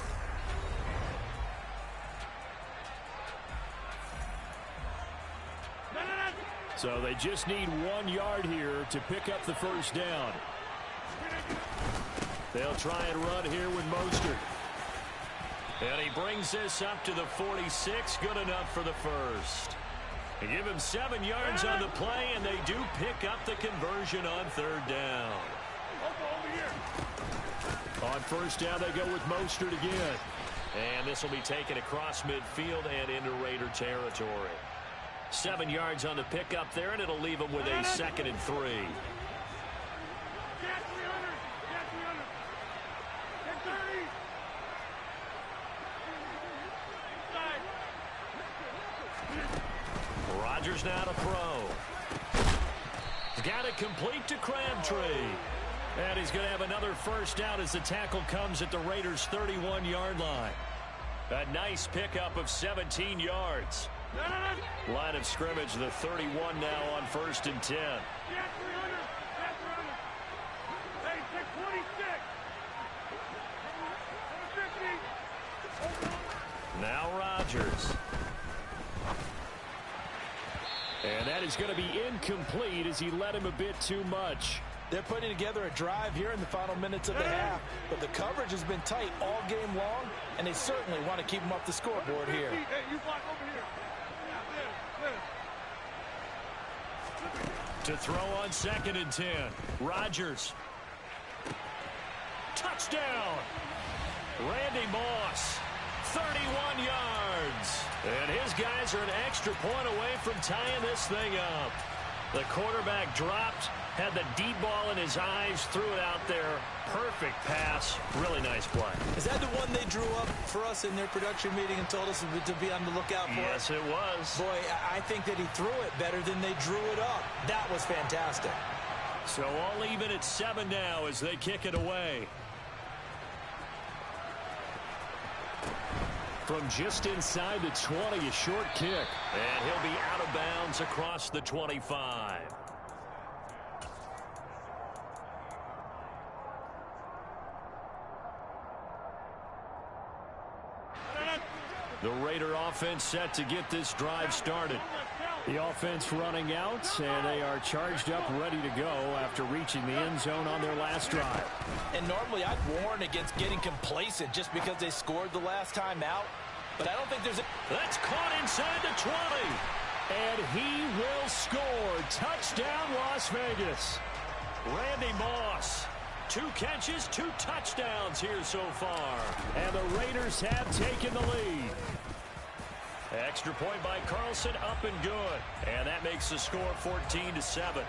So they just need 1 yard here to pick up the first down. They'll try and run here with Mostert. And he brings this up to the 46. Good enough for the first. They give him 7 yards on the play, and they do pick up the conversion on 3rd down. On 1st down, they go with Mostert again. And this will be taken across midfield and into Raider territory. 7 yards on the pickup there, and it'll leave them with a 2nd and 3. Rodgers now to throw. He's got it complete to Crabtree. And he's going to have another first down as the tackle comes at the Raiders' 31-yard line. A nice pickup of 17 yards. Line of scrimmage, the 31 now on 1st and 10. Now Rodgers. And that is going to be incomplete as he led him a bit too much. They're putting together a drive here in the final minutes of the half, but the coverage has been tight all game long, and they certainly want to keep them off the scoreboard here. Hey, you block over here. To throw on 2nd and 10. Rodgers. Touchdown. Randy Moss. 31 yards. And his guys are an extra point away from tying this thing up. The quarterback dropped, had the deep ball in his eyes, threw it out there. Perfect pass. Really nice play. Is that the one they drew up for us in their production meeting and told us to be on the lookout for? Yes, it was. Boy, I think that he threw it better than they drew it up. That was fantastic. So all even at 7 now as they kick it away. From just inside the 20, a short kick. And he'll be out of bounds across the 25. The Raider offense set to get this drive started. The offense running out, and they are charged up, ready to go after reaching the end zone on their last drive. And normally I'd warn against getting complacent just because they scored the last time out. But I don't think there's a... That's caught inside the 20. And he will score. Touchdown, Las Vegas. Randy Moss. 2 catches, 2 touchdowns here so far. And the Raiders have taken the lead. Extra point by Carlson, up and good. And that makes the score 14-7.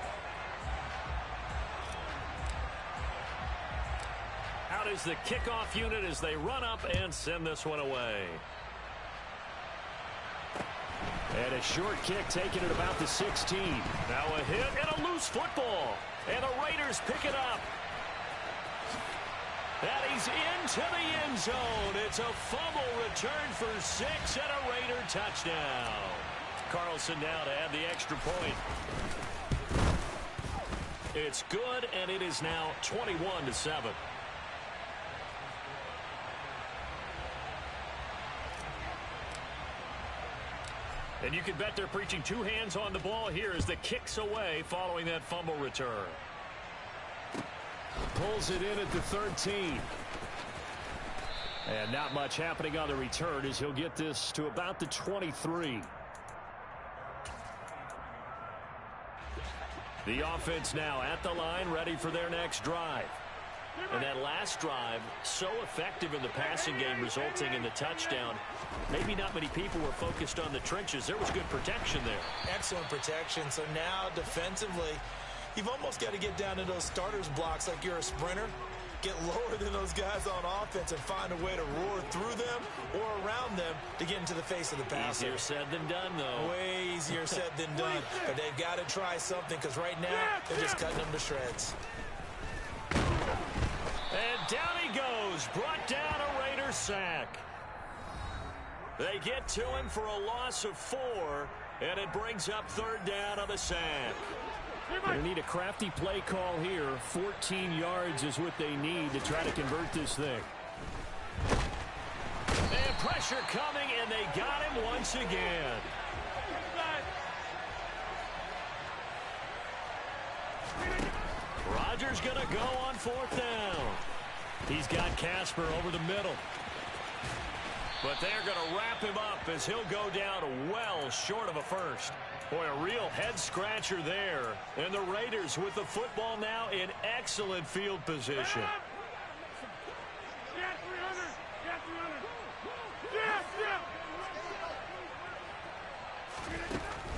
Out is the kickoff unit as they run up and send this one away. And a short kick taken at about the 16. Now a hit and a loose football. And the Raiders pick it up. And he's into the end zone. It's a fumble return for 6 and a Raider touchdown. Carlson now to add the extra point. It's good, and it is now 21-7. And you can bet they're preaching 2 hands on the ball here as the kick's away following that fumble return. Pulls it in at the 13. And not much happening on the return as he'll get this to about the 23. The offense now at the line, ready for their next drive. And that last drive, so effective in the passing game, resulting in the touchdown. Maybe not many people were focused on the trenches. There was good protection there. Excellent protection. So now defensively, you've almost got to get down to those starters blocks like you're a sprinter. Get lower than those guys on offense and find a way to roar through them or around them to get into the face of the passer. Easier said than done, though. Way easier said than done. But they've got to try something because right now they're just cutting them to shreds. And down he goes. Brought down a Raider sack. They get to him for a loss of 4, and it brings up 3rd down on the sack. They need a crafty play call here. 14 yards is what they need to try to convert this thing. And pressure coming, and they got him once again. Rodgers going to go on 4th down. He's got Casper over the middle. But they're going to wrap him up as he'll go down well short of a first. Boy, a real head-scratcher there. And the Raiders with the football now in excellent field position.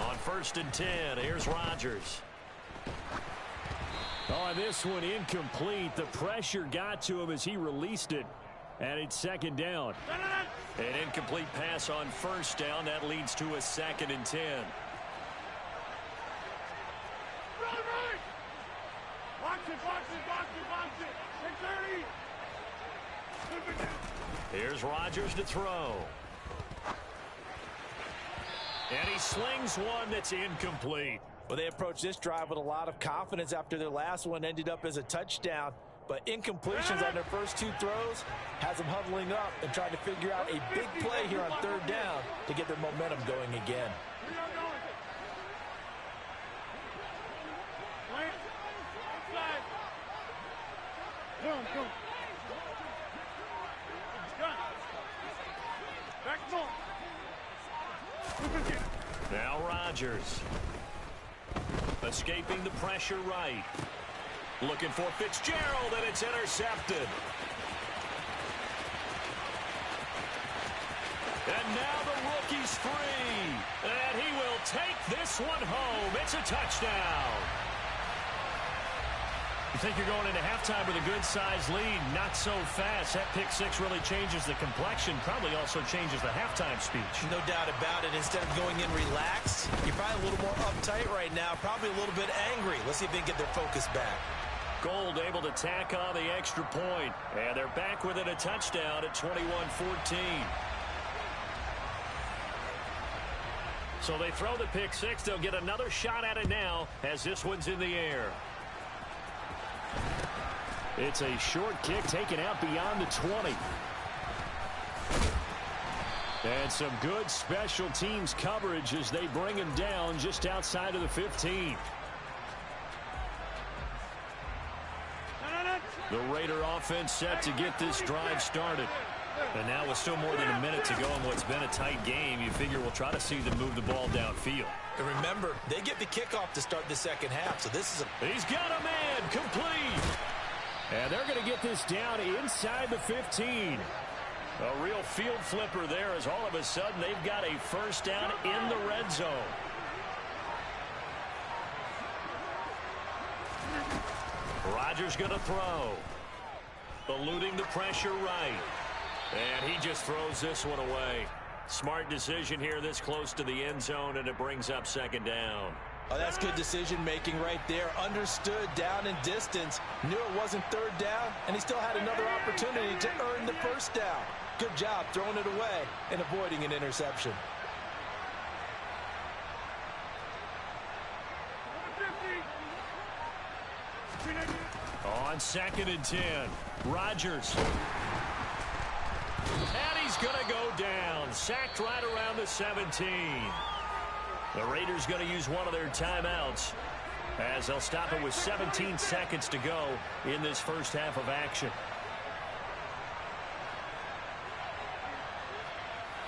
On 1st and 10, here's Rodgers. Oh, this one incomplete. The pressure got to him as he released it. And it's 2nd down. An incomplete pass on 1st down. That leads to a 2nd and 10. Here's Rodgers to throw. And he slings one that's incomplete. Well, they approached this drive with a lot of confidence after their last one ended up as a touchdown. But incompletions on their first 2 throws has them huddling up and trying to figure out a big play here on 3rd down to get their momentum going again. Now Rodgers. Escaping the pressure right. Looking for Fitzgerald, and it's intercepted. And now the rookie's free. And he will take this one home. It's a touchdown. You think you're going into halftime with a good-sized lead. Not so fast. That pick 6 really changes the complexion. Probably also changes the halftime speech. No doubt about it. Instead of going in relaxed, you're probably a little more uptight right now. Probably a little bit angry. Let's see if they can get their focus back. Gold able to tack on the extra point. And they're back within a touchdown at 21-14. So they throw the pick 6. They'll get another shot at it now as this one's in the air. It's a short kick taken out beyond the 20. And some good special teams coverage as they bring him down just outside of the 15. The Raider offense set to get this drive started. And now with still more than a minute to go in what's been a tight game, you figure we'll try to see them move the ball downfield. And remember, they get the kickoff to start the second half, so this is a... He's got a man, complete. And they're going to get this down inside the 15. A real field flipper there as all of a sudden they've got a first down in the red zone. Rodgers going to throw. Eluding the pressure right. And he just throws this one away. Smart decision here this close to the end zone, and it brings up second down. Oh, that's good decision-making right there. Understood down and distance. Knew it wasn't third down, and he still had another opportunity to earn the first down. Good job throwing it away and avoiding an interception. On 2nd and 10, Rodgers. And he's going to go down. Sacked right around the 17. The Raiders going to use one of their timeouts as they'll stop it with 17 seconds to go in this first half of action.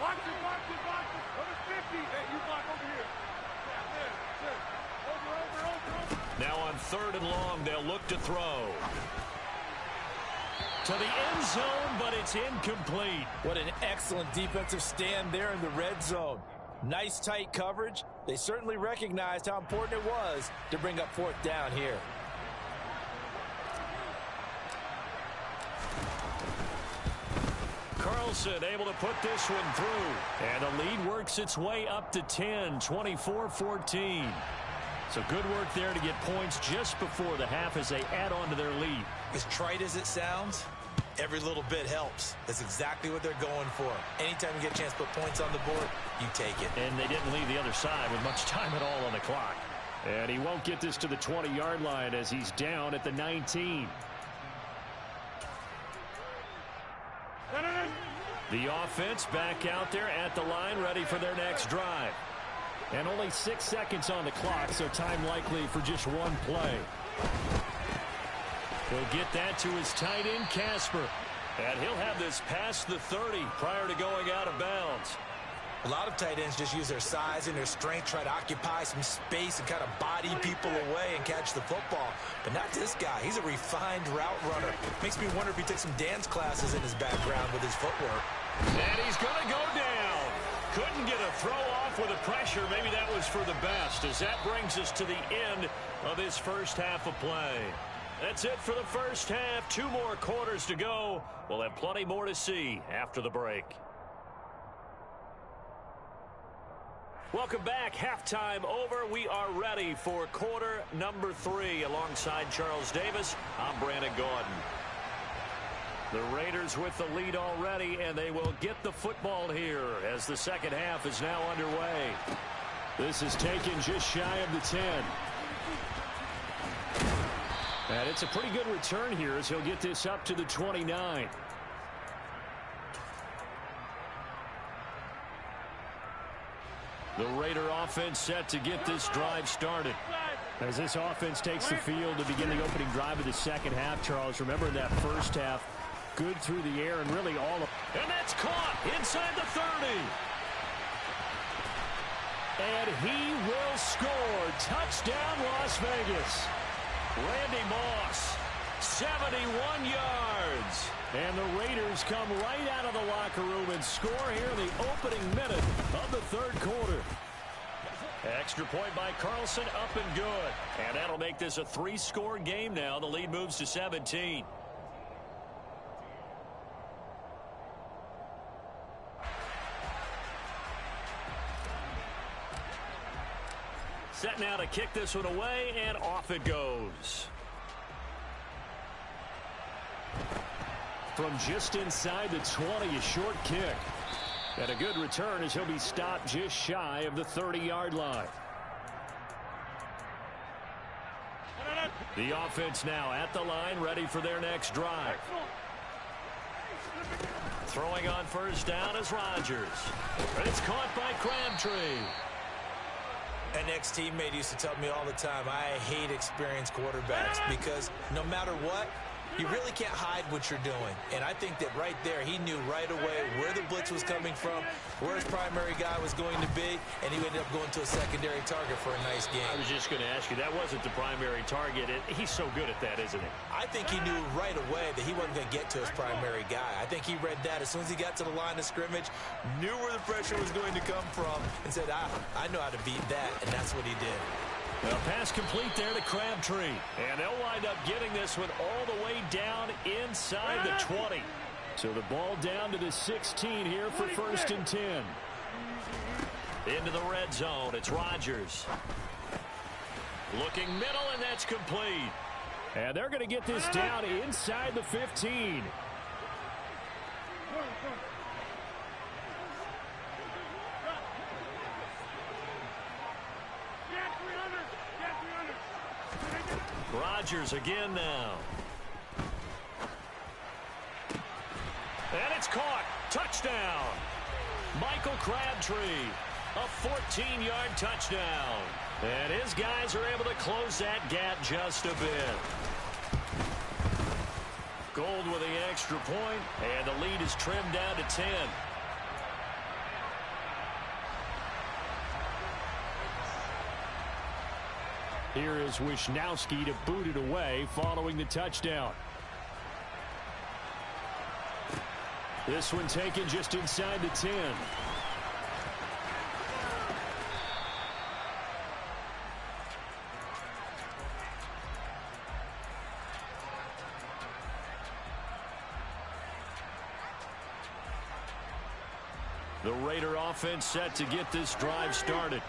Box it. Number 50. Hey, you block over here. Over. Now on 3rd and long, they'll look to throw. To the end zone, but it's incomplete. What an excellent defensive stand there in the red zone. Nice tight coverage. They certainly recognized how important it was to bring up 4th down here. Carlson able to put this one through. And the lead works its way up to 10, 24-14. So good work there to get points just before the half as they add on to their lead. As trite as it sounds, every little bit helps. That's exactly what they're going for. Anytime you get a chance to put points on the board, you take it. And they didn't leave the other side with much time at all on the clock. And he won't get this to the 20-yard line as he's down at the 19. The offense back out there at the line, ready for their next drive. And only 6 seconds on the clock, so time likely for just one play. He'll get that to his tight end, Casper. And he'll have this past the 30 prior to going out of bounds. A lot of tight ends just use their size and their strength, try to occupy some space and kind of body people away and catch the football. But not this guy. He's a refined route runner. Makes me wonder if he took some dance classes in his background with his footwork. And he's going to go down. Couldn't get a throw off with the pressure. Maybe that was for the best, as that brings us to the end of this first half of play. That's it for the first half. 2 more quarters to go. We'll have plenty more to see after the break. Welcome back. Halftime over. We are ready for quarter number 3. Alongside Charles Davis, I'm Brandon Gaudin. The Raiders with the lead already, and they will get the football here as the second half is now underway. This is taken just shy of the 10. And it's a pretty good return here as he'll get this up to the 29. The Raider offense set to get this drive started. As this offense takes the field to begin the opening drive of the second half, Charles, remember that first half, good through the air and really all of... And that's caught inside the 30. And he will score. Touchdown, Las Vegas. Randy Moss, 71 yards. And the Raiders come right out of the locker room and score here in the opening minute of the third quarter. Extra point by Carlson, up and good. And that'll make this a 3-score game now. The lead moves to 17. Set now to kick this one away, and off it goes. From just inside the 20, a short kick. And a good return as he'll be stopped just shy of the 30-yard line. The offense now at the line, ready for their next drive. Throwing on first down is Rodgers. It's caught by Crabtree. An ex-teammate used to tell me all the time, I hate experienced quarterbacks because no matter what, you really can't hide what you're doing. And I think that right there, he knew right away where the blitz was coming from, where his primary guy was going to be, and he ended up going to a secondary target for a nice game. I was just going to ask you, that wasn't the primary target. He's so good at that, isn't he? I think he knew right away that he wasn't going to get to his primary guy. I think he read that as soon as he got to the line of scrimmage, knew where the pressure was going to come from, and said, I know how to beat that, and that's what he did. A pass complete there to Crabtree. And they'll wind up getting this one all the way down inside the 20. So the ball down to the 16 here for 1st and 10. Into the red zone. It's Rodgers. Looking middle, and that's complete. And they're going to get this down inside the 15. Rodgers again now. And it's caught. Touchdown. Michael Crabtree. A 14-yard touchdown. And his guys are able to close that gap just a bit. Gold with the extra point, and the lead is trimmed down to 10. Here is Wisnowski to boot it away following the touchdown. This one taken just inside the 10. The Raider offense set to get this drive started.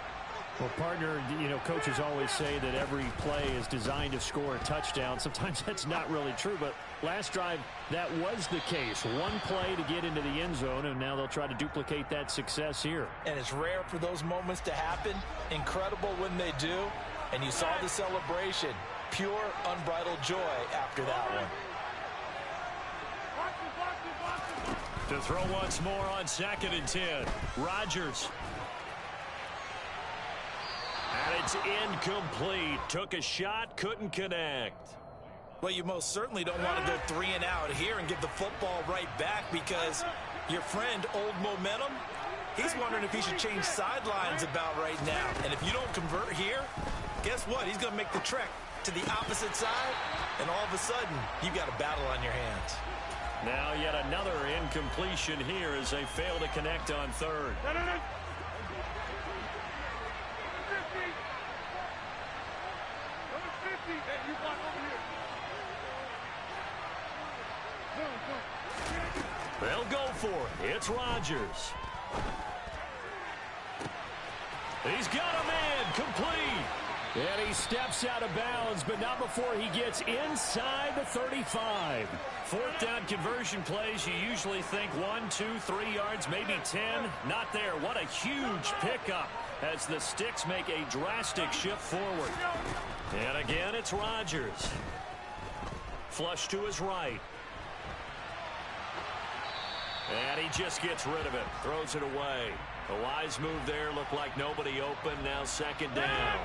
Well, partner, coaches always say that every play is designed to score a touchdown. Sometimes that's not really true, but last drive, that was the case. One play to get into the end zone, and now they'll try to duplicate that success here. And it's rare for those moments to happen. Incredible when they do. And you saw the celebration. Pure, unbridled joy after that one. To throw once more on 2nd and 10. Rodgers. And it's incomplete. Took a shot, couldn't connect. Well, you most certainly don't want to go 3 and out here and give the football right back because your friend, Old Momentum, he's wondering if he should change sidelines about right now. And if you don't convert here, guess what? He's going to make the trek to the opposite side, and all of a sudden, you've got a battle on your hands. Now yet another incompletion here as they fail to connect on 3rd. They'll go for it. It's Rodgers. He's got a man complete. And he steps out of bounds, but not before he gets inside the 35. 4th down conversion plays, you usually think 1, 2, 3 yards, maybe 10. Not there. What a huge pickup as the sticks make a drastic shift forward. And again, it's Rodgers. Flush to his right. And he just gets rid of it. Throws it away. A wise move there. Looked like nobody open. Now 2nd down.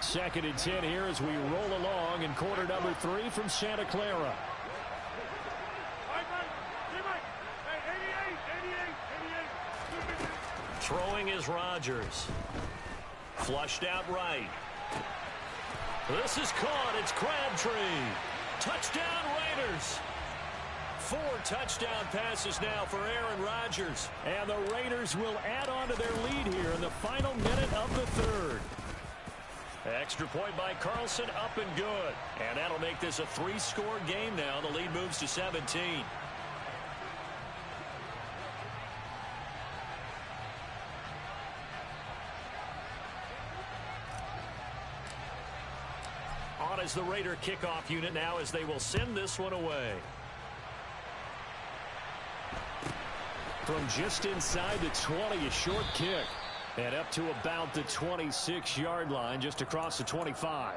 2nd and 10 here as we roll along in quarter number 3 from Santa Clara. Throwing is Rodgers. Flushed out right. This is caught. It's Crabtree. Touchdown Raiders. 4 touchdown passes now for Aaron Rodgers. And the Raiders will add on to their lead here in the final minute of the 3rd. Extra point by Carlson, up and good. And that'll make this a 3-score game now. The lead moves to 17. On is the Raider kickoff unit now as they will send this one away. From just inside the 20, a short kick. And up to about the 26-yard line, just across the 25.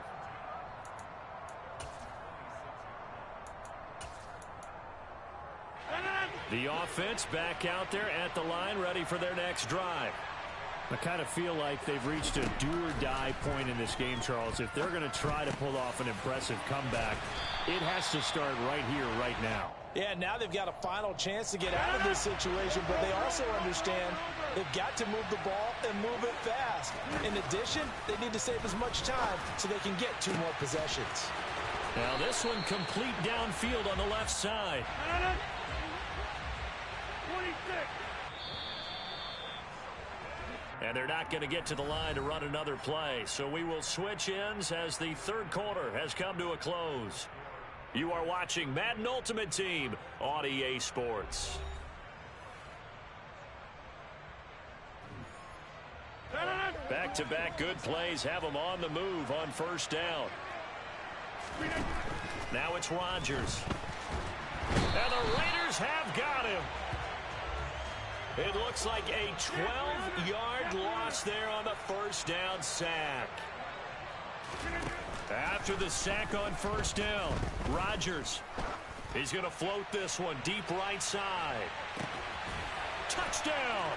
The offense back out there at the line, ready for their next drive. I kind of feel like they've reached a do-or-die point in this game, Charles. If they're going to try to pull off an impressive comeback, it has to start right here, right now. Yeah, now they've got a final chance to get out of this situation, but they also understand they've got to move the ball and move it fast. In addition, they need to save as much time so they can get 2 more possessions. Now this one complete downfield on the left side. 26. And they're not going to get to the line to run another play. So we will switch ends as the third quarter has come to a close. You are watching Madden Ultimate Team on EA Sports. Back-to-back good plays have them on the move on first down. Now it's Rodgers. And the Raiders have got him. It looks like a 12-yard loss there on the first down sack. After the sack on first down, Rodgers. He's going to float this one deep right side. Touchdown!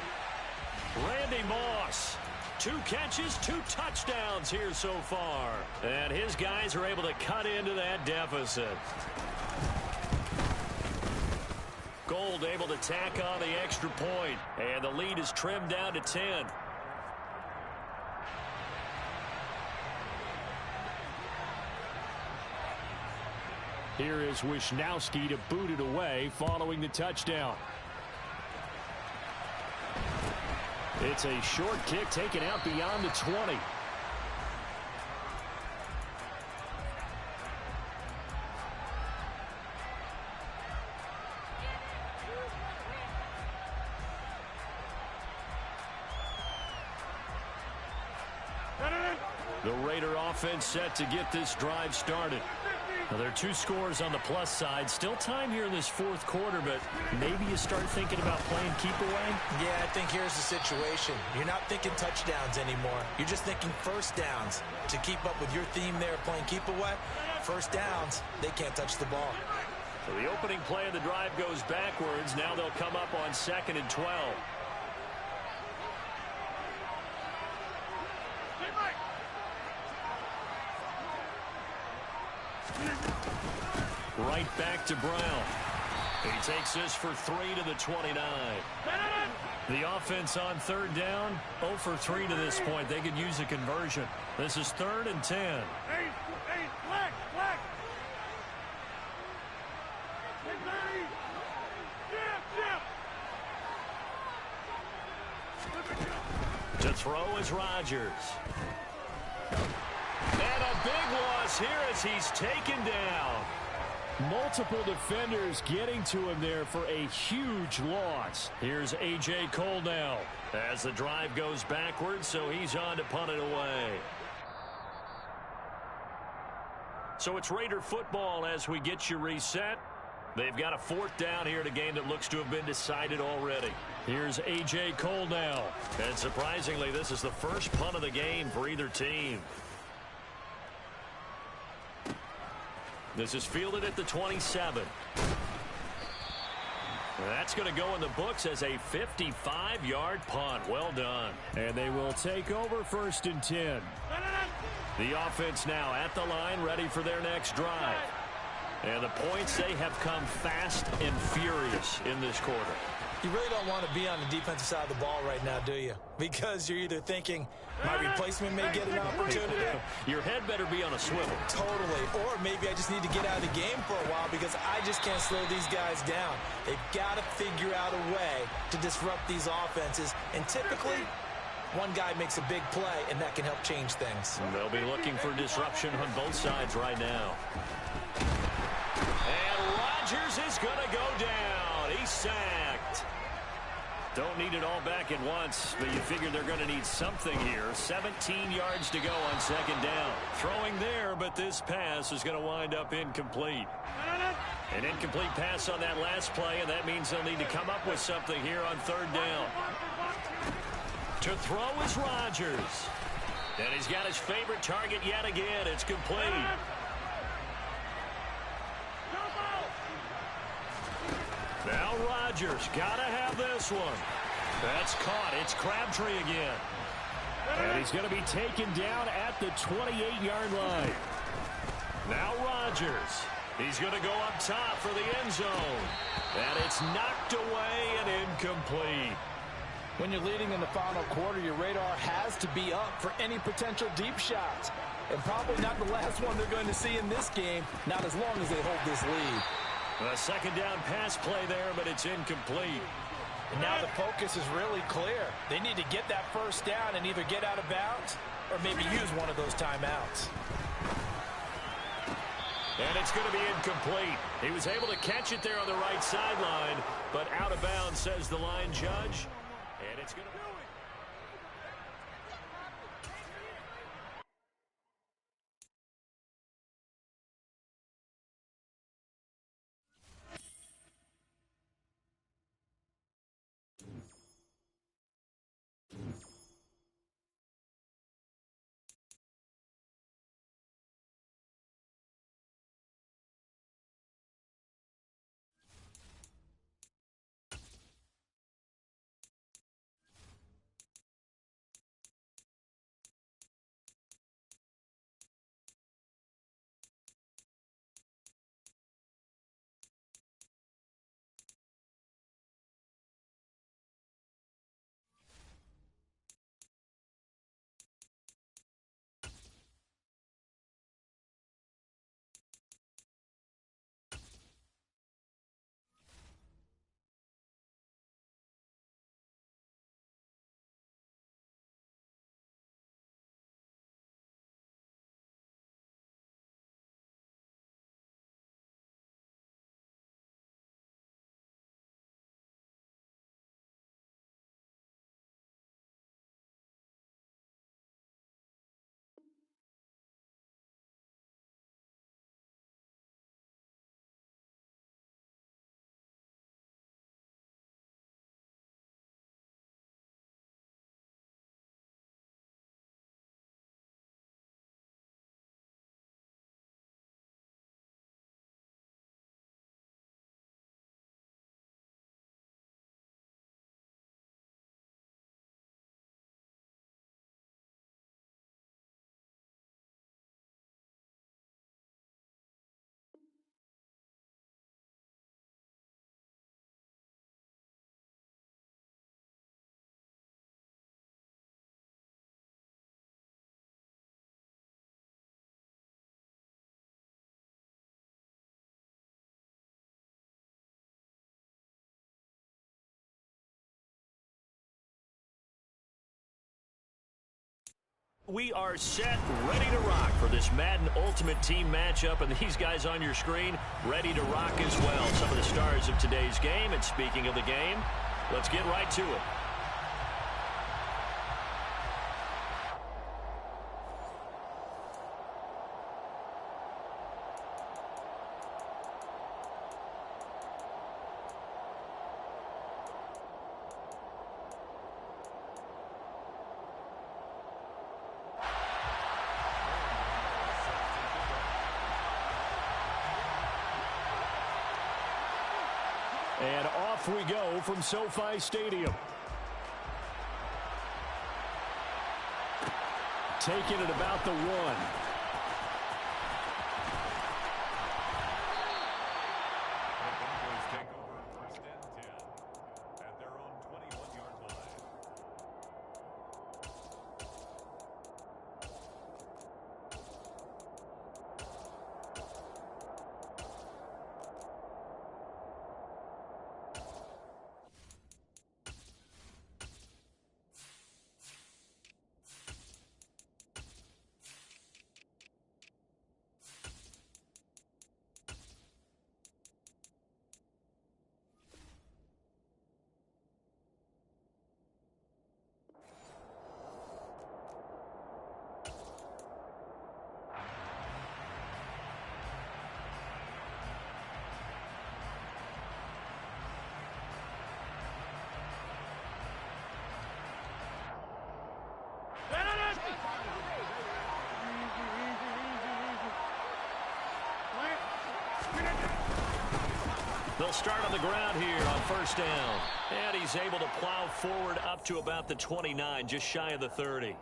Randy Moss. 2 catches, 2 touchdowns here so far. And his guys are able to cut into that deficit. Gold able to tack on the extra point. And the lead is trimmed down to 10. Here is Wisnowski to boot it away following the touchdown. It's a short kick taken out beyond the 20. The Raider offense set to get this drive started. Now, there are 2 scores on the plus side. Still time here in this fourth quarter, but maybe you start thinking about playing keep away? Yeah, I think here's the situation. You're not thinking touchdowns anymore. You're just thinking first downs. To keep up with your theme there, playing keep away, first downs, they can't touch the ball. So the opening play of the drive goes backwards. Now they'll come up on 2nd and 12. Right back to Brown. He takes this for 3 to the 29. The offense on third down, 0 for 3 to this point. They could use a conversion. This is 3rd and 10. Hey, flex. To throw is Rodgers. And a big loss here as he's taken down. Multiple defenders getting to him there for a huge loss. Here's A.J. Cole now as the drive goes backwards, so he's on to punt it away. So it's Raider football as we get you reset. They've got a 4th down here in a game that looks to have been decided already. Here's A.J. Cole now. And surprisingly, this is the first punt of the game for either team. This is fielded at the 27. That's going to go in the books as a 55-yard punt. Well done. And they will take over 1st and 10. The offense now at the line, ready for their next drive. And the points, they have come fast and furious in this quarter. You really don't want to be on the defensive side of the ball right now, do you? Because you're either thinking, my replacement may get an opportunity. Your head better be on a swivel. Totally. Or maybe I just need to get out of the game for a while because I just can't slow these guys down. They've got to figure out a way to disrupt these offenses. And typically, one guy makes a big play, and that can help change things. And they'll be looking for disruption on both sides right now. And Rodgers is going to go down. He's sacked. Don't need it all back at once, but you figure they're going to need something here. 17 yards to go on 2nd down. Throwing there, but this pass is going to wind up incomplete. An incomplete pass on that last play, and that means they'll need to come up with something here on 3rd down. To throw is Rodgers. And he's got his favorite target yet again. It's complete. Now Rodgers, got to have this one. That's caught. It's Crabtree again. And he's going to be taken down at the 28-yard line. Now Rodgers. He's going to go up top for the end zone. And it's knocked away and incomplete. When you're leading in the final quarter, your radar has to be up for any potential deep shots. And probably not the last one they're going to see in this game, not as long as they hold this lead. A second down pass play there, but it's incomplete. And now the focus is really clear. They need to get that first down and either get out of bounds or maybe use one of those timeouts. And it's going to be incomplete. He was able to catch it there on the right sideline, but out of bounds, says the line judge. And it's going to be... We are set, ready to rock for this Madden Ultimate Team matchup, and these guys on your screen ready to rock as well. Some of the stars of today's game, and speaking of the game, let's get right to it. And off we go from SoFi Stadium. Taking it about the 1. They'll start on the ground here on first down. And he's able to plow forward up to about the 29, just shy of the 30.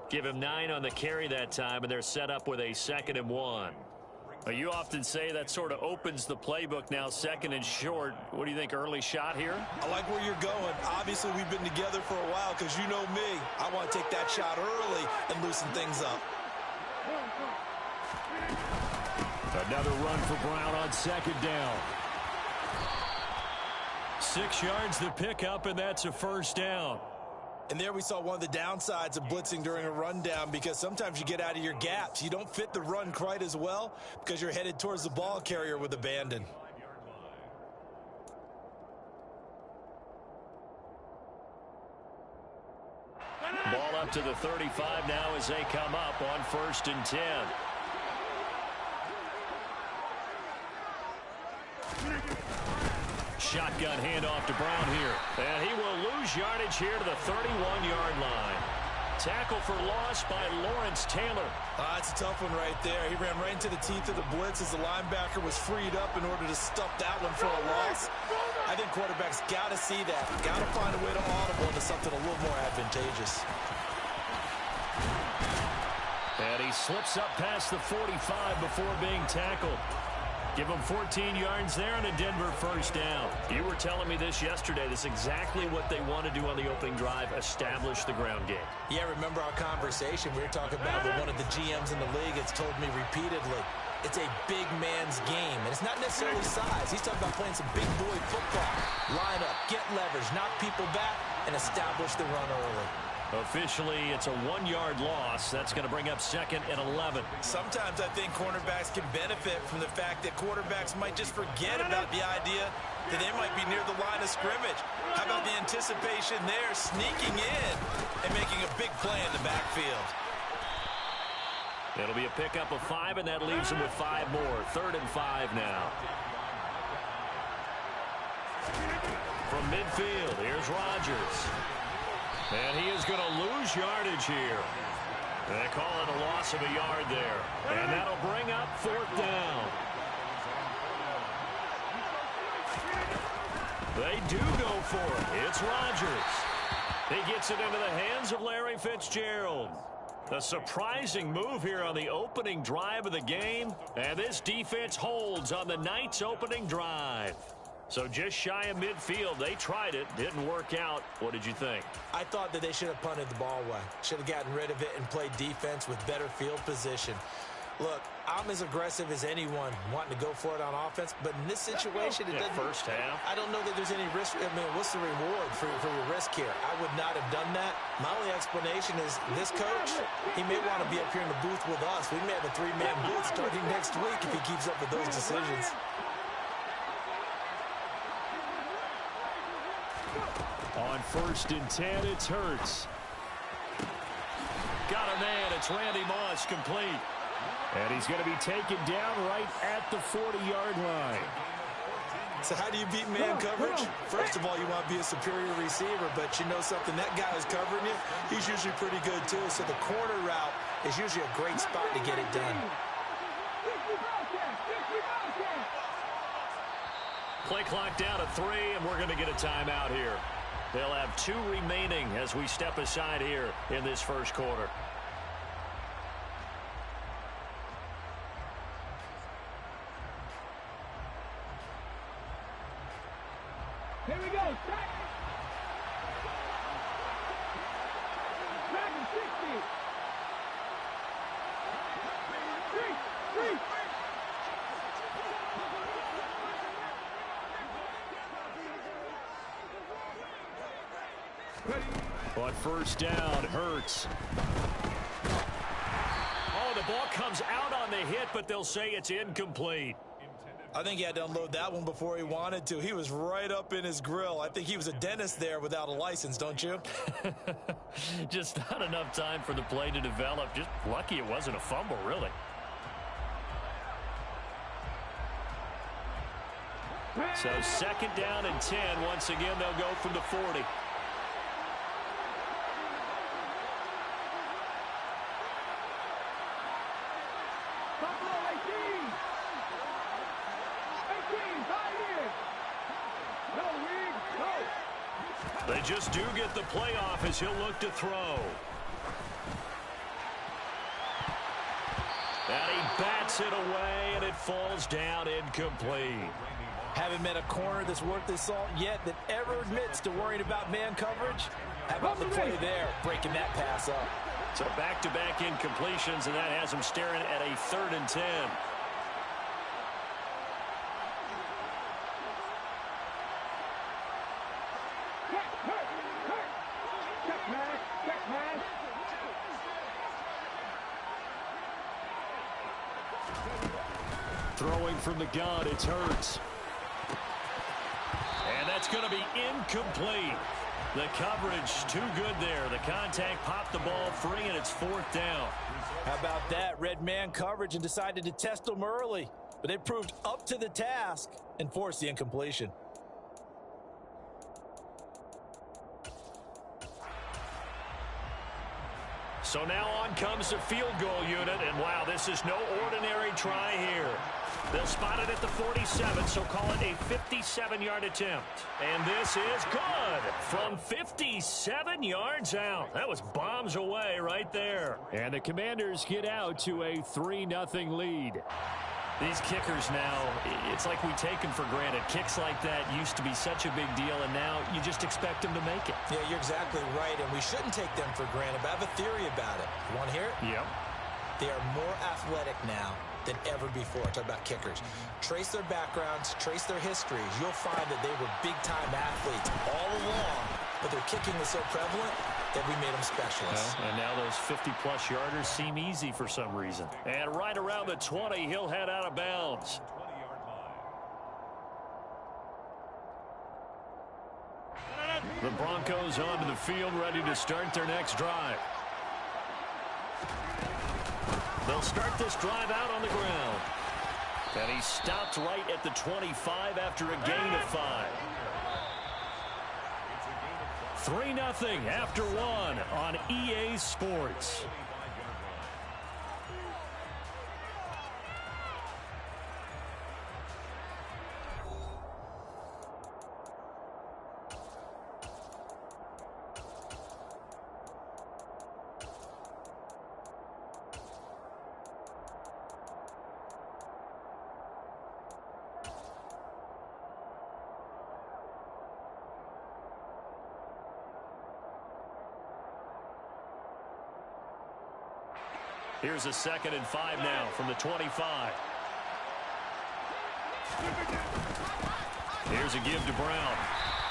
Give him 9 on the carry that time, and they're set up with a 2nd and 1. You often say that sort of opens the playbook now, 2nd and short. What do you think, early shot here? I like where you're going. Obviously, we've been together for a while because you know me. I want to take that shot early and loosen things up. Another run for Brown on 2nd down. 6 yards to pick up, and that's a first down. And there we saw one of the downsides of blitzing during a rundown, because sometimes you get out of your gaps. You don't fit the run quite as well because you're headed towards the ball carrier with abandon. Ball up to the 35 now as they come up on 1st and 10. Shotgun handoff to Brown here. And he will lose yardage here to the 31-yard line. Tackle for loss by Lawrence Taylor. That's a tough one right there. He ran right into the teeth of the blitz as the linebacker was freed up in order to stuff that one for a loss. I think quarterbacks got to see that. Got to find a way to audible into something a little more advantageous. And he slips up past the 45 before being tackled. Give him 14 yards there and a Denver first down. You were telling me this yesterday. This is exactly what they want to do on the opening drive, establish the ground game. Yeah, remember our conversation. We were talking about one of the GMs in the league has told me repeatedly, it's a big man's game. And it's not necessarily size. He's talking about playing some big boy football. Line up, get leverage, knock people back, and establish the run early. Officially, it's a 1-yard loss. That's going to bring up 2nd and 11. Sometimes I think cornerbacks can benefit from the fact that quarterbacks might just forget about the idea that they might be near the line of scrimmage. How about the anticipation there, sneaking in and making a big play in the backfield? It'll be a pickup of 5, and that leaves them with 5 more. 3rd and 5 now. From midfield, here's Rodgers. And he is going to lose yardage here. They call it a loss of a yard there. And that'll bring up 4th down. They do go for it. It's Rodgers. He gets it into the hands of Larry Fitzgerald. A surprising move here on the opening drive of the game. And this defense holds on the night's opening drive. So just shy of midfield. They tried it. Didn't work out. What did you think? I thought that they should have punted the ball away. Should have gotten rid of it and played defense with better field position. Look, I'm as aggressive as anyone wanting to go for it on offense, but in this situation, it doesn't. First half. I don't know that there's any risk. I mean, what's the reward for your risk here? I would not have done that. My only explanation is this coach, he may want to be up here in the booth with us. We may have a 3-man booth starting next week if he keeps up with those decisions. On 1st and 10, it's Hurts. Got a man. It's Randy Moss, complete. And he's going to be taken down right at the 40-yard line. So how do you beat man coverage? First of all, you want to be a superior receiver, but you know something, that guy who's covering you, he's usually pretty good too. So the corner route is usually a great spot to get it done. Play clock down to 3, and we're going to get a timeout here. They'll have 2 remaining as we step aside here in this first quarter. Here we go. Track. Track and 60. 3. On 1st down, Hurts. Oh, the ball comes out on the hit, but they'll say it's incomplete. I think he had to unload that one before he wanted to. He was right up in his grill. I think he was a dentist there without a license, don't you? Just not enough time for the play to develop. Just lucky it wasn't a fumble, really. So 2nd down and 10. Once again, they'll go from the 40. They just do get the playoff as he'll look to throw. And he bats it away, and it falls down incomplete. Haven't met a corner that's worth his salt yet that ever admits to worrying about man coverage. How about the play there, breaking that pass up? So back-to-back incompletions, and that has him staring at a 3rd and 10. Throwing from the gun, it's Hurts. And that's going to be incomplete. The coverage too good there. The contact popped the ball free, and it's 4th down. How about that? Red man coverage and decided to test them early. But they proved up to the task and forced the incompletion. So now on comes the field goal unit, and wow, this is no ordinary try here. They'll spot it at the 47, so call it a 57-yard attempt. And this is good from 57 yards out. That was bombs away right there. And the Commanders get out to a 3-0 lead. These kickers now, it's like we take them for granted. Kicks like that used to be such a big deal, and now you just expect them to make it. Yeah, you're exactly right, and we shouldn't take them for granted, but I have a theory about it. You want to hear it? Yep. They are more athletic now than ever before. Talk about kickers. Trace their backgrounds, trace their histories. You'll find that they were big-time athletes all along, but their kicking was so prevalent that we made them specialists. And now those 50-plus yarders seem easy for some reason. And right around the 20, he'll head out of bounds. The Broncos onto the field, ready to start their next drive. They'll start this drive out on the ground. And he stopped right at the 25 after a gain of 5. 3-0 after 1 on EA Sports. Here's a 2nd and 5 now from the 25. Here's a give to Brown.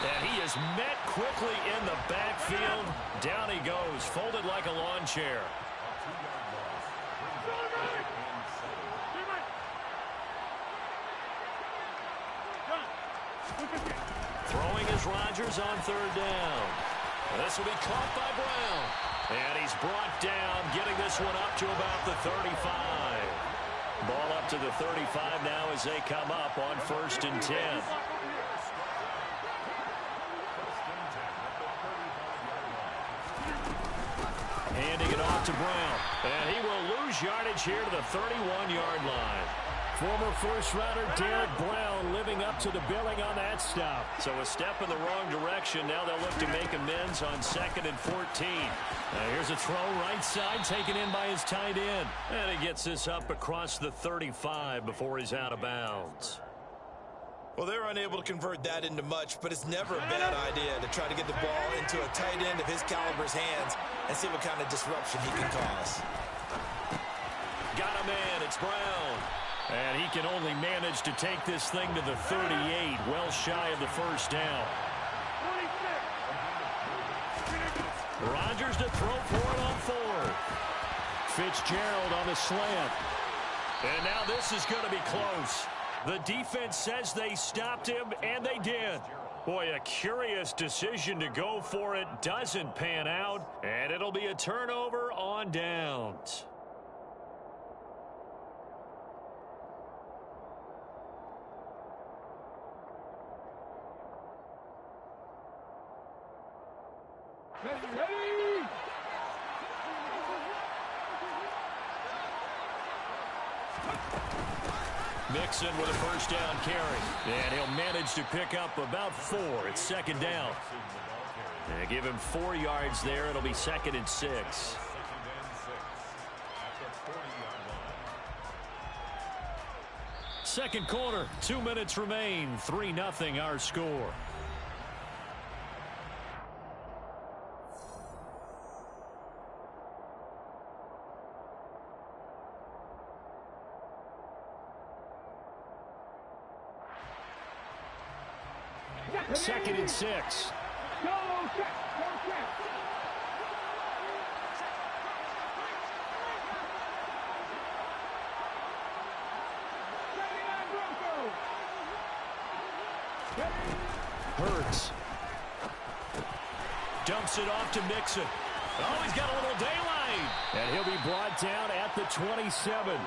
And he is met quickly in the backfield. Down he goes, folded like a lawn chair. Throwing is Rodgers on 3rd down. This will be caught by Brown. And he's brought down, getting this one up to about the 35. Ball up to the 35 now as they come up on 1st and 10. Handing it off to Brown. And he will lose yardage here to the 31-yard line. Former first-rounder Derek Brown living up to the billing on that stop. So a step in the wrong direction. Now they'll look to make amends on 2nd and 14. Here's a throw right side taken in by his tight end. And he gets this up across the 35 before he's out of bounds. Well, they're unable to convert that into much, but it's never a bad idea to try to get the ball into a tight end of his caliber's hands and see what kind of disruption he can cause. Got a man. It's Brown. And he can only manage to take this thing to the 38, well shy of the 1st down. Rodgers to throw for it on 4th. Fitzgerald on the slant. And now this is going to be close. The defense says they stopped him, and they did. Boy, a curious decision to go for it. Doesn't pan out, and it'll be a turnover on downs. Mixon with a first down carry. And he'll manage to pick up about 4. It's second down. And give him 4 yards there. It'll be 2nd and 6. Second quarter, 2 minutes remain. 3-0 our score. Second and 6. Go check. Go check. Hurts. Dumps it off to Mixon. Oh, he's got a little daylight. And he'll be brought down at the 27.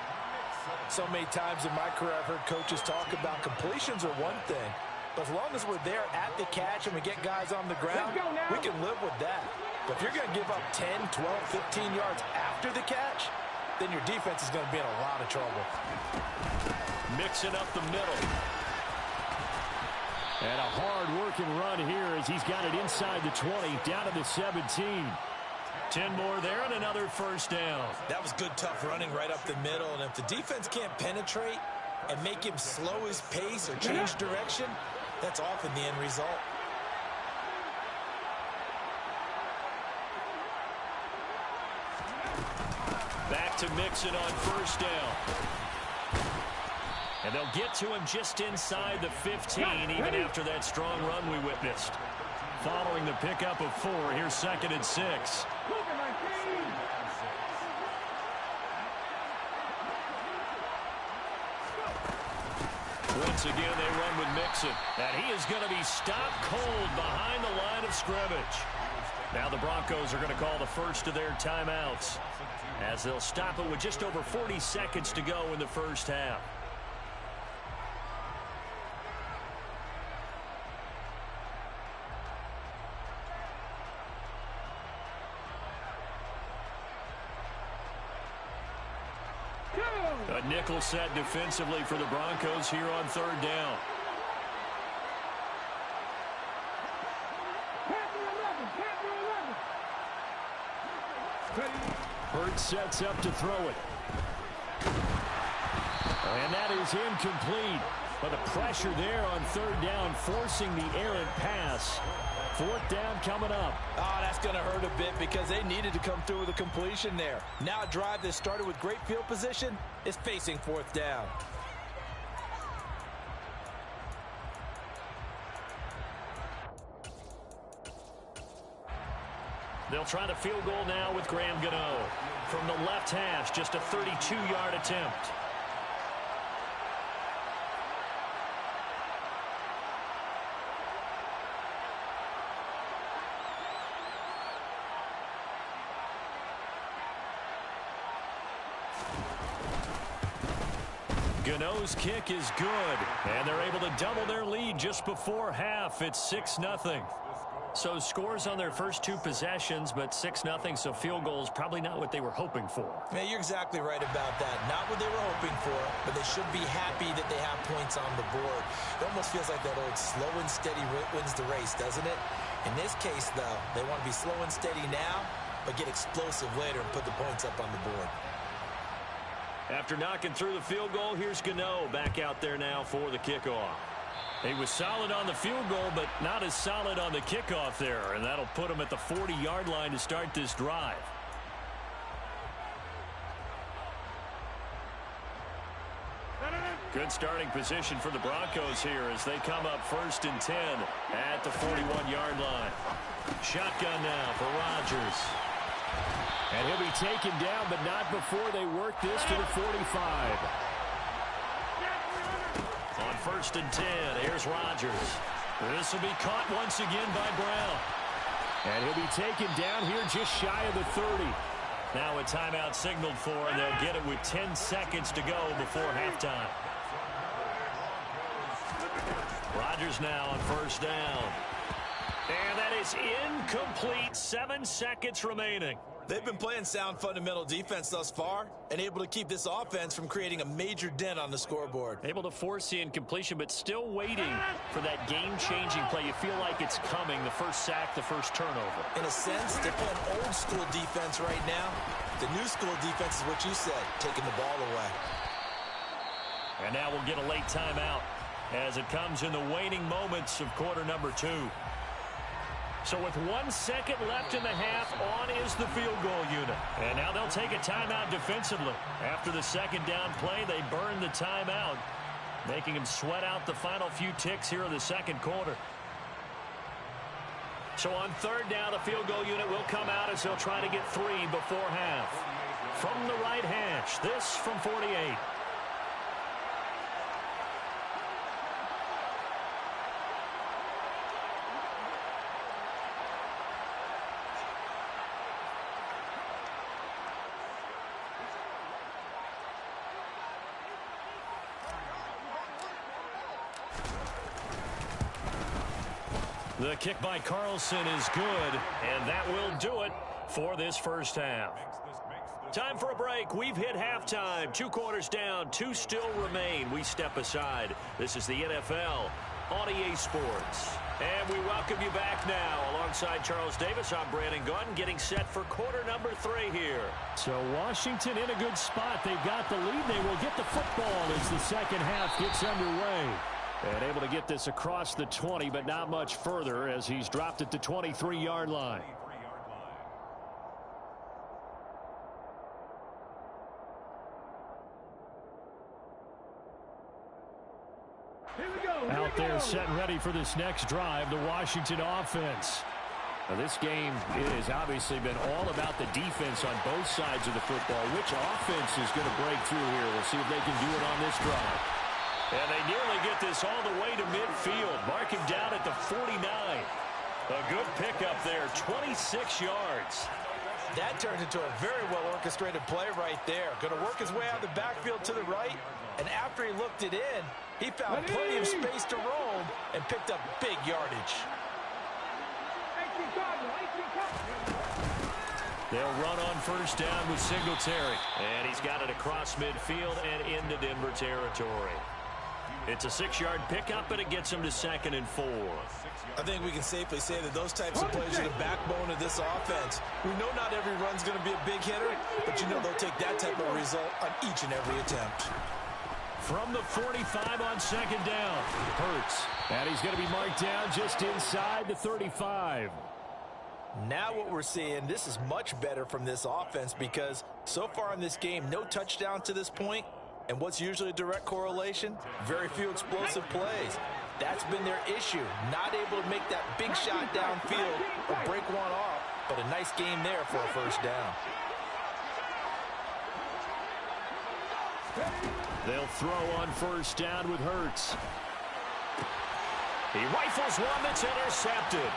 So many times in my career I've heard coaches talk about completions are one thing, but as long as we're there at the catch and we get guys on the ground, we can live with that. But if you're going to give up 10, 12, 15 yards after the catch, then your defense is going to be in a lot of trouble. Mixing up the middle. And a hard-working run here as he's got it inside the 20, down to the 17. 10 more there and another first down. That was good, tough running right up the middle. And if the defense can't penetrate and make him slow his pace or change direction, that's often the end result. Back to Mixon on first down. And they'll get to him just inside the 15, even after that strong run we witnessed. Following the pickup of 4, here's 2nd and 6. Once again, they run with Mixon. And he is going to be stopped cold behind the line of scrimmage. Now the Broncos are going to call the first of their timeouts, as they'll stop it with just over 40 seconds to go in the first half. A nickel set defensively for the Broncos here on third down. Hurts sets up to throw it. And that is incomplete. But the pressure there on third down, forcing the errant pass. Fourth down coming up. Oh, that's going to hurt a bit because they needed to come through with a completion there. Now a drive that started with great field position is facing fourth down. They'll try the field goal now with Graham Gano. From the left hash, just a 32-yard attempt. Gano's kick is good, and they're able to double their lead just before half. It's 6-0. So scores on their first 2 possessions, but 6-0, so field goals probably not what they were hoping for. Yeah, you're exactly right about that. Not what they were hoping for, but they should be happy that they have points on the board. It almost feels like that old slow and steady wins the race, doesn't it? In this case, though, they want to be slow and steady now, but get explosive later and put the points up on the board. After knocking through the field goal, here's Gano back out there now for the kickoff. He was solid on the field goal, but not as solid on the kickoff there, and that'll put him at the 40-yard line to start this drive. Good starting position for the Broncos here as they come up 1st and 10 at the 41-yard line. Shotgun now for Rodgers. And he'll be taken down, but not before they work this to the 45. On 1st and 10, here's Rodgers. This will be caught once again by Brown. And he'll be taken down here just shy of the 30. Now a timeout signaled for, and they'll get it with 10 seconds to go before halftime. Rodgers now on 1st down. And that is incomplete. 7 seconds remaining. They've been playing sound fundamental defense thus far and able to keep this offense from creating a major dent on the scoreboard. Able to force the incompletion, but still waiting for that game-changing play. You feel like it's coming, the first sack, the first turnover. In a sense, they're playing old school defense right now. The new school defense is what you said, taking the ball away. And now we'll get a late timeout as it comes in the waning moments of quarter number 2. So with 1 second left in the half, on is the field goal unit. And now they'll take a timeout defensively. After the second down play, they burn the timeout, making them sweat out the final few ticks here in the second quarter. So on third down, the field goal unit will come out as they'll try to get 3 before half. From the right hash, this from 48. The kick by Carlson is good, and that will do it for this first half. Time for a break. We've hit halftime. 2 quarters down, 2 still remain. We step aside. This is the NFL on EA Sports. And we welcome you back now. Alongside Charles Davis, I'm Brandon Gaudin, getting set for quarter number 3 here. So Washington in a good spot. They've got the lead. They will get the football as the second half gets underway. And able to get this across the 20, but not much further as he's dropped at the 23-yard line. Out there set and ready for this next drive, the Washington offense. Now this game has obviously been all about the defense on both sides of the football. Which offense is going to break through here? We'll see if they can do it on this drive. And they nearly get this all the way to midfield, marking down at the 49. A good pickup there, 26 yards. That turned into a very well-orchestrated play right there. Going to work his way out of the backfield to the right, and after he looked it in, he found plenty of space to roam and picked up big yardage. They'll run on first down with Singletary. And he's got it across midfield and into Denver territory. It's a 6-yard pickup, and it gets him to 2nd and 4. I think we can safely say that those types of plays are the backbone of this offense. We know not every run's going to be a big hitter, but you know they'll take that type of result on each and every attempt. From the 45 on 2nd down, Hurts. And he's going to be marked down just inside the 35. Now what we're seeing, this is much better from this offense because so far in this game, no touchdown to this point. And what's usually a direct correlation? Very few explosive plays. That's been their issue. Not able to make that big shot downfield or break one off. But a nice game there for a first down. They'll throw on first down with Hurts. He rifles one that's intercepted.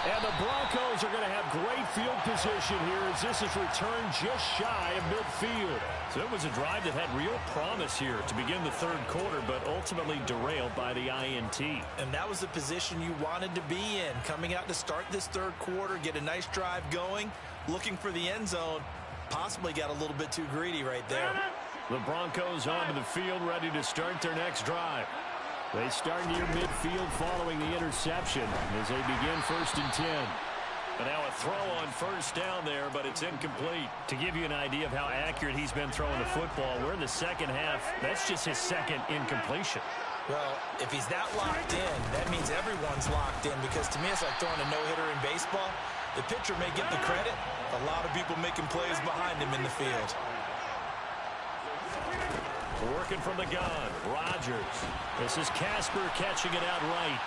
And the Broncos are going to have great field position here as this is returned just shy of midfield. So it was a drive that had real promise here to begin the third quarter, but ultimately derailed by the INT. And that was the position you wanted to be in. Coming out to start this third quarter, get a nice drive going, looking for the end zone. Possibly got a little bit too greedy right there. The Broncos onto the field, ready to start their next drive. They start near midfield following the interception as they begin 1st and 10. And now a throw on first down there, but it's incomplete. To give you an idea of how accurate he's been throwing the football, we're in the second half. That's just his 2nd incompletion. Well, if he's that locked in, that means everyone's locked in because to me it's like throwing a no-hitter in baseball. The pitcher may get the credit. A lot of people making plays behind him in the field. Working from the gun, Rodgers. This is Casper catching it out right.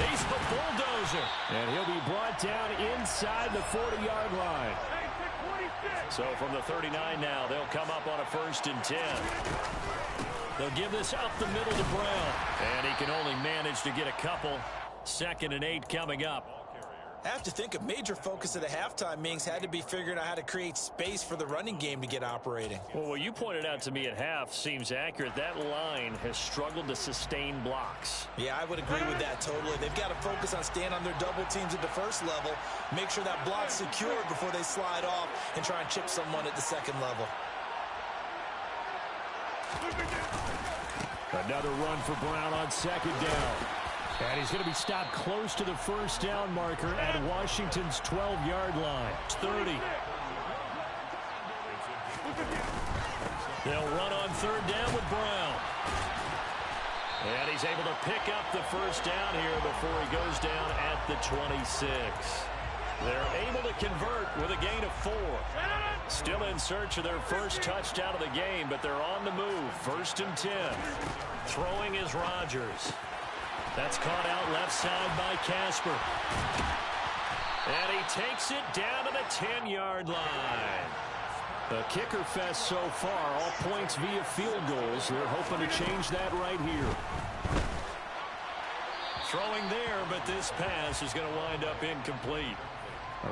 He's the bulldozer. And he'll be brought down inside the 40-yard line. So from the 39 now, they'll come up on a 1st and 10. They'll give this up the middle to Brown. And he can only manage to get a couple. 2nd and 8 coming up. I have to think a major focus of the halftime meetings had to be figuring out how to create space for the running game to get operating. Well, what you pointed out to me at half seems accurate. That line has struggled to sustain blocks. Yeah, I would agree with that totally. They've got to focus on staying on their double teams at the first level, make sure that block's secured before they slide off and try and chip someone at the second level. Another run for Brown on second down. And he's going to be stopped close to the first down marker at Washington's 12-yard line. 30. They'll run on third down with Brown. And he's able to pick up the first down here before he goes down at the 26. They're able to convert with a gain of 4. Still in search of their first touchdown of the game, but they're on the move. 1st and 10. Throwing is Rodgers. That's caught out left side by Casper. And he takes it down to the 10-yard line. A kicker fest so far, all points via field goals. They're hoping to change that right here. Throwing there, but this pass is going to wind up incomplete.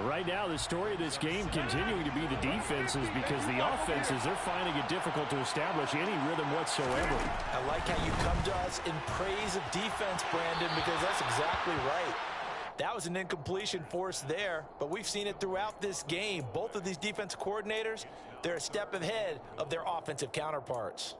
Right now, the story of this game continuing to be the defenses, because the offenses, they're finding it difficult to establish any rhythm whatsoever. I like how you come to us in praise of defense, Brandon, because that's exactly right. That was an incompletion forced there, but we've seen it throughout this game. Both of these defense coordinators, they're a step ahead of their offensive counterparts.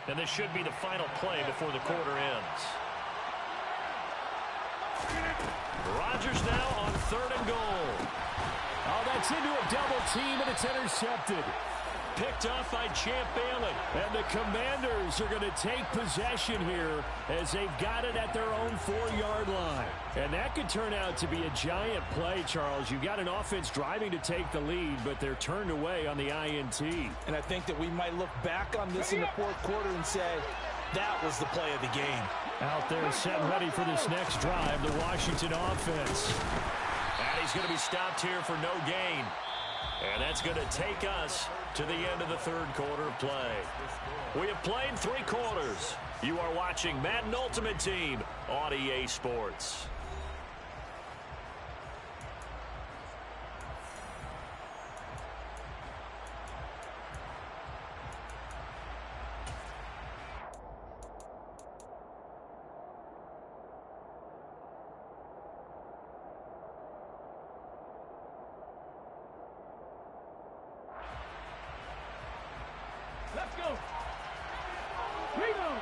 And this should be the final play before the quarter ends. Rodgers now on 3rd and goal. Oh, that's into a double team, and it's intercepted. Picked off by Champ Bailey. And the Commanders are going to take possession here as they've got it at their own 4-yard line. And that could turn out to be a giant play, Charles. You've got an offense driving to take the lead, but they're turned away on the INT. And I think that we might look back on this in the 4th quarter and say, that was the play of the game. Out there set ready for this next drive, the Washington offense. And he's going to be stopped here for no gain. And that's going to take us to the end of the 3rd quarter of play. We have played 3 quarters. You are watching Madden Ultimate Team on EA Sports. Let's go. Reload.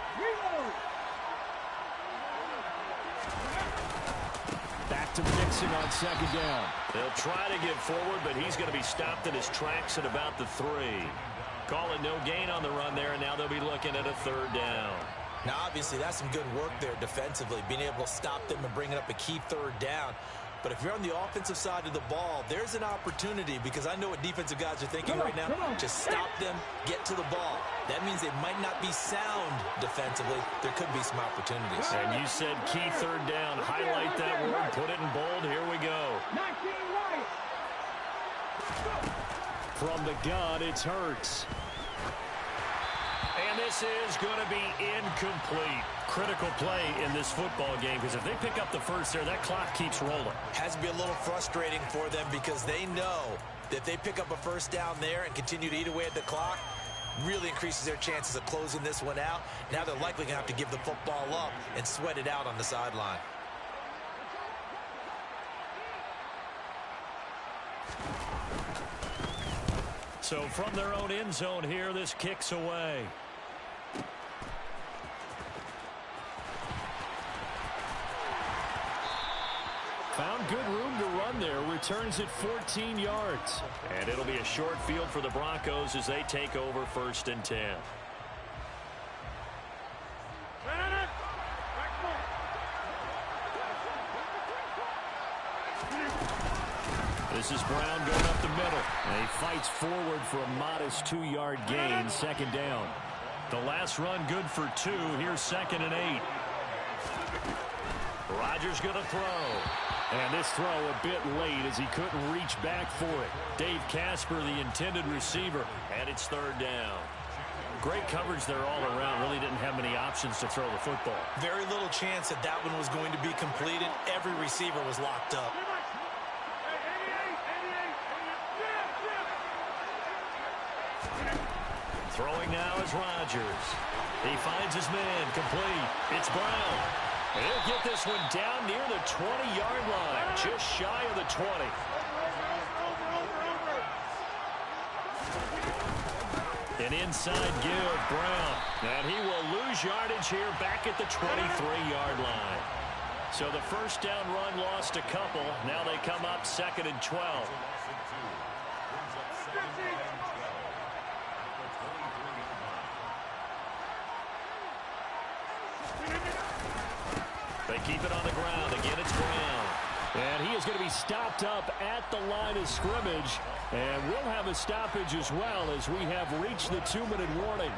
Back to Mixon on 2nd down. They'll try to get forward, but he's going to be stopped in his tracks at about the 3. Call it no gain on the run there, and now they'll be looking at a 3rd down. Now, obviously, that's some good work there defensively, being able to stop them and bringing up a key 3rd down. But if you're on the offensive side of the ball, there's an opportunity, because I know what defensive guys are thinking right now. Just stop them, get to the ball. That means they might not be sound defensively. There could be some opportunities. And you said key 3rd down. Highlight that word, put it in bold. Here we go. 19 right. From the gun, it's Hurts. And this is going to be incomplete. Critical play in this football game, because if they pick up the first there, that clock keeps rolling. Has to be a little frustrating for them, because they know that if they pick up a first down there and continue to eat away at the clock, really increases their chances of closing this one out. Now they're likely going to have to give the football up and sweat it out on the sideline. So from their own end zone here, this kicks away. Found good room to run there. Returns at 14 yards. And it'll be a short field for the Broncos as they take over 1st and 10. This is Brown going up the middle. And he fights forward for a modest 2-yard gain, 2nd down. The last run good for 2. Here's 2nd and 8. Rodgers going to throw. And this throw a bit late as he couldn't reach back for it. Dave Casper, the intended receiver, and it's 3rd down. Great coverage there all around. Really didn't have many options to throw the football. Very little chance that that one was going to be completed. Every receiver was locked up. Throwing now is Rodgers. He finds his man, complete. It's Brown. He'll get this one down near the 20-yard line, just shy of the 20. An inside give, Brown. And he will lose yardage here back at the 23-yard line. So the first down run lost a couple. Now they come up 2nd and 12. They keep it on the ground. Again, it's Brown. And he is going to be stopped up at the line of scrimmage. And we'll have a stoppage as well as we have reached the 2-minute warning.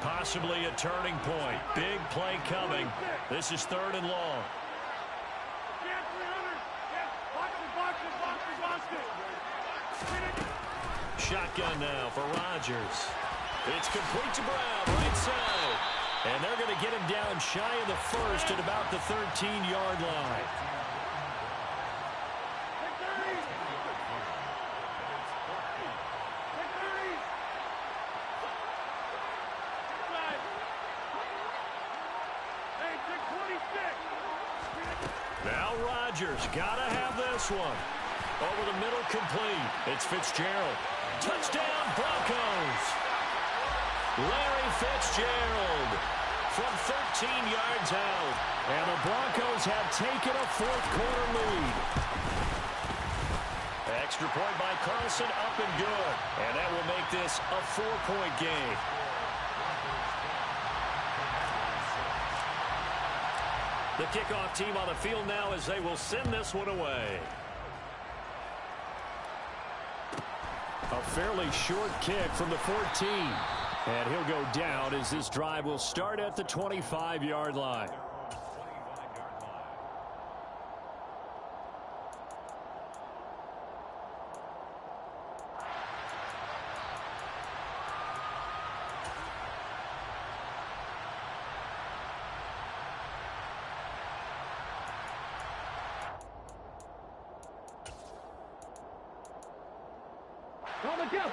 Possibly a turning point. Big play coming. This is 3rd and long. Shotgun now for Rodgers. It's complete to Brown, right side. And they're going to get him down shy of the first at about the 13-yard line. Now Rodgers got to have this one. Over the middle, complete. It's Fitzgerald. Touchdown, Broncos. Larry Fitzgerald from 13 yards out. And the Broncos have taken a fourth-quarter lead. Extra point by Carlson, up and good. And that will make this a 4-point game. The kickoff team on the field now as they will send this one away. A fairly short kick from the 14. And he'll go down as this drive will start at the 25-yard line.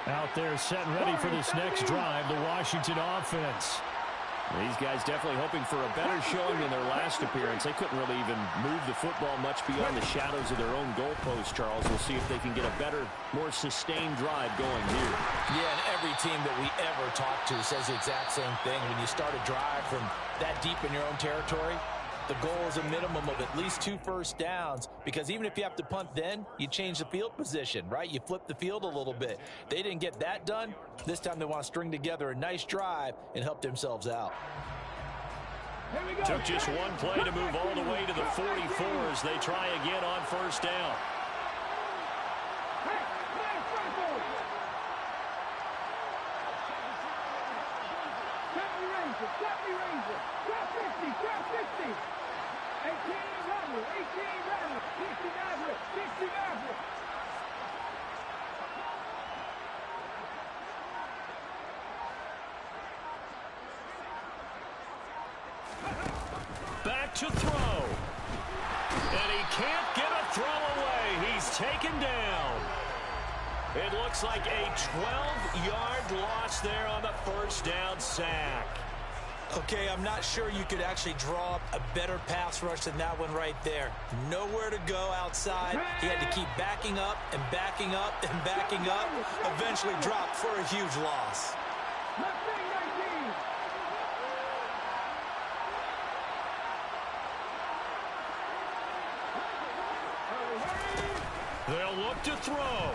Out there set and ready for this next drive, the Washington offense. These guys definitely hoping for a better showing than their last appearance. They couldn't really even move the football much beyond the shadows of their own goalpost, Charles. We'll see if they can get a better, more sustained drive going here. Yeah, and every team that we ever talk to says the exact same thing. When you start a drive from that deep in your own territory, the goal is a minimum of at least 2 first downs, because even if you have to punt then, you change the field position, right? You flip the field a little bit. They didn't get that done. This time they want to string together a nice drive and help themselves out. Took just one play to move all the way to the 44 as they try again on first down. Back to throw. And he can't get a throw away. He's taken down. It looks like a 12-yard loss there on the first down sack. Okay, I'm not sure you could actually draw up a better pass rush than that one right there. Nowhere to go outside. He had to keep backing up and backing up and backing up. Eventually dropped for a huge loss. They'll look to throw.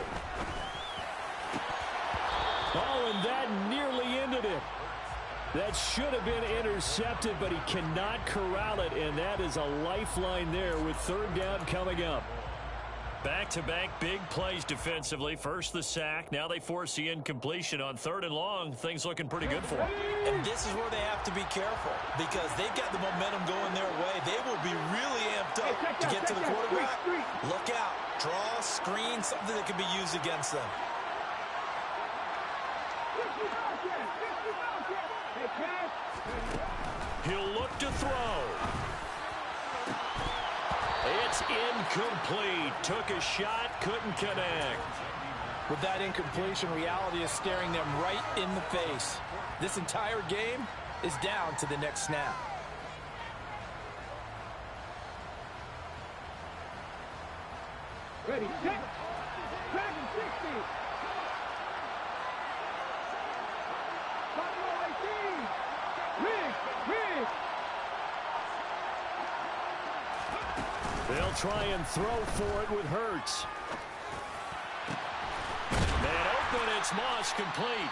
Oh, and that nearly ended it. That should have been intercepted, but he cannot corral it, and that is a lifeline there with third down coming up. Back-to-back big plays defensively. First the sack. Now they force the incompletion on third and long. Things looking pretty good for them. And this is where they have to be careful, because they've got the momentum going their way. They will be really amped up to get to the quarterback. Look out. Draw, screen, something that can be used against them. He'll look to throw. It's incomplete. Took a shot, couldn't connect. With that incompletion, reality is staring them right in the face. This entire game is down to the next snap. Ready, set, track 60. Buffalo 18. Rig. They'll try and throw for it with Hurts. And open, it's Moss, complete.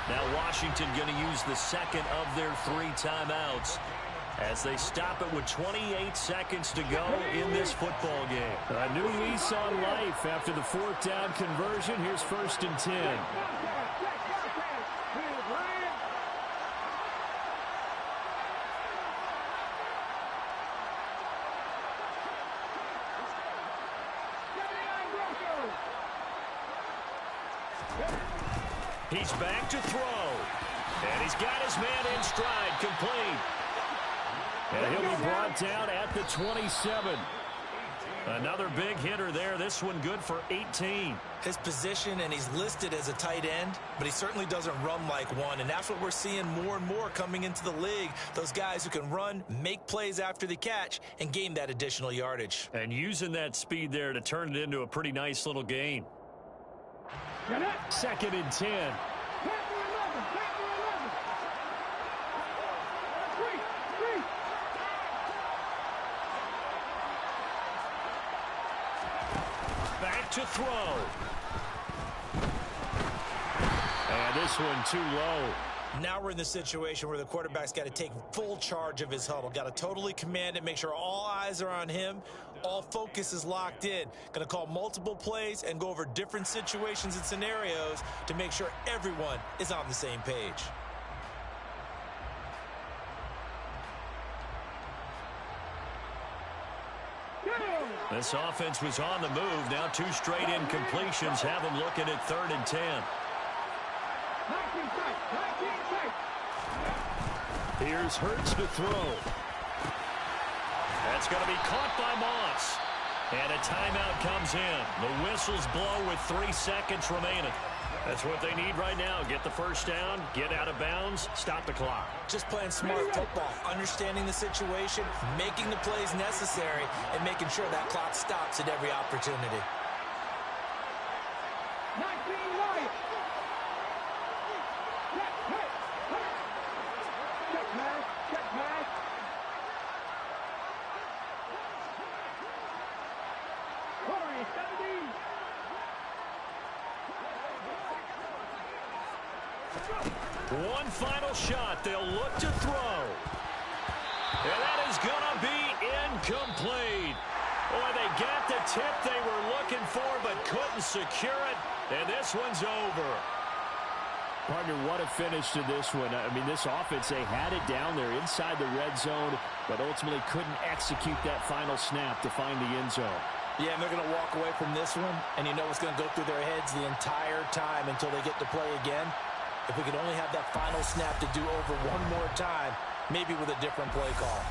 Now Washington going to use the second of their 3 timeouts as they stop it with 28 seconds to go in this football game. A new lease on life after the 4th down conversion. Here's 1st and 10. He's back to throw. And he's got his man in stride, complete. And he'll be brought down at the 27. Another big hitter there. This one good for 18. His position, and he's listed as a tight end, but he certainly doesn't run like one, and that's what we're seeing more and more coming into the league. Those guys who can run, make plays after the catch, and gain that additional yardage. And using that speed there to turn it into a pretty nice little gain. 2nd and 10. Back to throw. And this one too low. Now we're in the situation where the quarterback's got to take full charge of his huddle. Got to totally command it, make sure all eyes are on him. All focus is locked in. Going to call multiple plays and go over different situations and scenarios to make sure everyone is on the same page. This offense was on the move. Now 2 straight incompletions have them looking at 3rd and 10. Here's Hurts to throw. That's going to be caught by Moss. And a timeout comes in. The whistles blow with 3 seconds remaining. That's what they need right now. Get the first down, get out of bounds, stop the clock. Just playing smart football, understanding the situation, making the plays necessary, and making sure that clock stops at every opportunity. 19 right. Check pass. Corey, 17. One final shot. They'll look to throw. And that is going to be incomplete. Boy, they got the tip they were looking for but couldn't secure it. And this one's over. Partner, what a finish to this one. I mean, this offense, they had it down there inside the red zone, but ultimately couldn't execute that final snap to find the end zone. Yeah, and they're going to walk away from this one, and you know what's going to go through their heads the entire time until they get to play again. If we could only have that final snap to do over one more time, maybe with a different play call.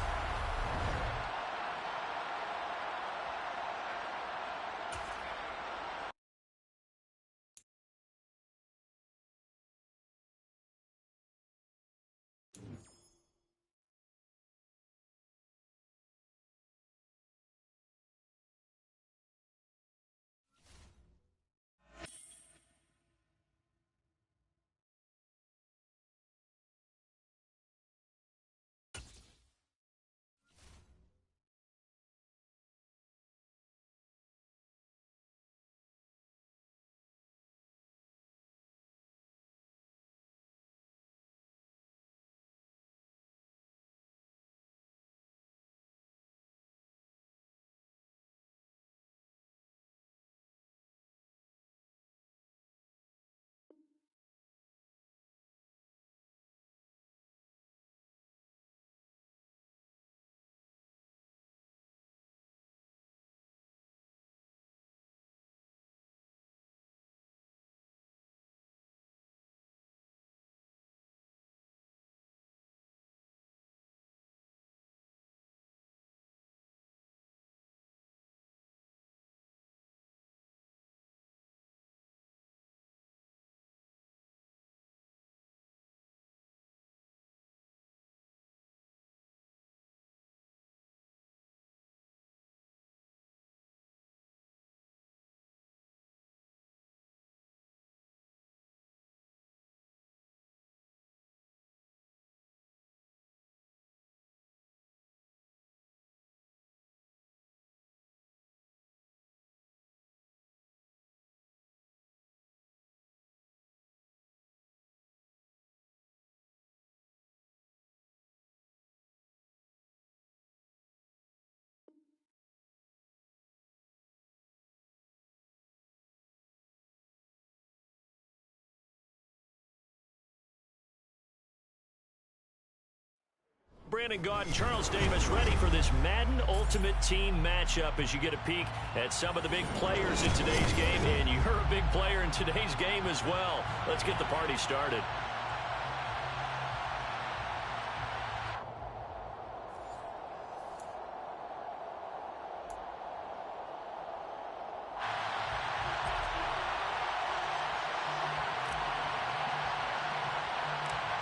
Brandon Gaud and Charles Davis ready for this Madden Ultimate Team matchup as you get a peek at some of the big players in today's game. And you're a big player in today's game as well. Let's get the party started.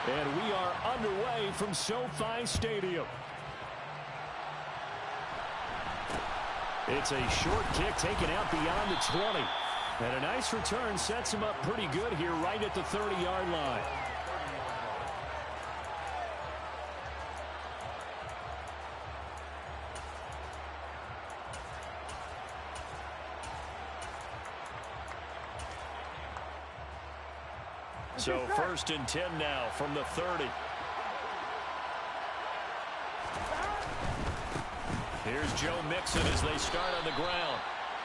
And we are underway from SoFi Stadium. It's a short kick taken out beyond the 20. And a nice return sets him up pretty good here right at the 30-yard line. So 1st and 10 now from the 30. Here's Joe Mixon as they start on the ground.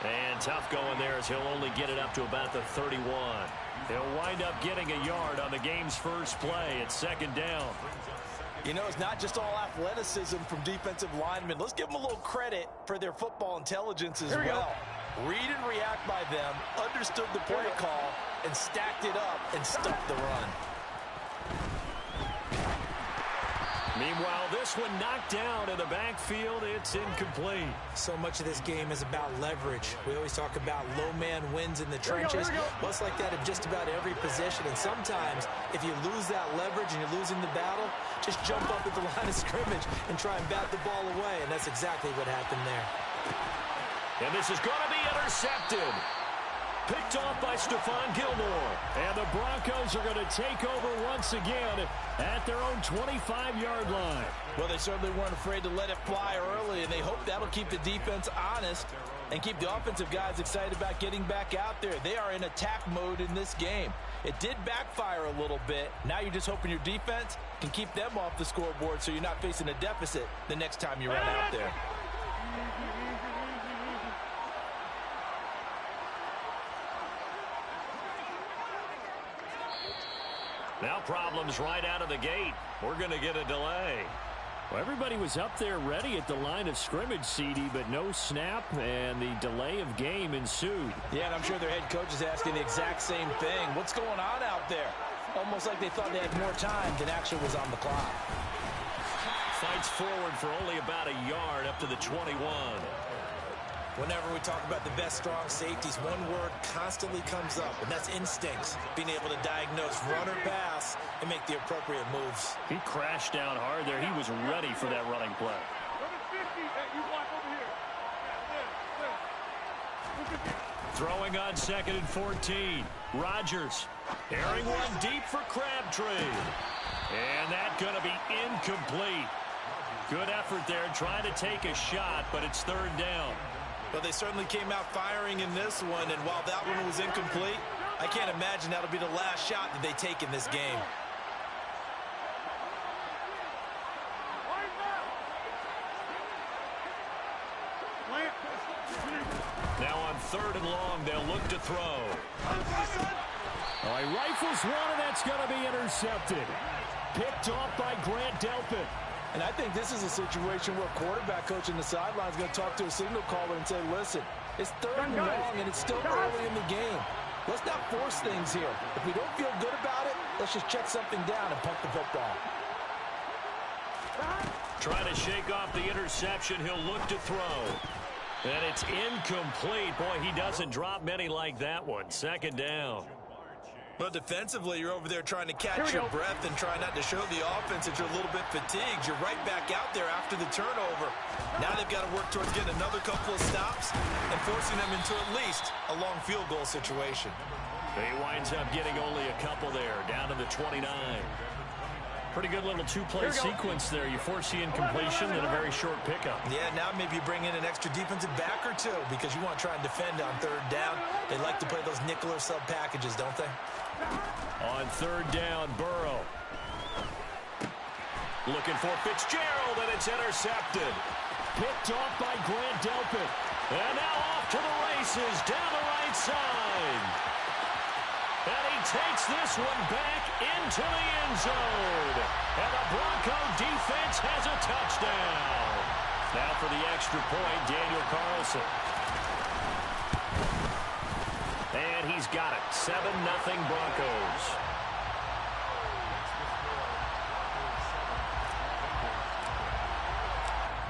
And tough going there as he'll only get it up to about the 31. He'll wind up getting a yard on the game's first play. It's 2nd down. You know, it's not just all athleticism from defensive linemen. Let's give them a little credit for their football intelligence as well. Read and react by them, understood the play call, and stacked it up and stuffed the run. Meanwhile, this one knocked down in the backfield. It's incomplete. So much of this game is about leverage. We always talk about low man wins in the trenches. Well, it's like that in just about every position. And sometimes, if you lose that leverage and you're losing the battle, just jump up at the line of scrimmage and try and bat the ball away. And that's exactly what happened there. And this is going to be intercepted. Picked off by Stephon Gilmore. And the Broncos are going to take over once again at their own 25-yard line. Well, they certainly weren't afraid to let it fly early, and they hope that'll keep the defense honest and keep the offensive guys excited about getting back out there. They are in attack mode in this game. It did backfire a little bit. Now you're just hoping your defense can keep them off the scoreboard so you're not facing a deficit the next time you run out there. Now problems right out of the gate. We're going to get a delay. Well, everybody was up there ready at the line of scrimmage, CD, but no snap, and the delay of game ensued. Yeah, and I'm sure their head coach is asking the exact same thing. What's going on out there? Almost like they thought they had more time than actually was on the clock. Fights forward for only about a yard up to the 21. Whenever we talk about the best strong safeties, one word constantly comes up, and that's instincts. Being able to diagnose run or pass and make the appropriate moves. He crashed down hard there. He was ready for that running play. Throwing on 2nd and 14. Rodgers airing one deep for Crabtree. And that's going to be incomplete. Good effort there trying to take a shot, but it's 3rd down. But they certainly came out firing in this one, and while that one was incomplete, I can't imagine that'll be the last shot that they take in this game. Now on 3rd and long, they'll look to throw. Oh, he rifles one, and that's going to be intercepted. Picked off by Grant Delpit. And I think this is a situation where a quarterback coach in the sideline is going to talk to a signal caller and say, listen, it's 3rd and long, and it's still early in the game. Let's not force things here. If we don't feel good about it, let's just check something down and punt the football. Trying to shake off the interception. He'll look to throw. And it's incomplete. Boy, he doesn't drop many like that one. 2nd down. But defensively, you're over there trying to catch your breath and try not to show the offense that you're a little bit fatigued. You're right back out there after the turnover. Now they've got to work towards getting another couple of stops and forcing them into at least a long field goal situation. He winds up getting only a couple there, down to the 29. Pretty good little two-play sequence there. You force the incompletion and a very short pickup. Yeah, now maybe you bring in an extra defensive back or two because you want to try and defend on 3rd down. They like to play those nickel or sub packages, don't they? On 3rd down, Burrow. Looking for Fitzgerald, and it's intercepted. Picked off by Grant Delpit. And now off to the races down the right side. And he takes this one back into the end zone. And the Bronco defense has a touchdown. Now for the extra point, Daniel Carlson. And he's got it. 7-0 Broncos.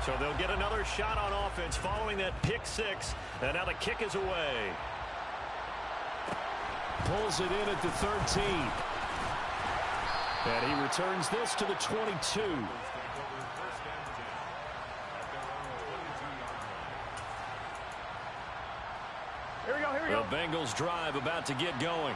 So they'll get another shot on offense following that pick six. And now the kick is away. Pulls it in at the 13. And he returns this to the 22. Here we go, here we go. The Bengals drive about to get going.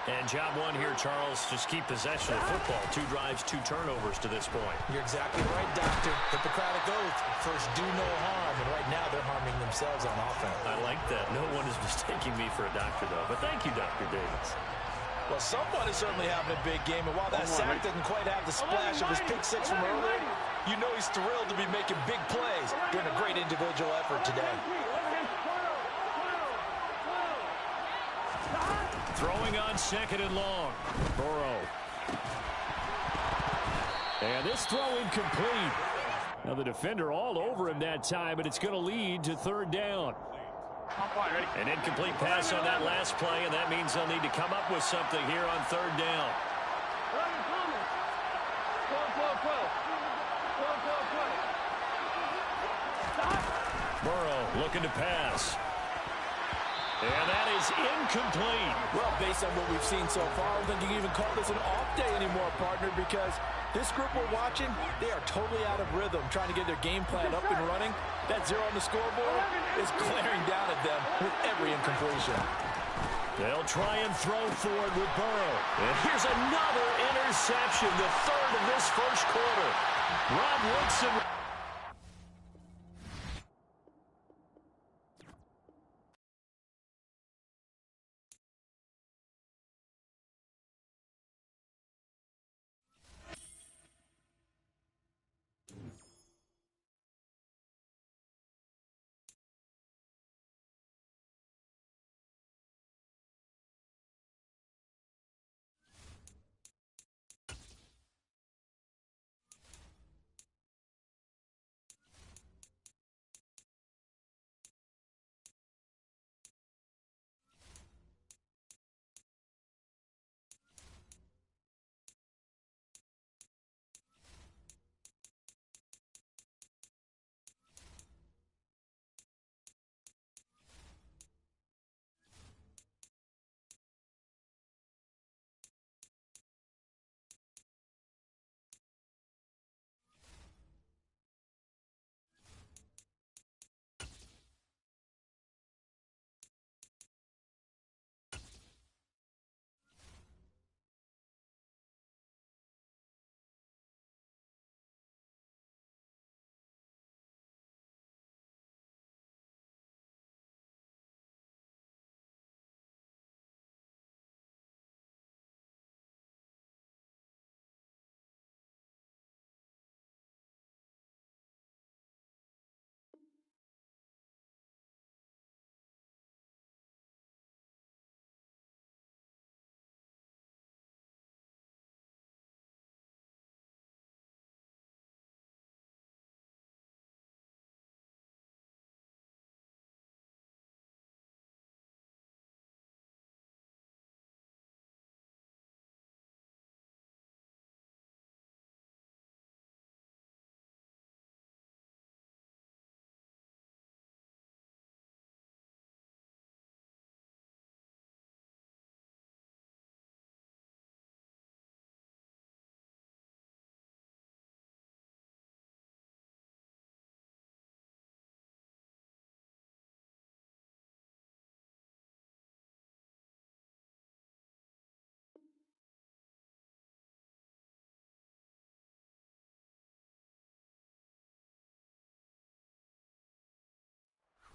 And job one here, Charles, just keep possession of the football. 2 drives, 2 turnovers to this point. You're exactly right, Doctor. Hippocratic oath. First, do no harm. And right now, they're harming themselves on offense. I like that. No one is mistaking me for a doctor, though. But thank you, Dr. Davis. Well, someone is certainly having a big game. And while that sack didn't quite have the splash of his pick six from earlier, you know he's thrilled to be making big plays during a great individual effort today. Throwing on 2nd and long. Burrow. And this throw incomplete. Now the defender all over him that time, but it's going to lead to 3rd down. An incomplete pass on that last play, and that means they'll need to come up with something here on 3rd down. Burrow looking to pass. And that is incomplete. Well, based on what we've seen so far, I don't think you can even call this an off day anymore, partner, because this group we're watching, they are totally out of rhythm, trying to get their game plan up and running. That 0 on the scoreboard is glaring down at them with every incompletion. They'll try and throw forward with Burrow. And here's another interception, the 3rd of this first quarter. Rob Woodson.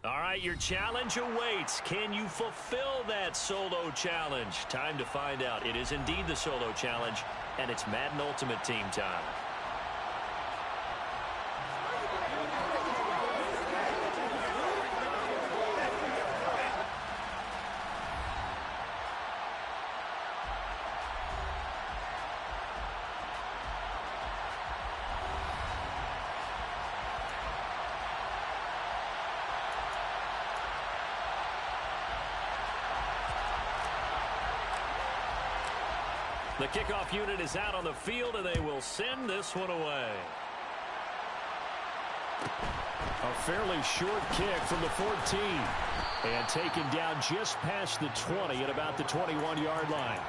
All right, your challenge awaits. Can you fulfill that solo challenge? Time to find out. It is indeed the solo challenge, and it's Madden Ultimate Team time. The kickoff unit is out on the field, and they will send this one away. A fairly short kick from the 14. And taken down just past the 20 at about the 21-yard line.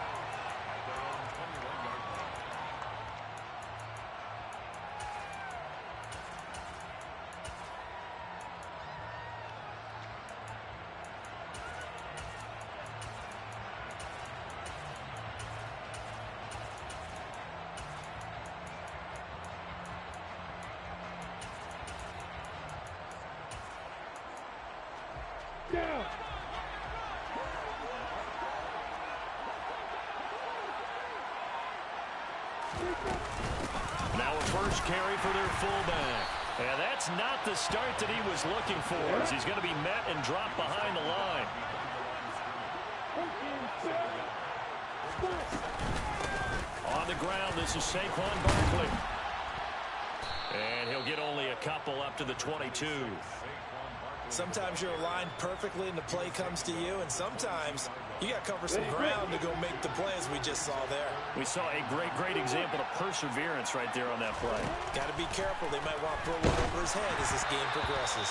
Now a first carry for their fullback. And that's not the start that he was looking for, as he's going to be met and dropped behind the line. On the ground, this is Saquon Barkley. And he'll get only a couple up to the 22. Sometimes you're aligned perfectly and the play comes to you, and sometimes you got to cover some ground to go make the play, as we just saw there. We saw a great example of perseverance right there on that play. Got to be careful. They might want to throw one over his head as this game progresses.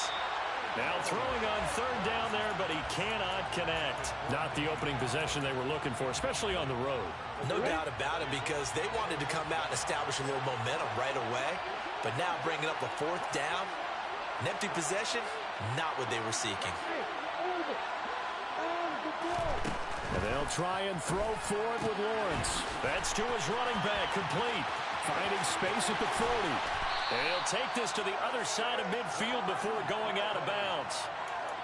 Now throwing on third down there, but he cannot connect. Not the opening possession they were looking for, especially on the road. No doubt about it, because they wanted to come out and establish a little momentum right away. But now bringing up a fourth down, an empty possession, not what they were seeking. And they'll try and throw forward with Lawrence. That's to his running back, complete. Finding space at the 40. And he'll take this to the other side of midfield before going out of bounds.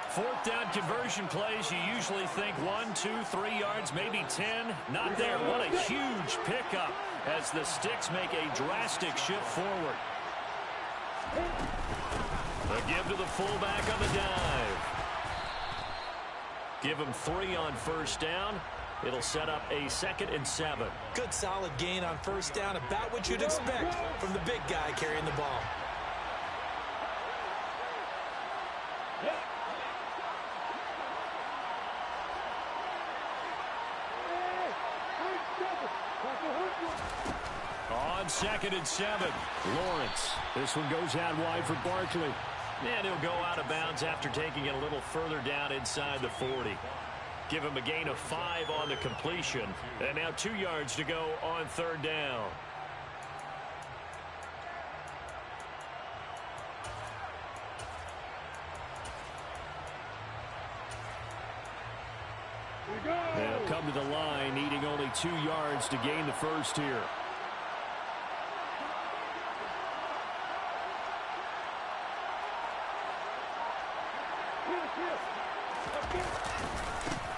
Fourth down conversion plays, you usually think 1, 2, 3 yards, maybe 10. Not there. What a huge pickup as the Sticks make a drastic shift forward. A give to the fullback on the dive. Give him 3 on first down. It'll set up a 2nd and 7. Good solid gain on first down, about what you'd expect from the big guy carrying the ball. On 2nd and 7, Lawrence. This one goes out wide for Barkley. And he'll go out of bounds after taking it a little further down inside the 40. Give him a gain of 5 on the completion. And now 2 yards to go on third down. They'll come to the line, needing only 2 yards to gain the first here.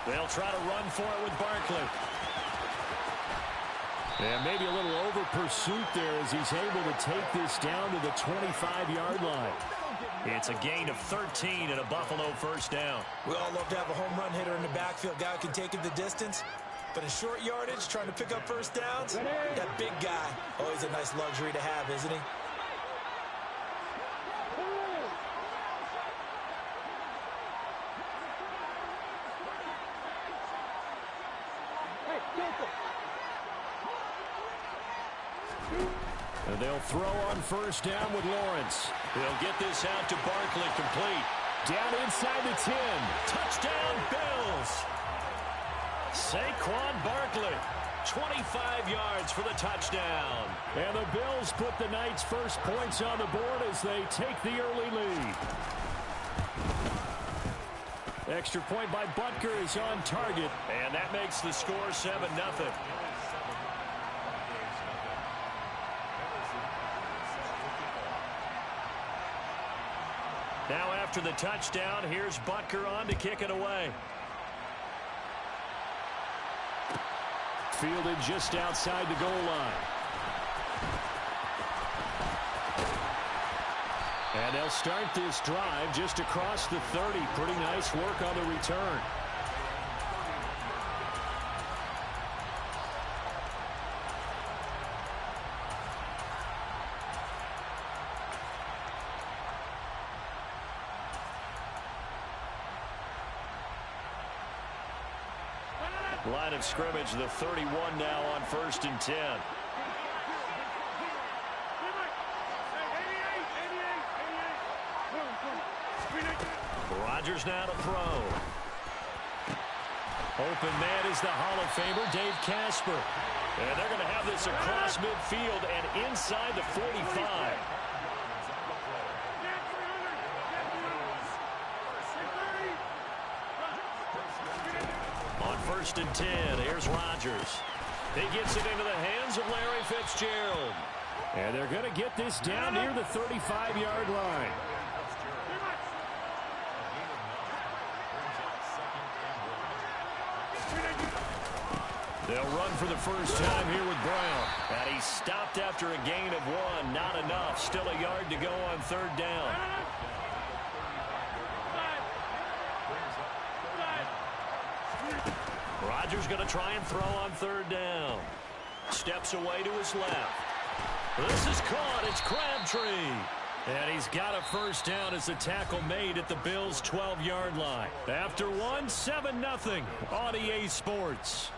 They'll try to run for it with Barkley. And maybe a little over pursuit there as he's able to take this down to the 25-yard line. It's a gain of 13 and a Buffalo first down. We all love to have a home run hitter in the backfield. Guy who can take it the distance. But in short yardage, trying to pick up first downs, that big guy, always a nice luxury to have, isn't he? And they'll throw on first down with Lawrence. They'll get this out to Barkley, complete. Down inside the 10. Touchdown, Bills. Saquon Barkley, 25 yards for the touchdown. And the Bills put the Knights' first points on the board as they take the early lead. Extra point by Butker is on target. And that makes the score 7-0. Now after the touchdown, here's Butker on to kick it away. Fielded just outside the goal line. And they'll start this drive just across the 30. Pretty nice work on the return. Line of scrimmage, the 31 now on 1st and 10. Rodgers now to throw. Open man is the Hall of Famer, Dave Casper. And they're going to have this across midfield and inside the 45. On 1st and 10, here's Rodgers. He gets it into the hands of Larry Fitzgerald. And they're going to get this down near the 35-yard line. They'll run for the first time here with Brown. And he stopped after a gain of 1. Not enough. Still a yard to go on 3rd down. Rodgers going to try and throw on 3rd down. Steps away to his left. This is caught. It's Crabtree. And he's got a first down as the tackle made at the Bills' 12-yard line. After 1, 7-0 on EA Sports.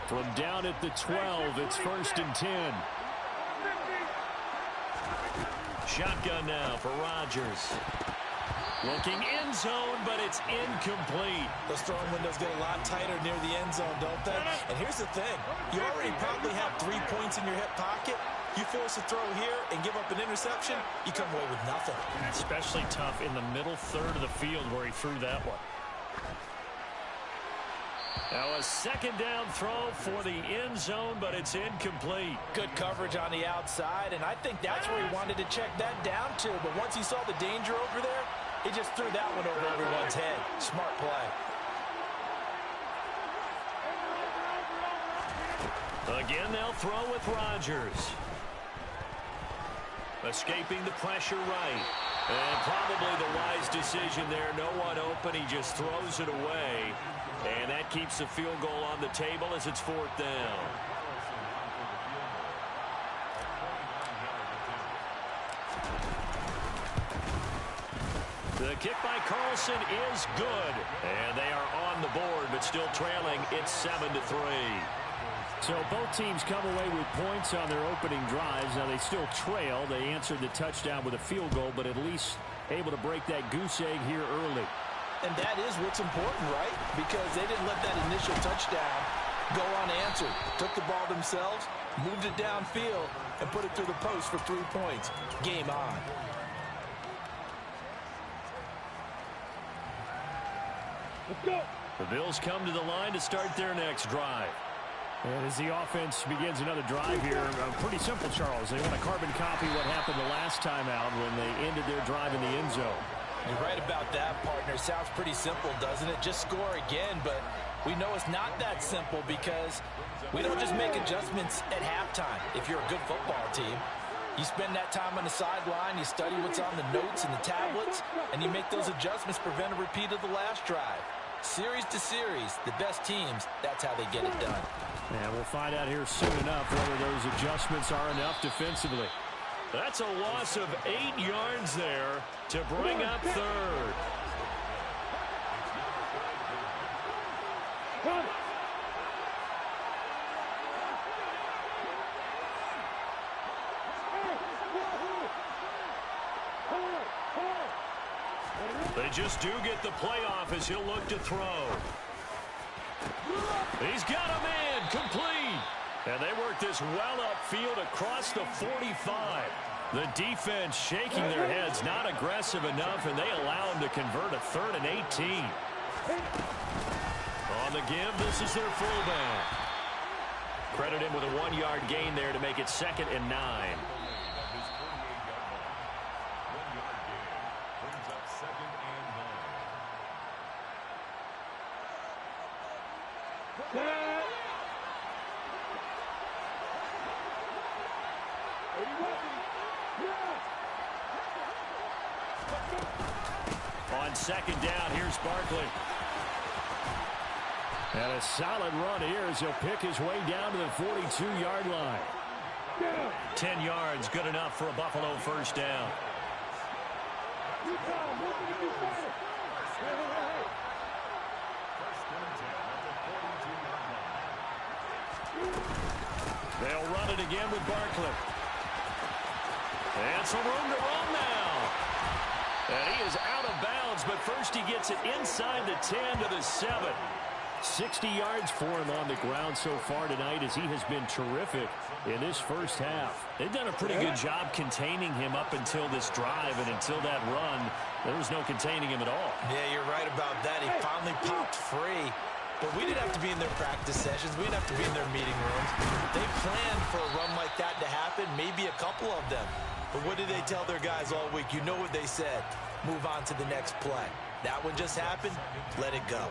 From down at the 12, it's 1st and 10. Shotgun now for Rodgers. Looking end zone, but it's incomplete. Those throwing windows get a lot tighter near the end zone, don't they? And here's the thing. You already probably have 3 points in your hip pocket. You force a throw here and give up an interception, you come away with nothing. Especially tough in the middle third of the field where he threw that one. Now a 2nd down throw for the end zone, but it's incomplete. Good coverage on the outside, and I think that's where he wanted to check that down to. But once he saw the danger over there, he just threw that one over everyone's head. Smart play. Again, they'll throw with Rodgers. Escaping the pressure right. And probably the wise decision there. No one open. He just throws it away. And that keeps the field goal on the table as it's 4th down. The kick by Carlson is good. And they are on the board, but still trailing. It's 7-3. So both teams come away with points on their opening drives. Now they still trail. They answered the touchdown with a field goal, but at least able to break that goose egg here early. And that is what's important, right? Because they didn't let that initial touchdown go unanswered. Took the ball themselves, moved it downfield, and put it through the post for 3 points. Game on. Let's go. The Bills come to the line to start their next drive. And as the offense begins another drive here, pretty simple, Charles. They want to carbon copy what happened the last time out when they ended their drive in the end zone. You're right about that, partner. Sounds pretty simple, doesn't it? Just score again, but we know it's not that simple because we don't just make adjustments at halftime. If you're a good football team, you spend that time on the sideline, you study what's on the notes and the tablets, and you make those adjustments, prevent a repeat of the last drive. Series to series, the best teams, that's how they get it done. And we'll find out here soon enough whether those adjustments are enough defensively. That's a loss of 8 yards there to bring up 3rd. They just do get the playoff as he'll look to throw. He's got a man, complete. And they work this well upfield across the 45. The defense shaking their heads, not aggressive enough, and they allow him to convert a 3rd and 18. On the give, this is their fullback. Credit him with a 1-yard gain there to make it 2nd and 9. On 2nd down, here's Barkley. And a solid run here as he'll pick his way down to the 42-yard line. Down. 10 yards, good enough for a Buffalo first down. You got him. Look at you fight it. Hey. They'll run it again with Barkley. And some room to run now. And he is out of bounds, but first he gets it inside the 10 to the 7. 60 yards for him on the ground so far tonight as he has been terrific in this first half. They've done a pretty good job containing him up until this drive, and until that run, there was no containing him at all. Yeah, you're right about that. He finally popped free. But we didn't have to be in their practice sessions. We didn't have to be in their meeting rooms. They planned for a run like that to happen, maybe a couple of them. But what did they tell their guys all week? You know what they said. Move on to the next play. That one just happened. Let it go.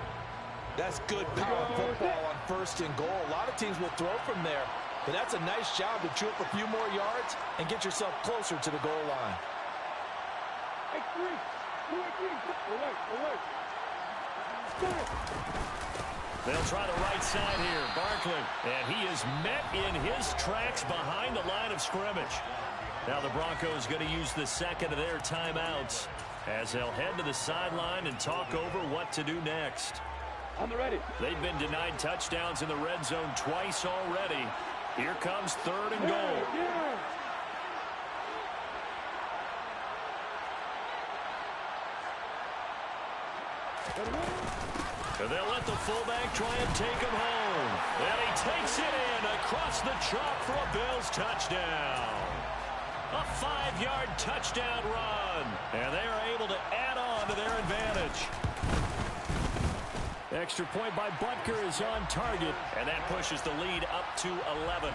That's good power football on first and goal. A lot of teams will throw from there. But that's a nice job to chew up a few more yards and get yourself closer to the goal line. Hey, three. Away. They'll try the right side here. Barkley. And he is met in his tracks behind the line of scrimmage. Now the Broncos going to use the second of their timeouts as they'll head to the sideline and talk over what to do next. On the ready. They've been denied touchdowns in the red zone twice already. Here comes third and goal. Yeah. And they'll let the fullback try and take him home. And he takes it in across the chalk for a Bills touchdown. A 5-yard touchdown run. And they are able to add on to their advantage. Extra point by Butker is on target. And that pushes the lead up to 11.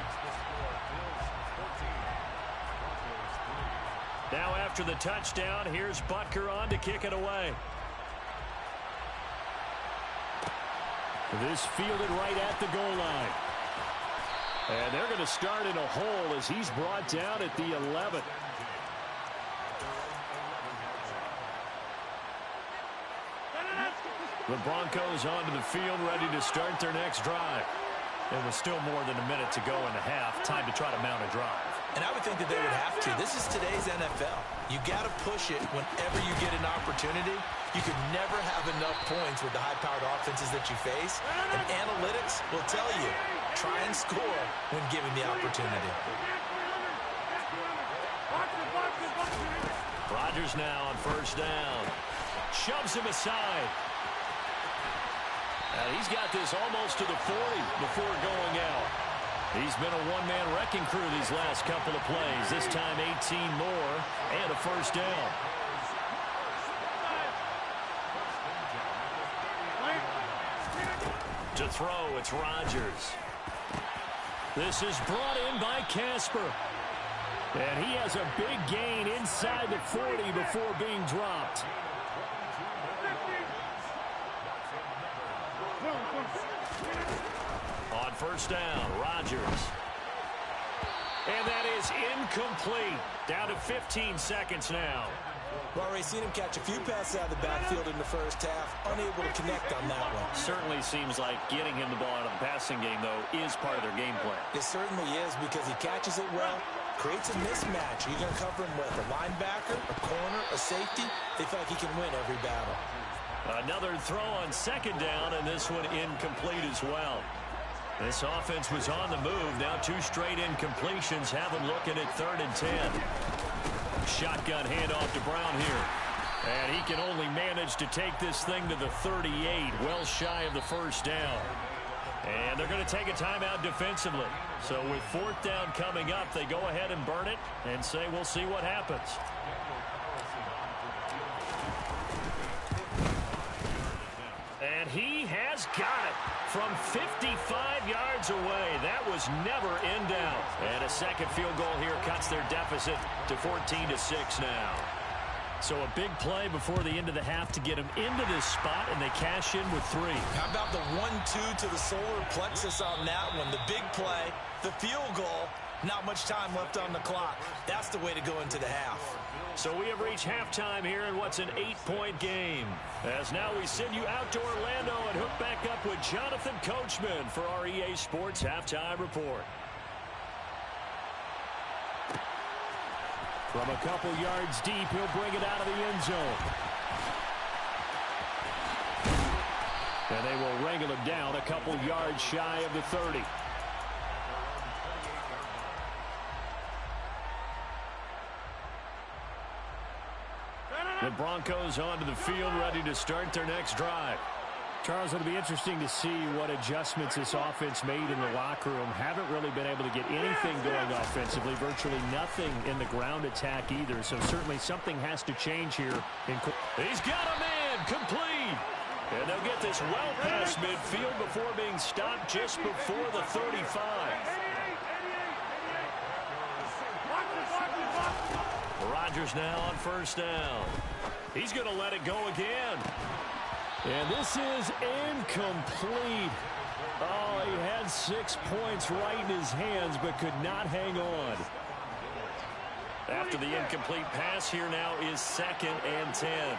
Now after the touchdown, here's Butker on to kick it away. This fielded right at the goal line. And they're going to start in a hole as he's brought down at the 11. The Broncos onto the field, ready to start their next drive. It was still more than a minute to go in the half. Time to try to mount a drive. And I would think that they would have to. This is today's NFL. You got to push it whenever you get an opportunity. You could never have enough points with the high-powered offenses that you face. And analytics will tell you, try and score when given the opportunity. Rodgers now on first down. Shoves him aside. He's got this almost to the 40 before going out. He's been a one-man wrecking crew these last couple of plays. This time 18 more and a first down. To throw, it's Rodgers. This is brought in by Casper. And he has a big gain inside the 40 before being dropped. On first down, Rodgers. And that is incomplete. Down to 15 seconds now. We've already seen him catch a few passes out of the backfield in the first half. Unable to connect on that one. Certainly seems like getting him the ball out of the passing game, though, is part of their game plan. It certainly is because he catches it well, creates a mismatch. Are you going to cover him with a linebacker, a corner, a safety? They feel like he can win every battle. Another throw on second down, and this one incomplete as well. This offense was on the move. Now 2 straight incompletions have them looking at 3rd and 10. Shotgun handoff to Brown here. And he can only manage to take this thing to the 38, well shy of the first down. And they're going to take a timeout defensively. So with 4th down coming up, they go ahead and burn it and say we'll see what happens. And he has got it from 55 yards away. That was never in doubt. And a second field goal here cuts their deficit to 14-6 now. So a big play before the end of the half to get them into this spot, and they cash in with 3. How about the 1-2 to the solar plexus on that one? The big play, the field goal, not much time left on the clock. That's the way to go into the half. So we have reached halftime here in what's an 8-point game. As now we send you out to Orlando and hook back up with Jonathan Coachman for our EA Sports Halftime Report. From a couple yards deep, he'll bring it out of the end zone. And they will wrangle him down a couple yards shy of the 30. The Broncos onto the field, ready to start their next drive. Charles, it'll be interesting to see what adjustments this offense made in the locker room. Haven't really been able to get anything going offensively, virtually nothing in the ground attack either. So certainly something has to change here. He's got a man, complete. And they'll get this well past midfield before being stopped just before the 35. Rodgers now on first down. He's going to let it go again. And this is incomplete. Oh, he had 6 points right in his hands, but could not hang on. After the incomplete pass, here now is 2nd and 10.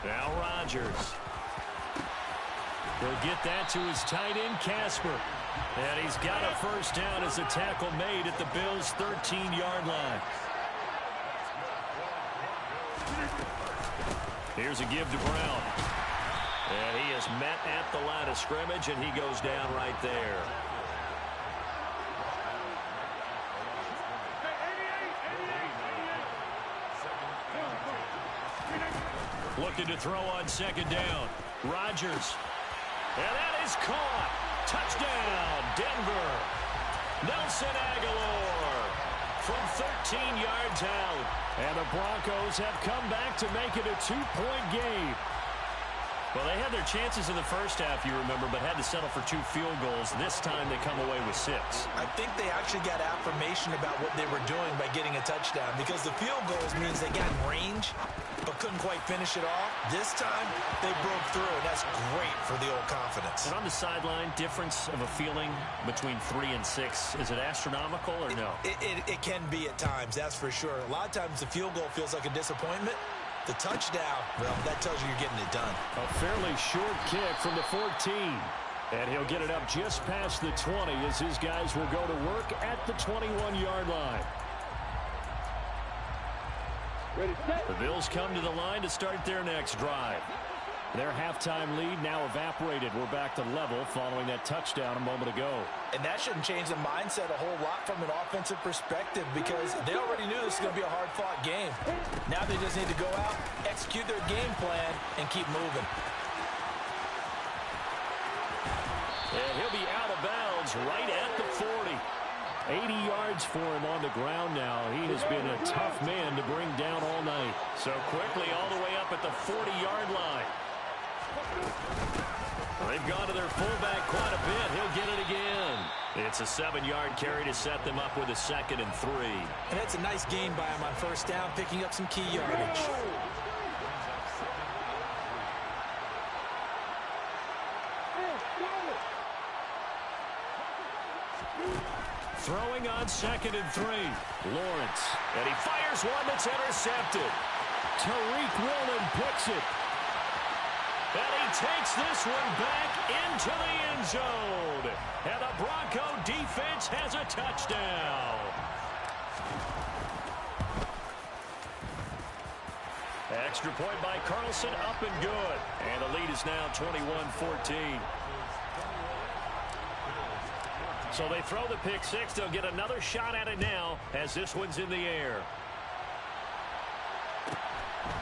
Now Rodgers. He'll get that to his tight end, Casper. And he's got a first down as a tackle made at the Bills' 13-yard line. Here's a give to Brown. And he is met at the line of scrimmage, and he goes down right there. Looking to throw on 2nd down. Rodgers. And that is caught. Touchdown, Denver. Nelson Aguilar from 13 yards out. And the Broncos have come back to make it a 2-point game. Well, they had their chances in the first half, you remember, but had to settle for 2 field goals. This time they come away with 6. I think they actually got affirmation about what they were doing by getting a touchdown, because the field goals means they got in range but couldn't quite finish it off. This time they broke through, and that's great for the old confidence. And on the sideline, difference of a feeling between 3 and 6, is it astronomical or no? It can be at times, that's for sure. A lot of times the field goal feels like a disappointment. The touchdown, well, that tells you you're getting it done. A fairly short kick from the 14. And he'll get it up just past the 20 as his guys will go to work at the 21-yard line. The Bills come to the line to start their next drive. Their halftime lead now evaporated. We're back to level following that touchdown a moment ago. And that shouldn't change the mindset a whole lot from an offensive perspective, because they already knew this was going to be a hard-fought game. Now they just need to go out, execute their game plan, and keep moving. And he'll be out of bounds right at the 40. 80 yards for him on the ground now. He has been a tough man to bring down all night. So quickly all the way up at the 40-yard line. They've gone to their fullback quite a bit. He'll get it again. It's a 7-yard carry to set them up with a 2nd and 3. And that's a nice gain by him on first down, picking up some key yardage. Throwing on 2nd and 3. Lawrence. And he fires one that's intercepted. Tariq Woolen picks it. And he takes this one back into the end zone. And the Bronco defense has a touchdown. Extra point by Carlson, up and good. And the lead is now 21-14. So they throw the pick 6. They'll get another shot at it now as this one's in the air.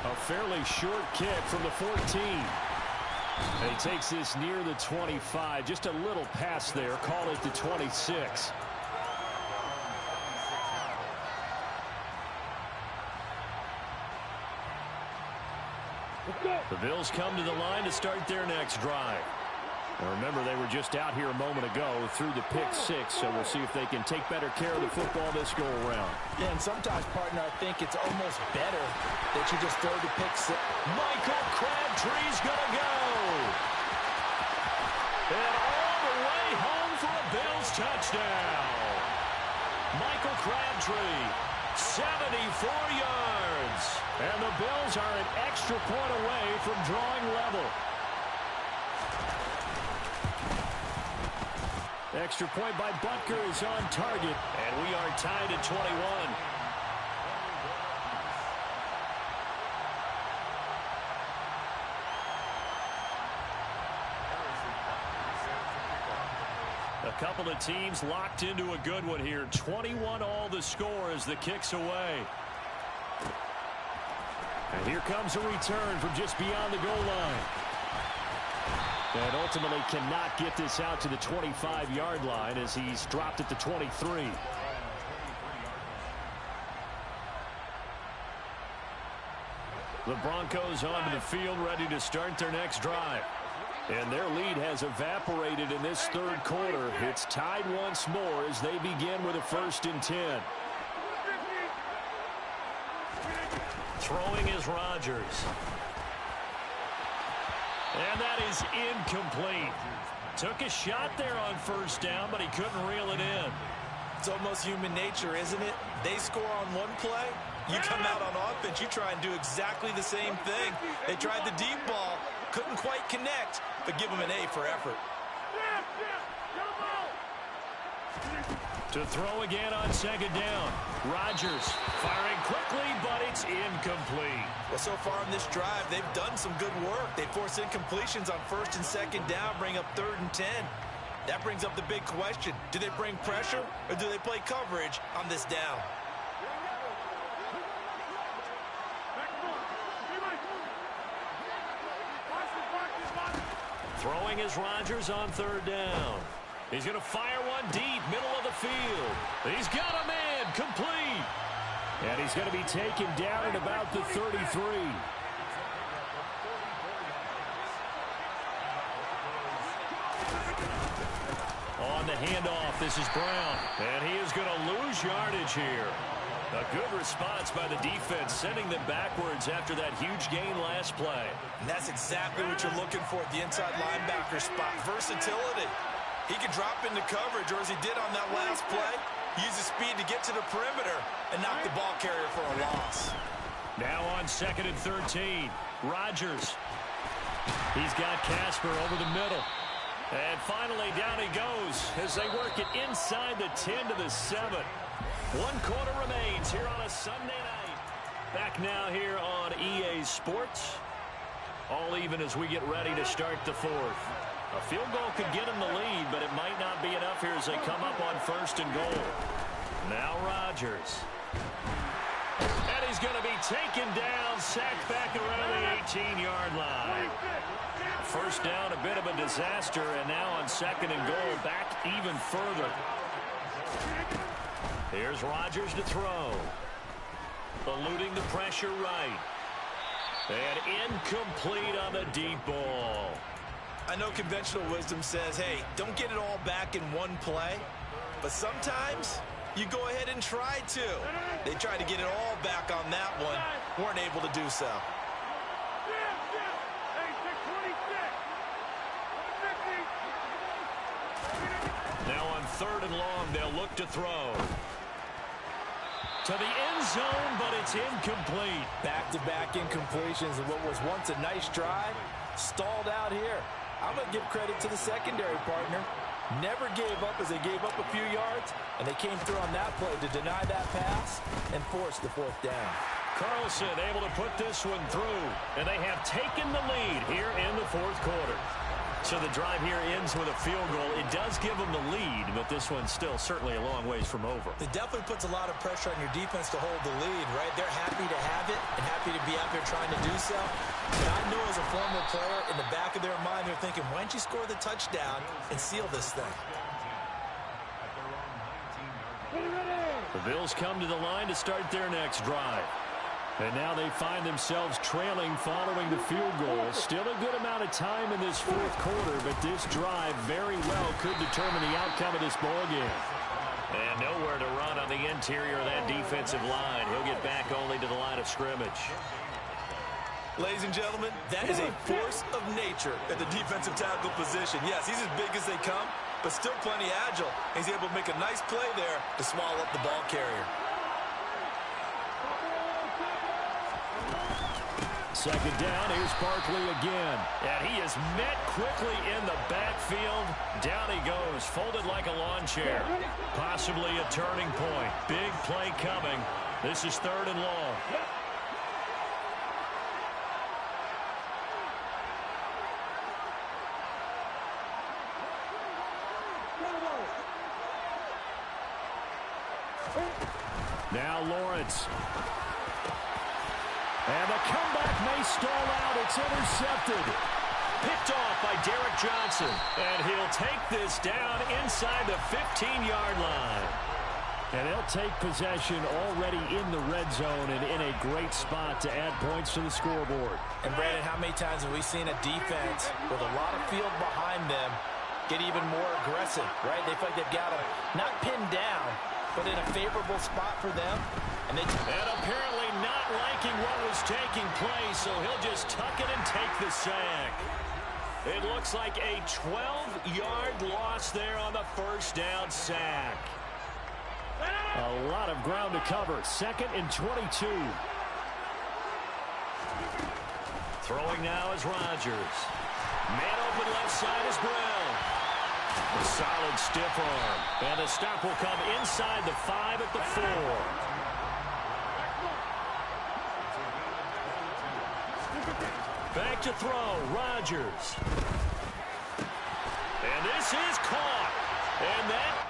A fairly short kick from the 14. And he takes this near the 25. Just a little pass there. Call it the 26. The Bills come to the line to start their next drive. And remember, they were just out here a moment ago through the pick 6, so we'll see if they can take better care of the football this go-around. Yeah, and sometimes, partner, I think it's almost better that you just throw the pick 6. Michael Crabtree's going to go. And all the way home for a Bills touchdown. Michael Crabtree, 74 yards. And the Bills are an extra point away from drawing level. Extra point by Butker is on target, and we are tied at 21. A couple of teams locked into a good one here. 21 all the score as the kick's away. And here comes a return from just beyond the goal line. And ultimately cannot get this out to the 25-yard line as he's dropped at the 23. The Broncos onto the field ready to start their next drive. And their lead has evaporated in this third quarter. It's tied once more as they begin with a 1st and 10. Throwing is Rodgers. And that is incomplete. Took a shot there on 1st down, but he couldn't reel it in. It's almost human nature, isn't it? They score on one play. You come out on offense, you try and do exactly the same thing. They tried the deep ball, couldn't quite connect, but give them an A for effort. To throw again on 2nd down. Rodgers firing quickly, but it's incomplete. Well, so far in this drive, they've done some good work. They force incompletions on 1st and 2nd down, bring up 3rd and 10. That brings up the big question. Do they bring pressure or do they play coverage on this down? Throwing is Rodgers on 3rd down. He's going to fire one deep, middle of the field. He's got a man, complete. And he's going to be taken down at about the 33. On the handoff, this is Brown. And he is going to lose yardage here. A good response by the defense, sending them backwards after that huge gain last play. And that's exactly what you're looking for at the inside linebacker spot. Versatility. He could drop into coverage, or as he did on that last play, use his speed to get to the perimeter and knock the ball carrier for a loss. Now on 2nd and 13, Rodgers. He's got Casper over the middle. And finally down he goes as they work it inside the 10 to the 7. 1 quarter remains here on a Sunday night. Back now here on EA Sports. All even as we get ready to start the 4th. A field goal could get him the lead, but it might not be enough here as they come up on 1st and goal. Now Rodgers. And he's going to be taken down, sacked back around the 18-yard line. 1st down, a bit of a disaster, and now on 2nd and goal, back even further. Here's Rodgers to throw. Eluding the pressure right. And incomplete on the deep ball. I know conventional wisdom says, hey, don't get it all back in one play. But sometimes you go ahead and try to. They tried to get it all back on that one. Weren't able to do so. Now on 3rd and long, they'll look to throw. To the end zone, but it's incomplete. Back-to-back incompletions and what was once a nice drive stalled out here. I'm going to give credit to the secondary partner. Never gave up as they gave up a few yards, and they came through on that play to deny that pass and force the 4th down. Carlson able to put this one through, and they have taken the lead here in the 4th quarter. So the drive here ends with a field goal. It does give them the lead, but this one's still certainly a long ways from over. It definitely puts a lot of pressure on your defense to hold the lead, right? They're happy to have it and happy to be out there trying to do so. But I know as a former player, in the back of their mind, they're thinking, why don't you score the touchdown and seal this thing? The Bills come to the line to start their next drive. And now they find themselves trailing following the field goal. Still a good amount of time in this 4th quarter, but this drive very well could determine the outcome of this ballgame. And nowhere to run on the interior of that defensive line. He'll get back only to the line of scrimmage. Ladies and gentlemen, that is a force of nature at the defensive tackle position. Yes, he's as big as they come, but still plenty agile. He's able to make a nice play there to swallow up the ball carrier. second down. Here's Barkley again. And he is met quickly in the backfield. Down he goes, folded like a lawn chair. Possibly a turning point. Big play coming. This is 3rd and long. Now Lawrence. And the comeback may stall out. It's intercepted. Picked off by Derek Johnson. And he'll take this down inside the 15-yard line. And they'll take possession already in the red zone and in a great spot to add points to the scoreboard. And Brandon, how many times have we seen a defense with a lot of field behind them get even more aggressive, right? They feel like they've got them not pinned down, but in a favorable spot for them. And apparently not liking what was taking place, so he'll just tuck it and take the sack. It looks like a 12-yard loss there on the first down sack. A lot of ground to cover. 2nd and 22. Throwing now is Rodgers. Man open left side is Brown. A solid stiff arm. And the stop will come inside the 5 at the 4. Back to throw, Rodgers. And this is caught. And that